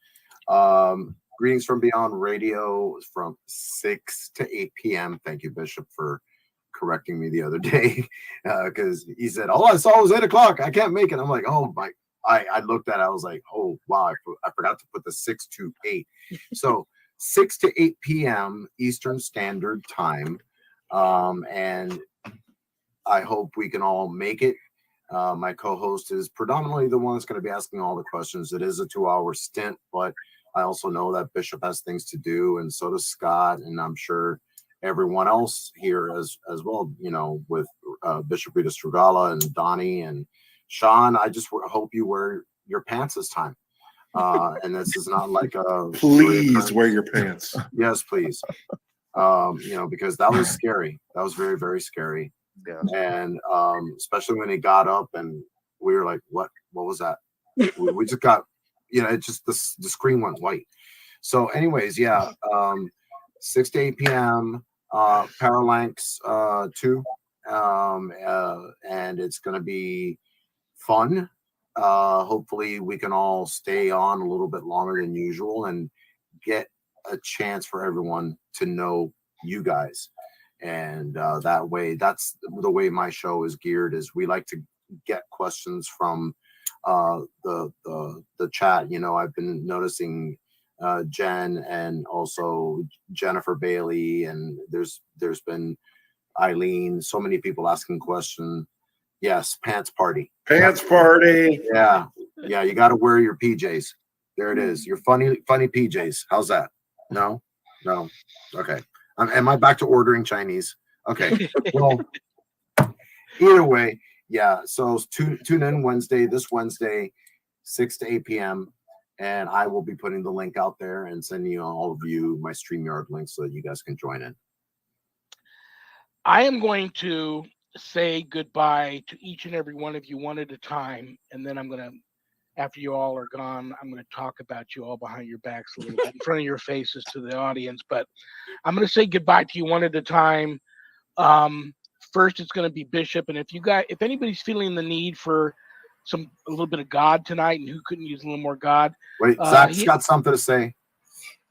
Greetings from Beyond Radio from 6 to 8 p.m. Thank you, Bishop, for correcting me the other day, because he said, all I saw was 8 o'clock. I can't make it. I'm like, oh my. I looked at it. I was like, oh, wow. I forgot to put the 6 to 8. So 6 to 8 p.m. Eastern Standard Time. And I hope we can all make it. My co-host is predominantly the one that's going to be asking all the questions. It is a 2-hour stint, but I also know that Bishop has things to do, and so does Scott, and I'm sure everyone else here as well, with Bishop Rita Strugala and Donnie and Shawn. I just hope you wear your pants this time. And this is not like a please wear your pants. Yes, please. Because that was scary. That was very, very scary. Yeah. And especially when he got up and we were like, what was that? we just got, it just the screen went white. So anyways, 6 to 8 p.m. Parallax 2. And it's going to be fun. Hopefully we can all stay on a little bit longer than usual and get a chance for everyone to know you guys. And that way, that's the way my show is geared, is we like to get questions from the chat. I've been noticing Jen and also Jennifer Bailey, and there's been Eileen, so many people asking questions. Yes, pants party. Pants party. Yeah. You got to wear your PJs. There it is. Your funny PJs. How's that? No. Okay. Am I back to ordering Chinese? Okay. Well, either way, yeah. So tune in this Wednesday, 6 to 8 p.m. And I will be putting the link out there and sending all of you my StreamYard link so that you guys can join in. I am going to say goodbye to each and every one of you one at a time, and then I'm going to, after you all are gone, I'm going to talk about you all behind your backs a little bit in front of your faces to the audience. But I'm going to say goodbye to you one at a time. First, it's going to be Bishop, and if anybody's feeling the need for a little bit of God tonight, and who couldn't use a little more God, wait, Zach's got something to say.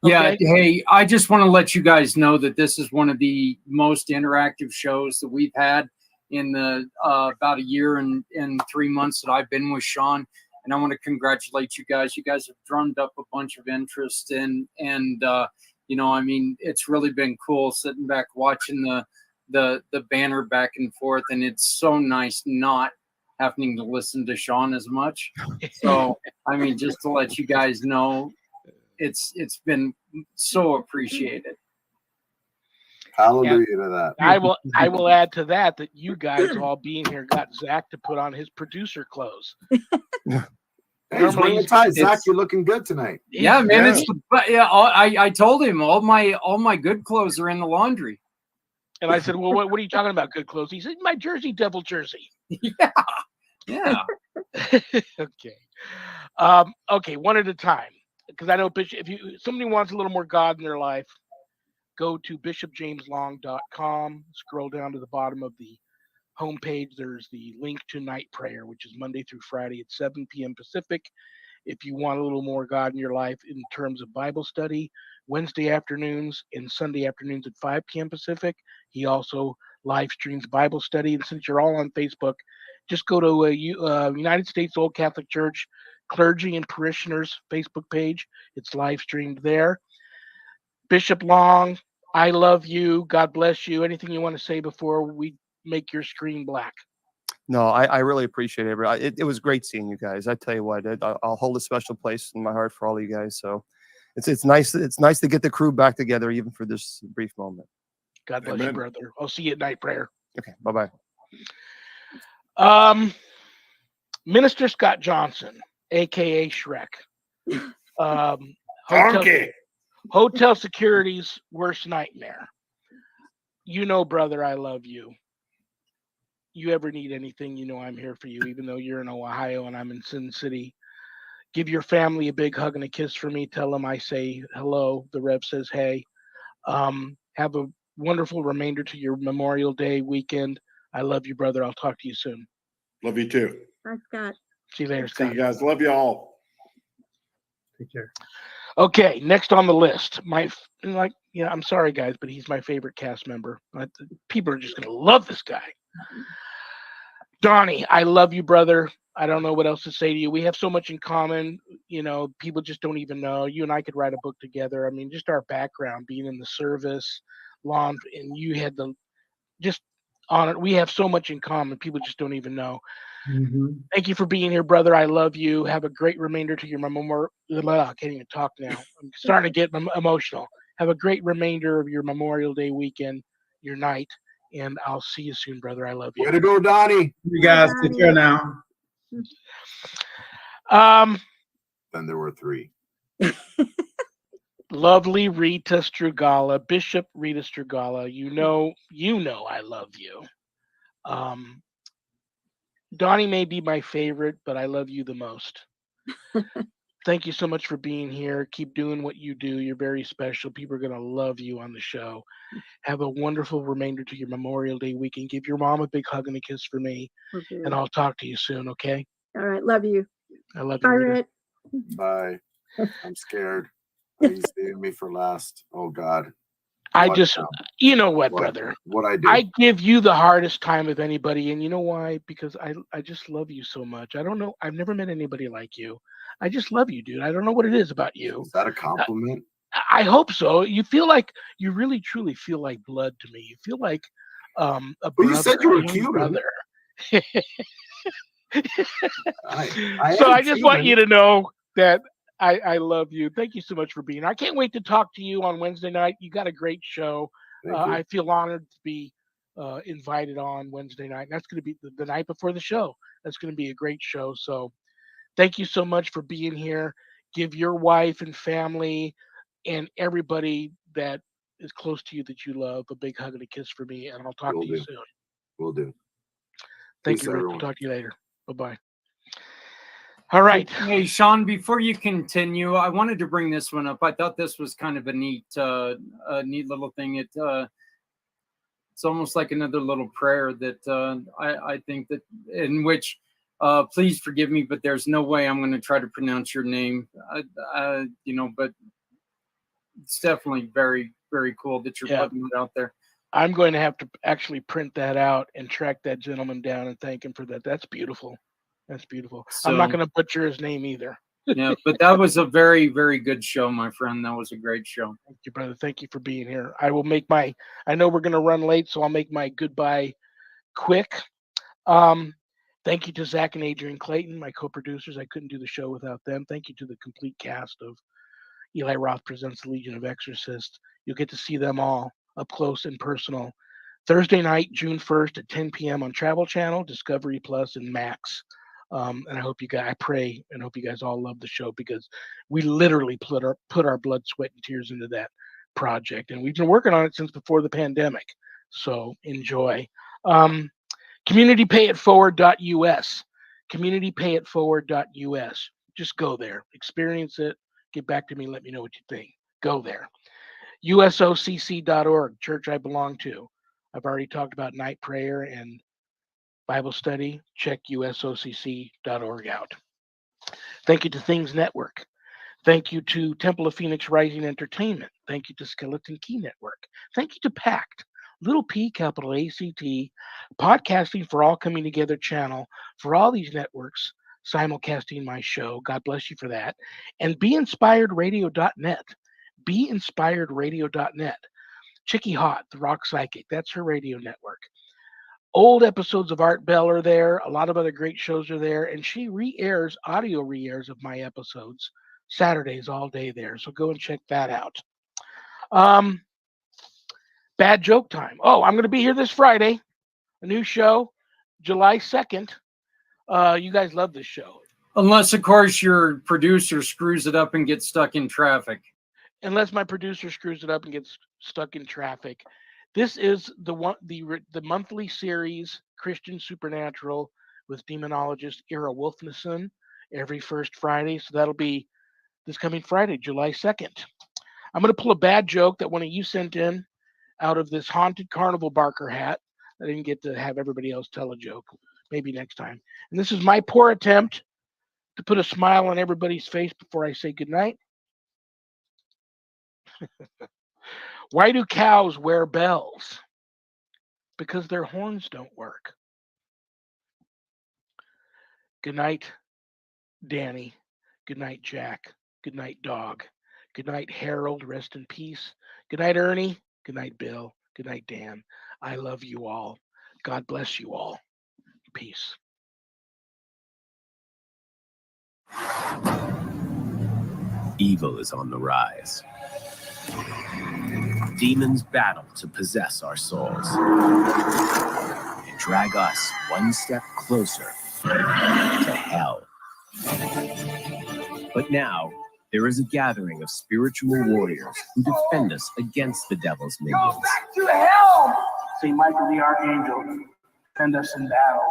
Yeah, Okay. hey, I just want to let you guys know that this is one of the most interactive shows that we've had in the about a year and 3 months that I've been with Shawn. And I want to congratulate you guys. You guys have drummed up a bunch of interest, and it's really been cool sitting back watching the banner back and forth, and it's so nice not having to listen to Shawn as much. So just to let you guys know, it's been so appreciated. Hallelujah to that. I will add to that you guys all being here got Zach to put on his producer clothes. Normally, Zach, you're looking good tonight. Yeah, man. Yeah. I told him all my good clothes are in the laundry. And I said, well, what are you talking about, good clothes? He said, my jersey, devil jersey. Yeah. Okay. Okay, one at a time. Because I know Bishop, if somebody wants a little more God in their life, go to bishopjameslong.com. Scroll down to the bottom of the homepage. There's the link to night prayer, which is Monday through Friday at 7 p.m. Pacific. If you want a little more God in your life in terms of Bible study, Wednesday afternoons and Sunday afternoons at 5 p.m. Pacific. He also live streams Bible study. And since you're all on Facebook, just go to United States Old Catholic Church Clergy and Parishioners Facebook page. It's live streamed there. Bishop Long, I love you. God bless you. Anything you want to say before we make your screen black? No, I really appreciate it. It was great seeing you guys. I tell you what, I'll hold a special place in my heart for all of you guys. So it's nice. It's nice to get the crew back together, even for this brief moment. God bless you, brother. I'll see you at night prayer. Okay, bye-bye. Minister Scott Johnson, a.k.a. Shrek. Hotel security's worst nightmare. Brother, I love you. You ever need anything, I'm here for you, even though you're in Ohio and I'm in Sin City. Give your family a big hug and a kiss for me. Tell them I say hello. The Rev says hey. Have a wonderful remainder to your Memorial Day weekend. I love you, brother. I'll talk to you soon. Love you too. Bye, Scott. See you later, See Scott. you guys. Love you all. Take care. Okay, next on the list, I'm sorry, guys, but he's my favorite cast member. People are just gonna love this guy. Donnie, I love you, brother. I don't know what else to say to you. We have so much in common. People just don't even know. You and I could write a book together. I mean, just our background, being in the service, and you had just on it. We have so much in common. People just don't even know. Mm-hmm. Thank you for being here, brother. I love you. Have a great remainder to your Memorial. I can't even talk now. I'm starting to get emotional. Have a great remainder of your Memorial Day weekend, your night, and I'll see you soon, brother. I love you. Way to go, Donnie. You guys take care now. Then there were 3. Lovely Rita Strugala, Bishop Rita Strugala. You know I love you. Donnie may be my favorite, but I love you the most. Thank you so much for being here. Keep doing what you do. You're very special. People are going to love you on the show. Have a wonderful remainder to your Memorial Day weekend. Give your mom a big hug and a kiss for me. Okay. And I'll talk to you soon, okay? All right. Love you. I love Bye, you, Rita. Rit. Bye. I'm scared. Are you saving me for last? Oh God. You know what, brother? What I do? I give you the hardest time of anybody, and you know why? Because I just love you so much. I don't know. I've never met anybody like you. I just love you, dude. I don't know what it is about you. Is that a compliment? I hope so. You really truly feel like blood to me. You feel like a brother. Well, you said you were a young Cuban. brother. I So am I just Cuban. want you to know that I love you. Thank you so much for being here. I can't wait to talk to you on Wednesday night. You got a great show. Thank you. I feel honored to be invited on Wednesday night. That's going to be the night before the show. That's going to be a great show. So thank you so much for being here. Give your wife and family and everybody that is close to you that you love a big hug and a kiss for me, and I'll talk to you soon. Will do. Thank Peace, you, Rick. everyone. I'll talk to you later. Bye-bye. All right. Hey, Shawn, before you continue, I wanted to bring this one up. I thought this was kind of a neat little thing. It's almost like another little prayer that I think that in which, please forgive me, but there's no way I'm going to try to pronounce your name. But it's definitely very, very cool that you're putting it out there. I'm going to have to actually print that out and track that gentleman down and thank him for that. That's beautiful. That's beautiful. I'm not going to butcher his name either. Yeah, but that was a very, very good show, my friend. That was a great show. Thank you, brother. Thank you for being here. I will make I know we're going to run late, so I'll make my goodbye quick. Thank you to Zach and Adrian Clayton, my co-producers. I couldn't do the show without them. Thank you to the complete cast of Eli Roth Presents the Legion of Exorcists. You'll get to see them all up close and personal. Thursday night, June 1st at 10 p.m. on Travel Channel, Discovery Plus, and Max. And I pray and hope you guys all love the show because we literally put our blood, sweat, and tears into that project. And we've been working on it since before the pandemic. So enjoy. CommunityPayItForward.us. CommunityPayItForward.us. Just go there, experience it, get back to me, let me know what you think. Go there. USOCC.org, church I belong to. I've already talked about night prayer and Bible study. Check USOCC.org out. Thank you to Things Network. Thank you to Temple of Phoenix Rising Entertainment. Thank you to Skeleton Key Network. Thank you to pACT, little p, capital ACT, Podcasting for All Coming Together channel for all these networks, simulcasting my show. God bless you for that. And BeInspiredRadio.net. BeInspiredRadio.net. Chicky Hot, the rock psychic, that's her radio network. Old episodes of Art Bell are there. A lot of other great shows are there. And she audio re-airs of my episodes Saturdays all day there. So go and check that out. Bad Joke Time. Oh, I'm going to be here this Friday. A new show, July 2nd. You guys love this show. Unless, of course, your producer screws it up and gets stuck in traffic. Unless my producer screws it up and gets stuck in traffic. This is the monthly series, Christian Supernatural, with demonologist Ira Wolfnesson. every first Friday. So that'll be this coming Friday, July 2nd. I'm going to pull a bad joke that one of you sent in out of this haunted carnival Barker hat. I didn't get to have everybody else tell a joke. Maybe next time. And this is my poor attempt to put a smile on everybody's face before I say goodnight. Why do cows wear bells? Because their horns don't work. Good night, Danny. Good night, Jack. Good night, dog. Good night, Harold. Rest in peace. Good night, Ernie. Good night, Bill. Good night, Dan. I love you all. God bless you all. Peace. Evil is on the rise. Demons battle to possess our souls and drag us one step closer to hell. But now, there is a gathering of spiritual warriors who defend us against the devil's minions. Go back to hell! St. Michael the Archangel, defend us in battle.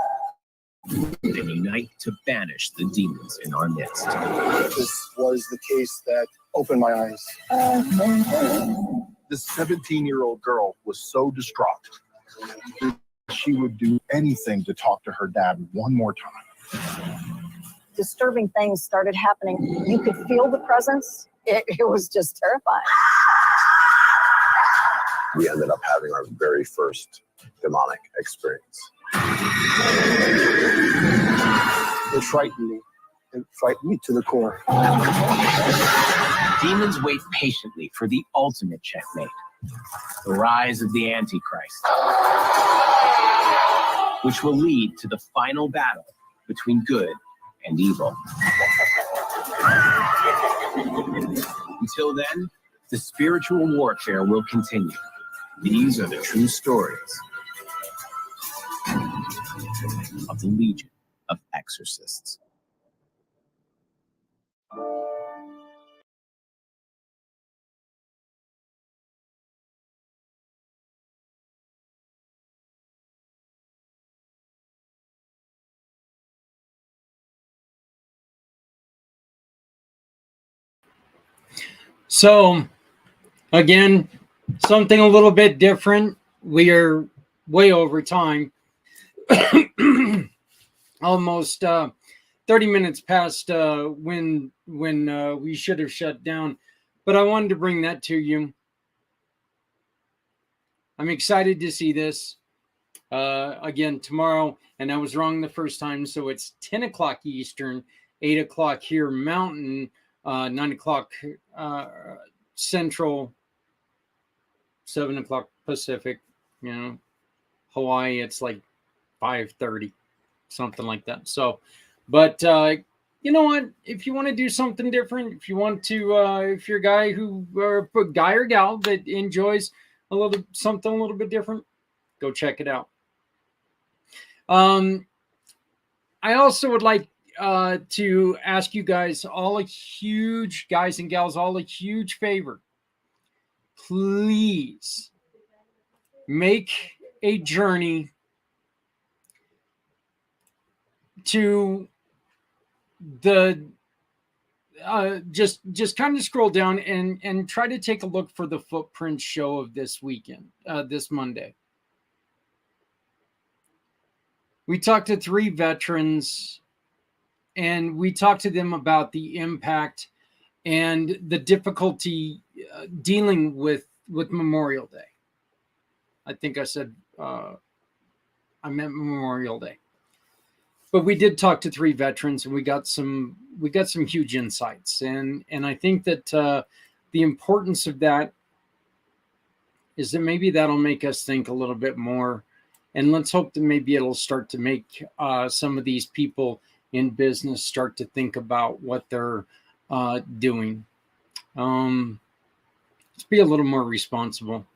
And unite to banish the demons in our midst. This was the case that opened my eyes. This 17-year-old girl was so distraught that she would do anything to talk to her dad one more time. Disturbing things started happening. You could feel the presence. It was just terrifying. We ended up having our very first demonic experience. It frightened me. It frightened me to the core. Demons wait patiently for the ultimate checkmate, the rise of the Antichrist, which will lead to the final battle between good and evil. Until then, the spiritual warfare will continue. These are the true stories of the Legion of Exorcists. So, again, something a little bit different. We are way over time. Almost 30 minutes past when we should have shut down. But I wanted to bring that to you. I'm excited to see this again tomorrow. And I was wrong the first time. So it's 10 o'clock Eastern, 8 o'clock here Mountain, 9 o'clock Central, 7 o'clock Pacific. You know, Hawaii, it's like 5:30, something like that. So, but you know what? If you want to do something different, if you want to, if you're a guy who, or a guy or gal that enjoys something a little bit different, go check it out. I also would like to ask you guys all a huge, guys and gals, all a huge favor. Please make a journey to the just kind of scroll down and try to take a look for the Footprint show of this weekend, this Monday. We talked to 3 veterans and we talked to them about the impact and the difficulty dealing with Memorial Day. I think I said I meant Memorial Day. But we did talk to 3 veterans and we got some huge insights. And I think that the importance of that is that maybe that'll make us think a little bit more. And let's hope that maybe it'll start to make some of these people in business start to think about what they're doing. Let's be a little more responsible.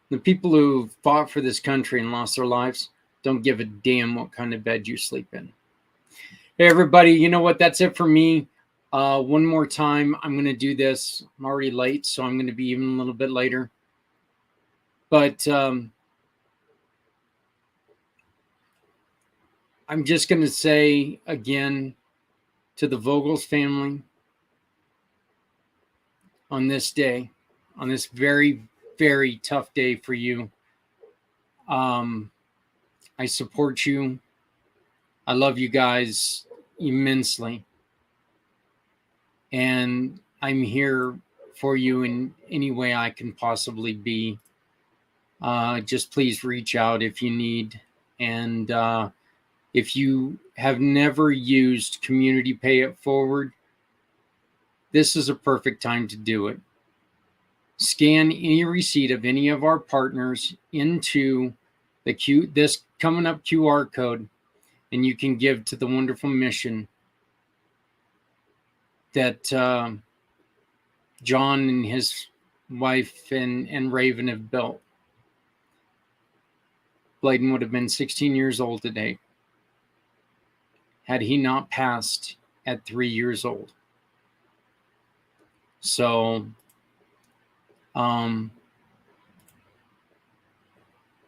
The people who fought for this country and lost their lives don't give a damn what kind of bed you sleep in. Hey, everybody, you know what? That's it for me. One more time, I'm going to do this. I'm already late, so I'm going to be even a little bit later. But I'm just going to say again to the Vogels family on this day, on this very, very tough day for you. I support you. I love you guys immensely. And I'm here for you in any way I can possibly be. Just please reach out if you need. And if you have never used Community Pay It Forward, this is a perfect time to do it. Scan any receipt of any of our partners into this coming up QR code, and you can give to the wonderful mission that John and his wife and Raven have built. Bladen would have been 16 years old today had he not passed at 3 years old. So,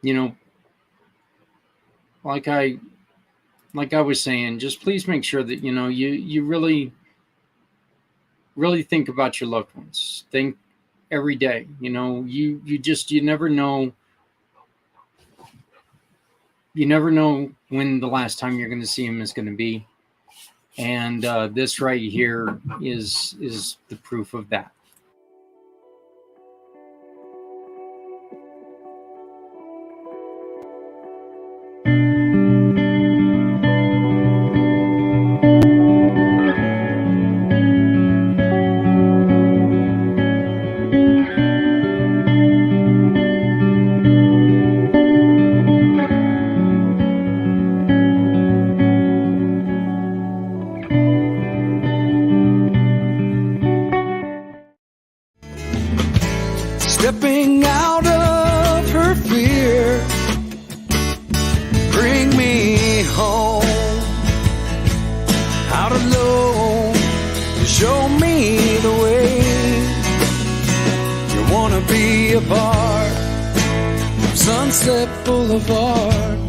you know, like I was saying, just please make sure that, you know, you really think about your loved ones. Think every day, you know, you never know. You never know when the last time you're going to see him is going to be. And this right here is the proof of that. Stepping out of her fear, bring me home. Out alone, to show me the way. You wanna be a part of Sunset Boulevard.